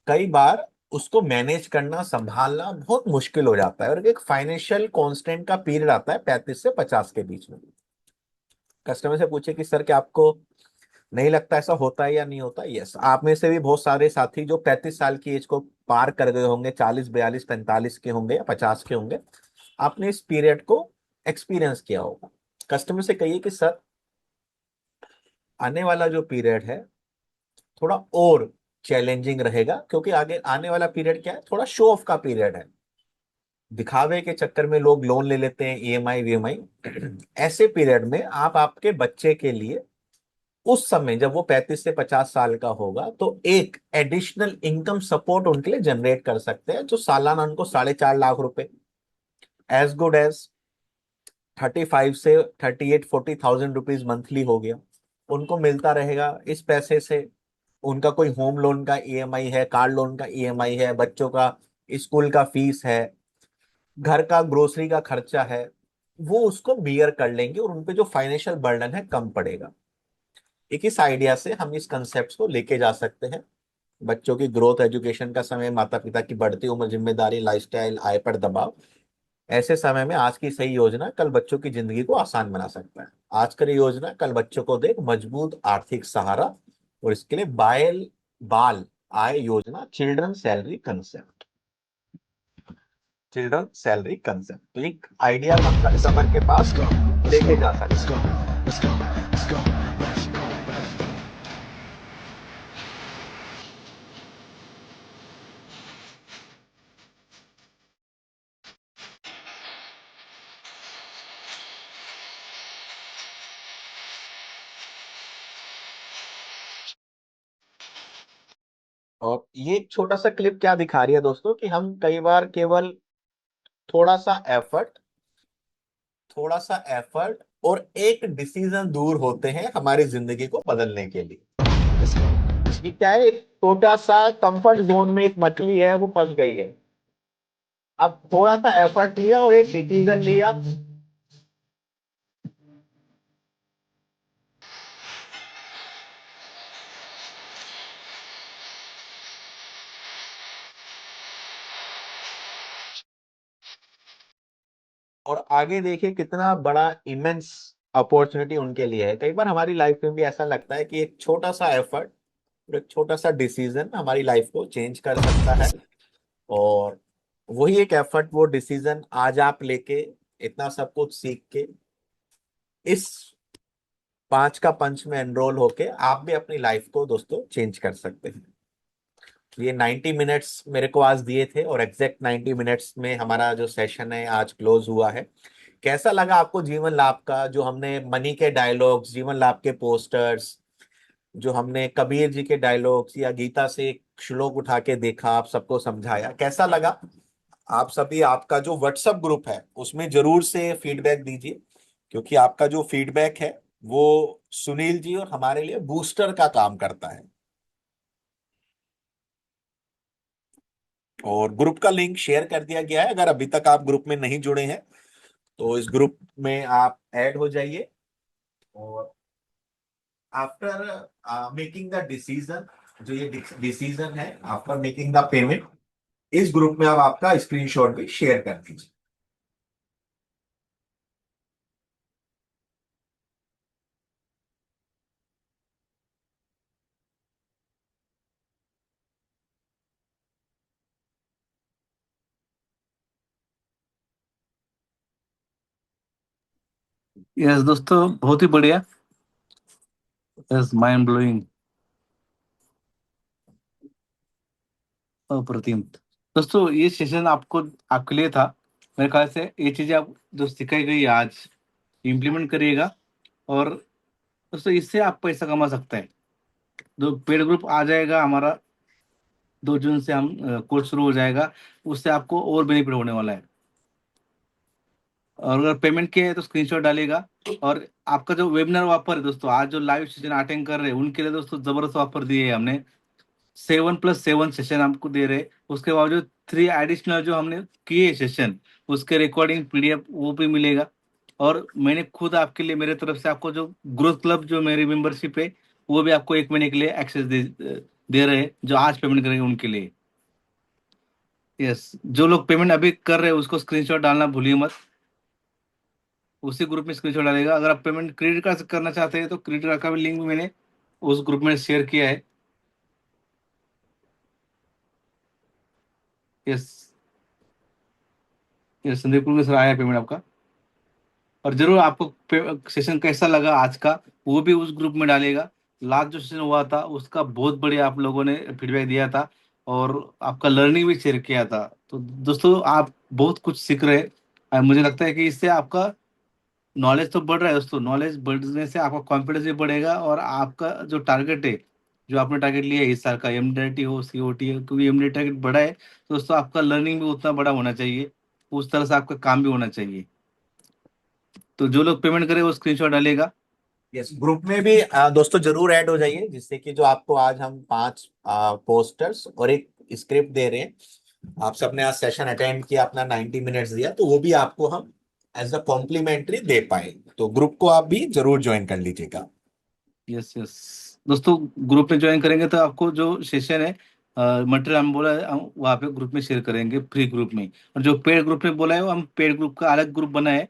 कई बार उसको मैनेज करना, संभालना बहुत मुश्किल हो जाता है, और एक फाइनेंशियल कांस्टेंट का पीरियड आता है 35 से 50 के बीच में। कस्टमर से पूछे कि सर क्या आपको नहीं लगता ऐसा होता है या नहीं होता? यस, आप में से भी बहुत सारे साथी जो 35 साल की एज को पार कर गए होंगे, 40 42 45 के होंगे या 50 के होंगे, आपने इस पीरियड को एक्सपीरियंस किया होगा। कस्टमर से कहिए कि सर, आने वाला जो पीरियड है थोड़ा और चैलेंजिंग रहेगा, क्योंकि आगे आने वाला पीरियड क्या है, थोड़ा शो ऑफ का पीरियड है। दिखावे के चक्कर में लोग लोन ले लेते हैं, ईएमआई वीएमआई। ऐसे पीरियड में आप आपके बच्चे के लिए उस समय जब वो 35 से 50 साल का होगा तो एक एडिशनल इनकम सपोर्ट उनके लिए जनरेट कर सकते हैं, जो सालाना उनको 4.5 लाख रुपए, एज गुड एज 35 से 38 40,000 रुपीज मंथली हो गया, उनको मिलता रहेगा। इस पैसे से उनका कोई होम लोन का ईएमआई है, कार लोन का ईएमआई है, बच्चों का स्कूल का फीस है, घर का ग्रोसरी का खर्चा है, वो उसको बियर कर लेंगे और उनपे जो फाइनेंशियल बर्डन है कम पड़ेगा। एक इस आइडिया से हम इस कंसेप्ट को लेके जा सकते हैं। बच्चों की ग्रोथ, एजुकेशन का समय, माता पिता की बढ़ती उम्र, जिम्मेदारी, लाइफस्टाइल, आय पर दबाव, ऐसे समय में आज की सही योजना कल बच्चों की जिंदगी को आसान बना सकता है। आज की योजना कल बच्चों को दे एक मजबूत आर्थिक सहारा, और इसके लिए बाल आय योजना, चिल्ड्रन सैलरी कंसेप्ट, तो एक आइडिया हम कस्टमर के पास लेके जा सकते हैं। और ये एक छोटा सा क्लिप क्या दिखा रही है दोस्तों, कि हम कई बार केवल थोड़ा सा एफर्ट और एक डिसीजन दूर होते हैं हमारी जिंदगी को बदलने के लिए। ये क्या है, एक छोटा सा कंफर्ट जोन में एक मछली है, वो फंस गई है। अब थोड़ा सा एफर्ट लिया और एक डिसीजन लिया, और आगे देखिए कितना बड़ा इमेंस अपॉर्चुनिटी उनके लिए है। कई बार हमारी लाइफ में भी ऐसा लगता है कि एक छोटा सा एफर्ट और एक छोटा सा डिसीजन हमारी लाइफ को चेंज कर सकता है। और वही एक एफर्ट, वो डिसीजन आज आप लेके इतना सब कुछ सीख के इस 5 का पंच में एनरोल होके आप भी अपनी लाइफ को दोस्तों चेंज कर सकते हैं। ये 90 मिनट्स मेरे को आज दिए थे, और एग्जैक्ट 90 मिनट्स में हमारा जो सेशन है आज क्लोज हुआ है। कैसा लगा आपको जीवन लाभ का, जो हमने मनी के डायलॉग्स, जीवन लाभ के पोस्टर्स, जो हमने कबीर जी के डायलॉग्स या गीता से एक श्लोक उठा के देखा, आप सबको समझाया, कैसा लगा? आप सभी, आपका जो व्हाट्सएप ग्रुप है उसमें जरूर से फीडबैक दीजिए, क्योंकि आपका जो फीडबैक है वो सुनील जी और हमारे लिए बूस्टर का काम करता है। और ग्रुप का लिंक शेयर कर दिया गया है, अगर अभी तक आप ग्रुप में नहीं जुड़े हैं तो इस ग्रुप में आप ऐड हो जाइए। और आफ्टर मेकिंग द डिसीजन, जो ये डिसीजन है, आफ्टर मेकिंग द पेमेंट, इस ग्रुप में आप आपका स्क्रीनशॉट भी शेयर कर दीजिए। यस दोस्तों, बहुत ही बढ़िया। यस, माइंड ब्लोइंग, अप्रतिम। दोस्तों, ये सेशन आपको, आपके लिए था। मेरे ख्याल से ये चीजें आप जो सिखाई गई आज इम्प्लीमेंट करिएगा, और दोस्तों इससे आप पैसा कमा सकते हैं। जो पेड ग्रुप आ जाएगा हमारा 2 जून से, हम कोर्स शुरू हो जाएगा, उससे आपको और बेनिफिट होने वाला है। और अगर पेमेंट किया है तो स्क्रीनशॉट डालिएगा। और आपका जो वेबिनार ऑफर है दोस्तों, आज जो लाइव सेशन अटेंड कर रहे हैं उनके लिए दोस्तों जबरदस्त ऑफर दिए है हमने। 7+7 सेशन आपको दे रहे। उसके बावजूद 3 एडिशनल जो हमने किए सेशन, उसके रिकॉर्डिंग पीडीएफ वो भी मिलेगा। और मैंने खुद आपके लिए मेरे तरफ से आपको जो ग्रोथ क्लब जो मेरी मेंबरशिप है, वो भी आपको 1 महीने के लिए एक्सेस दे रहे हैं, जो आज पेमेंट करेंगे उनके लिए। यस, जो लोग पेमेंट अभी कर रहे हैं उसको स्क्रीनशॉट डालना भूलिए मत, उसी ग्रुप में स्क्रीनशॉट डालेगा। अगर आप पेमेंट क्रेडिट कार्ड से करना चाहते हैं तो क्रेडिट कार्ड का भी लिंक मैंने उस ग्रुप में शेयर किया है। Yes, yes Sandeep Kulkarni sir, आया पेमेंट आपका। और जरूर आपको सेशन कैसा लगा आज का, वो भी उस ग्रुप में डालेगा। लास्ट जो सेशन हुआ था उसका बहुत बढ़िया आप लोगों ने फीडबैक दिया था, और आपका लर्निंग भी शेयर किया था। तो दोस्तों आप बहुत कुछ सीख रहे हैं, और मुझे लगता है कि इससे आपका नॉलेज तो बढ़ रहा है दोस्तों। नॉलेज बढ़ने से आपका कॉन्फिडेंस भी बढ़ेगा, और आपका जो टारगेट है, जो आपने टारगेट लिया है इस साल का, एमडीआरटी हो, सीओटी हो, क्योंकि एमडीआरटी टारगेट बड़ा है तो दोस्तों आपका लर्निंग भी उतना बड़ा होना चाहिए, उस तरह से आपका काम भी होना चाहिए। तो जो लोग पेमेंट करे वो स्क्रीनशॉट डालेगा। यस, ग्रुप में भी दोस्तों जरूर ऐड हो जाइए, जिससे कि जो आपको आज हम 5 पोस्टर्स और एक स्क्रिप्ट दे रहे हैं, आप सबने आज सेशन अटेंड किया, अपना 90 मिनट्स दिया, तो वो भी आपको हम एज अ कॉम्प्लीमेंट्री दे पाए। तो ग्रुप को आप भी जरूर ज्वाइन कर लीजिएगा। यस यस दोस्तों, ग्रुप में ज्वाइन करेंगे तो आपको जो सेशन है, मटेरियल हम बोला है, हम वहाँ पे ग्रुप में शेयर करेंगे फ्री ग्रुप में। और जो पेड ग्रुप में बोला है वो हम पेड ग्रुप का अलग ग्रुप बना है,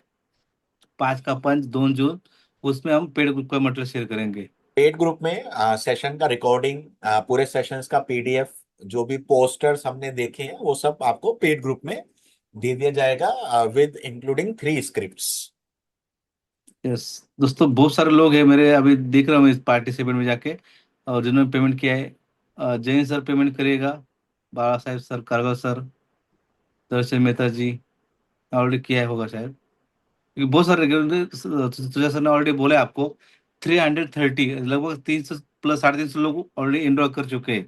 5 का 5 2 जून, उसमें हम पेड ग्रुप का मटेरियल शेयर करेंगे। पेड ग्रुप में सेशन का रिकॉर्डिंग, पूरे सेशंस का पीडीएफ, जो भी पोस्टर्स हमने देखे हैं वो सब आपको पेड ग्रुप में दे दिया जाएगा, विद इंक्लूडिंग 3 स्क्रिप्ट्स। यस दोस्तों, बहुत सारे लोग हैं मेरे, अभी देख रहा हूँ इस पार्टिसिपेंट में जाके, और जिन्होंने पेमेंट किया है। जैन सर पेमेंट करिएगा, बाबा साहेब सर, कारगल सर, दर्शन मेहता जी ऑलरेडी किया होगा शायद, क्योंकि बहुत सारे तुझा सर ने ऑलरेडी बोला है आपको। 330, लगभग 300 प्लस 350 लोग ऑलरेडी एनरोल कर चुके हैं,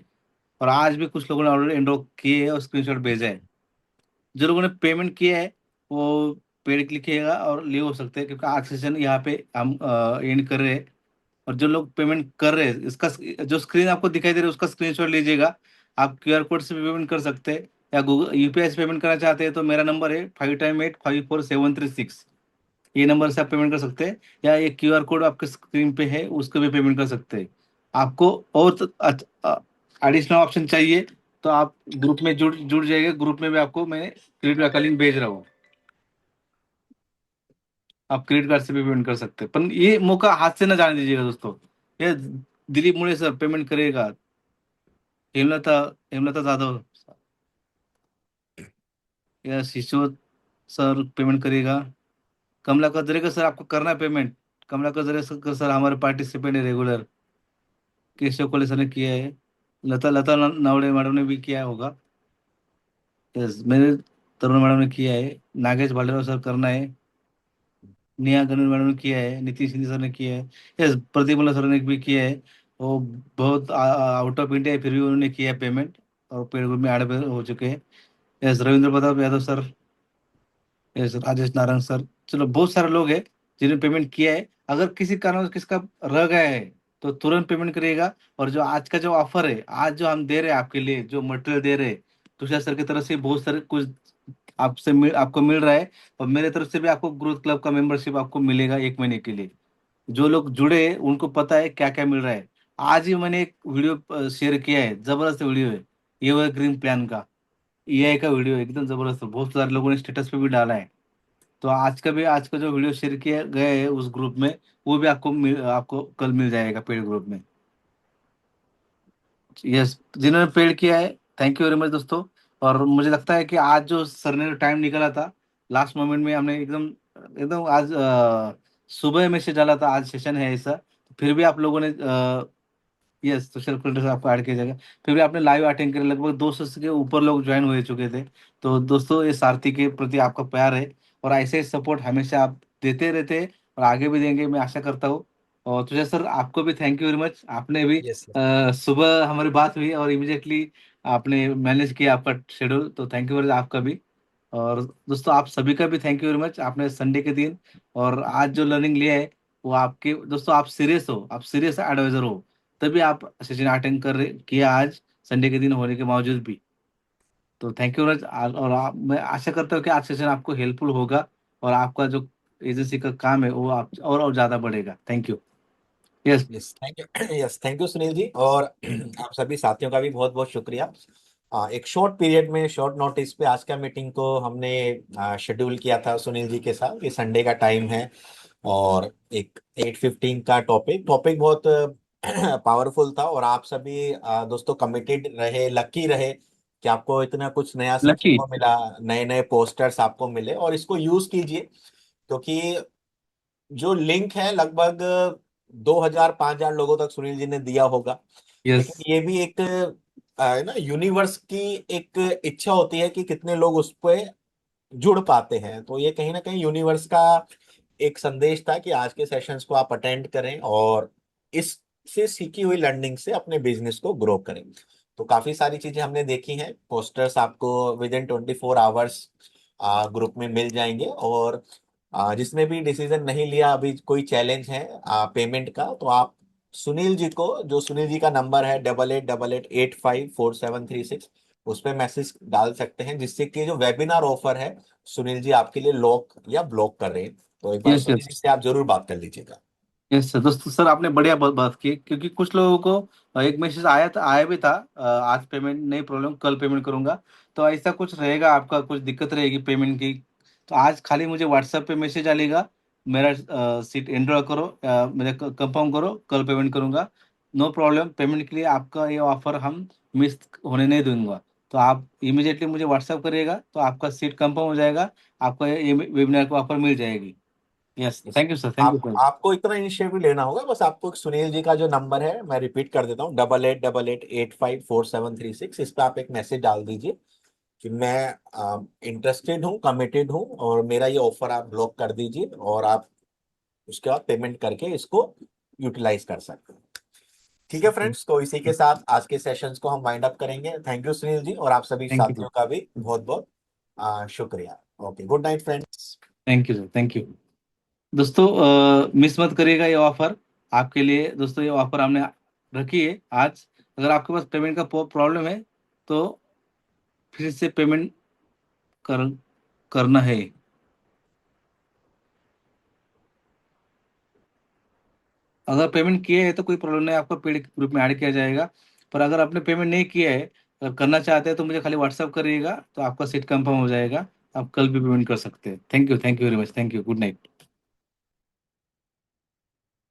और आज भी कुछ लोगों ने ऑलरेडी एनरोल किए हैं और स्क्रीनशॉट भेजा है। जो लोगों ने पेमेंट किया है वो पेड लिखिएगा और ले हो सकते हैं, क्योंकि आज सेशन यहाँ पे हम एंड कर रहे हैं। और जो लोग पेमेंट कर रहे हैं, इसका जो स्क्रीन आपको दिखाई दे रहा है उसका स्क्रीनशॉट लीजिएगा। आप क्यूआर कोड से भी पेमेंट कर सकते हैं, या गूगल यूपीआई से पेमेंट करना चाहते हैं तो मेरा नंबर है 5 टाइम 8 5 4 7 3 6, ये नंबर से आप पेमेंट कर सकते हैं, या ये क्यूआर कोड आपके स्क्रीन पे है उसको भी पेमेंट कर सकते हैं। आपको और एडिशनल ऑप्शन चाहिए तो आप ग्रुप में जुड़ जुड़ जाइए। ग्रुप में भी आपको मैं क्रेडिट कार्ड का लिंक भेज रहा हूँ, आप क्रेडिट कार्ड से भी पेमेंट कर सकते हैं, पर ये मौका हाथ से ना जाने दीजिएगा दोस्तों। ये दिलीप मुड़े सर पेमेंट करेगा, हेमलता हेमलता जाधव या शिशु सर पेमेंट करेगा, कमला कजरेकर सर आपको करना है पेमेंट। कमला कजरेकर सर हमारे पार्टिसिपेंट है रेगुलर। केशव कोले सर ने किया है, लता लता नावड़े मैडम ने भी किया होगा। यस, मेरे तरुण मैडम ने किया है, नागेश भालेराव सर करना है, नेहा गणेश मैडम ने किया है, नीतीश सिंह सर ने किया है, यस प्रतिमला सर ने भी किया है। वो बहुत आउट ऑफ इंडिया है, फिर भी उन्होंने किया है पेमेंट, और पेड ग्रुप में ऐड हो चुके हैं। Yes Ravindra Pratap Yadav sir, yes Rajesh Narayan sir, चलो बहुत सारे लोग हैं जिन्होंने पेमेंट किया है। अगर किसी कारण किसका रह गया है तो तुरंत पेमेंट करिएगा। और जो आज का जो ऑफर है, आज जो हम दे रहे हैं आपके लिए, जो मटेरियल दे रहे हैं, तुषार सर की तरफ से बहुत सारे कुछ आपको मिल रहा है, और मेरे तरफ से भी आपको ग्रोथ क्लब का मेंबरशिप आपको मिलेगा 1 महीने के लिए। जो लोग जुड़े हैं उनको पता है क्या क्या मिल रहा है। आज ही मैंने एक वीडियो शेयर किया है, जबरदस्त वीडियो है, ये ग्रीन प्लान का, एआई का वीडियो है, एकदम जबरदस्त है, बहुत सारे लोगों ने स्टेटस पे भी डाला है। तो आज का जो वीडियो शेयर किया गया है उस ग्रुप में, वो भी आपको कल मिल जाएगा पेड ग्रुप में। यस, जिन्होंने पेड किया है थैंक यू वेरी मच दोस्तों। और मुझे लगता है कि आज जो सर ने टाइम निकाला था, लास्ट मोमेंट में हमने एकदम एकदम आज सुबह में से डाला था, आज सेशन है ऐसा, फिर भी आप लोगों ने यस सोशल मीडिया से आपको ऐड किया जाएगा। फिर भी आपने लाइव अटेंड करे, लगभग 200 के ऊपर लोग ज्वाइन हो चुके थे। तो दोस्तों ये सारथी के प्रति आपका प्यार है, और ऐसे सपोर्ट हमेशा आप देते रहते हैं, और आगे भी देंगे मैं आशा करता हूँ। और तुझे सर आपको भी थैंक यू वेरी मच, आपने भी यस, सुबह हमारी बात हुई और इमिडिएटली आपने मैनेज किया आपका शेड्यूल, तो थैंक यू वेरी मच आपका भी। और दोस्तों आप सभी का भी थैंक यू वेरी मच, आपने संडे के दिन और आज जो लर्निंग लिया है वो आपके दोस्तों, आप सीरियस हो, आप सीरियस एडवाइजर हो, तभी आप सेशन अटेंड कर रहे किया आज संडे के दिन होने के बावजूद भी। तो थैंक यू और मैं आशा करता हूँ कि आज सेशन आपको हेल्पफुल होगा, और आपका जो एजेंसी का काम है वो आप और ज़्यादा बढ़ेगा। Thank you. Yes yes thank you. Yes thank you Sunil ji, और आप सभी साथियों का भी बहुत बहुत शुक्रिया। एक शॉर्ट पीरियड में, शॉर्ट नोटिस पे आज का मीटिंग को हमने शेड्यूल किया था सुनील जी के साथ, कि संडे का टाइम है, और एक 8:15 का टॉपिक टॉपिक बहुत पावरफुल था और आप सभी दोस्तों कमिटेड रहे, लकी रहे कि आपको इतना कुछ नया सीखने लकी। को मिला, नए नए पोस्टर्स आपको मिले, और इसको यूज कीजिए। क्योंकि जो लिंक है लगभग 2,000 5,000 लोगों तक सुनील जी ने दिया होगा। यस। लेकिन ये भी एक ना यूनिवर्स की एक इच्छा होती है कि कितने लोग उस पे जुड़ पाते हैं। तो ये कहीं ना कहीं यूनिवर्स का एक संदेश था कि आज के सेशंस को आप अटेंड करें और इससे सीखी हुई लर्निंग से अपने बिजनेस को ग्रो करें। तो काफी सारी चीजें हमने देखी हैं, पोस्टर्स आपको विद इन 24 आवर्स ग्रुप में मिल जाएंगे। और जिसने भी डिसीजन नहीं लिया, अभी कोई चैलेंज है पेमेंट का, तो आप सुनील जी को, जो सुनील जी का नंबर है 8888854736, उस पर मैसेज डाल सकते हैं, जिससे कि जो वेबिनार ऑफर है सुनील जी आपके लिए लॉक या ब्लॉक कर रहे हैं। तो एक बार यस। सुनील यस। जी से आप जरूर बात कर लीजिएगा। Yes sir. दोस्तों सर आपने बढ़िया बात की, क्योंकि कुछ लोगों को एक मैसेज आया था, आया भी था, आज पेमेंट नहीं, प्रॉब्लम कल पेमेंट करूंगा। तो ऐसा कुछ रहेगा, आपका कुछ दिक्कत रहेगी पेमेंट की, तो आज खाली मुझे व्हाट्सएप पे मैसेज आएगा, मेरा सीट एनरोल करो, मेरा कंफर्म करो, कल पेमेंट करूंगा। नो प्रॉब्लम, पेमेंट के लिए आपका ये ऑफर हम मिस होने नहीं दूंगा। तो आप इमीडिएटली मुझे व्हाट्सएप करिएगा, तो आपका सीट कंफर्म हो जाएगा, आपका ये वेबिनार को ऑफर मिल जाएगी। Yes, thank you sir, thank you sir. आपको इतना इनिशिएटिव लेना होगा, बस आपको सुनील जी का जो नंबर है मैं रिपीट कर देता हूँ, 8888854736, इस पे आप एक मैसेज डाल दीजिए कि मैं इंटरेस्टेड हूँ, कमिटेड हूँ, और मेरा ये ऑफर आप ब्लॉक कर दीजिए, और आप उसके बाद पेमेंट करके इसको यूटिलाइज कर सकते हैं। ठीक है फ्रेंड्स, तो इसी के साथ आज के सेशंस को हम वाइंड अप करेंगे। थैंक यू सुनील जी, और आप सभी थैंक यू। साथियों का भी बहुत बहुत शुक्रिया। Okay, good night friends. Thank you sir, thank you. दोस्तों मिस मत करिएगा ये ऑफर, आपके लिए दोस्तों ये ऑफर हमने रखी है आज। अगर आपके पास पेमेंट का प्रॉब्लम है, तो फिर से पेमेंट कर करना है। अगर पेमेंट किए है तो कोई प्रॉब्लम नहीं, आपको पेड ग्रुप में ऐड किया जाएगा। पर अगर आपने पेमेंट नहीं किया है, अगर करना चाहते हैं, तो मुझे खाली व्हाट्सअप करिएगा, तो आपका सीट कंफर्म हो जाएगा, आप कल भी पेमेंट कर सकते हैं। Thank you very much, thank you, good night.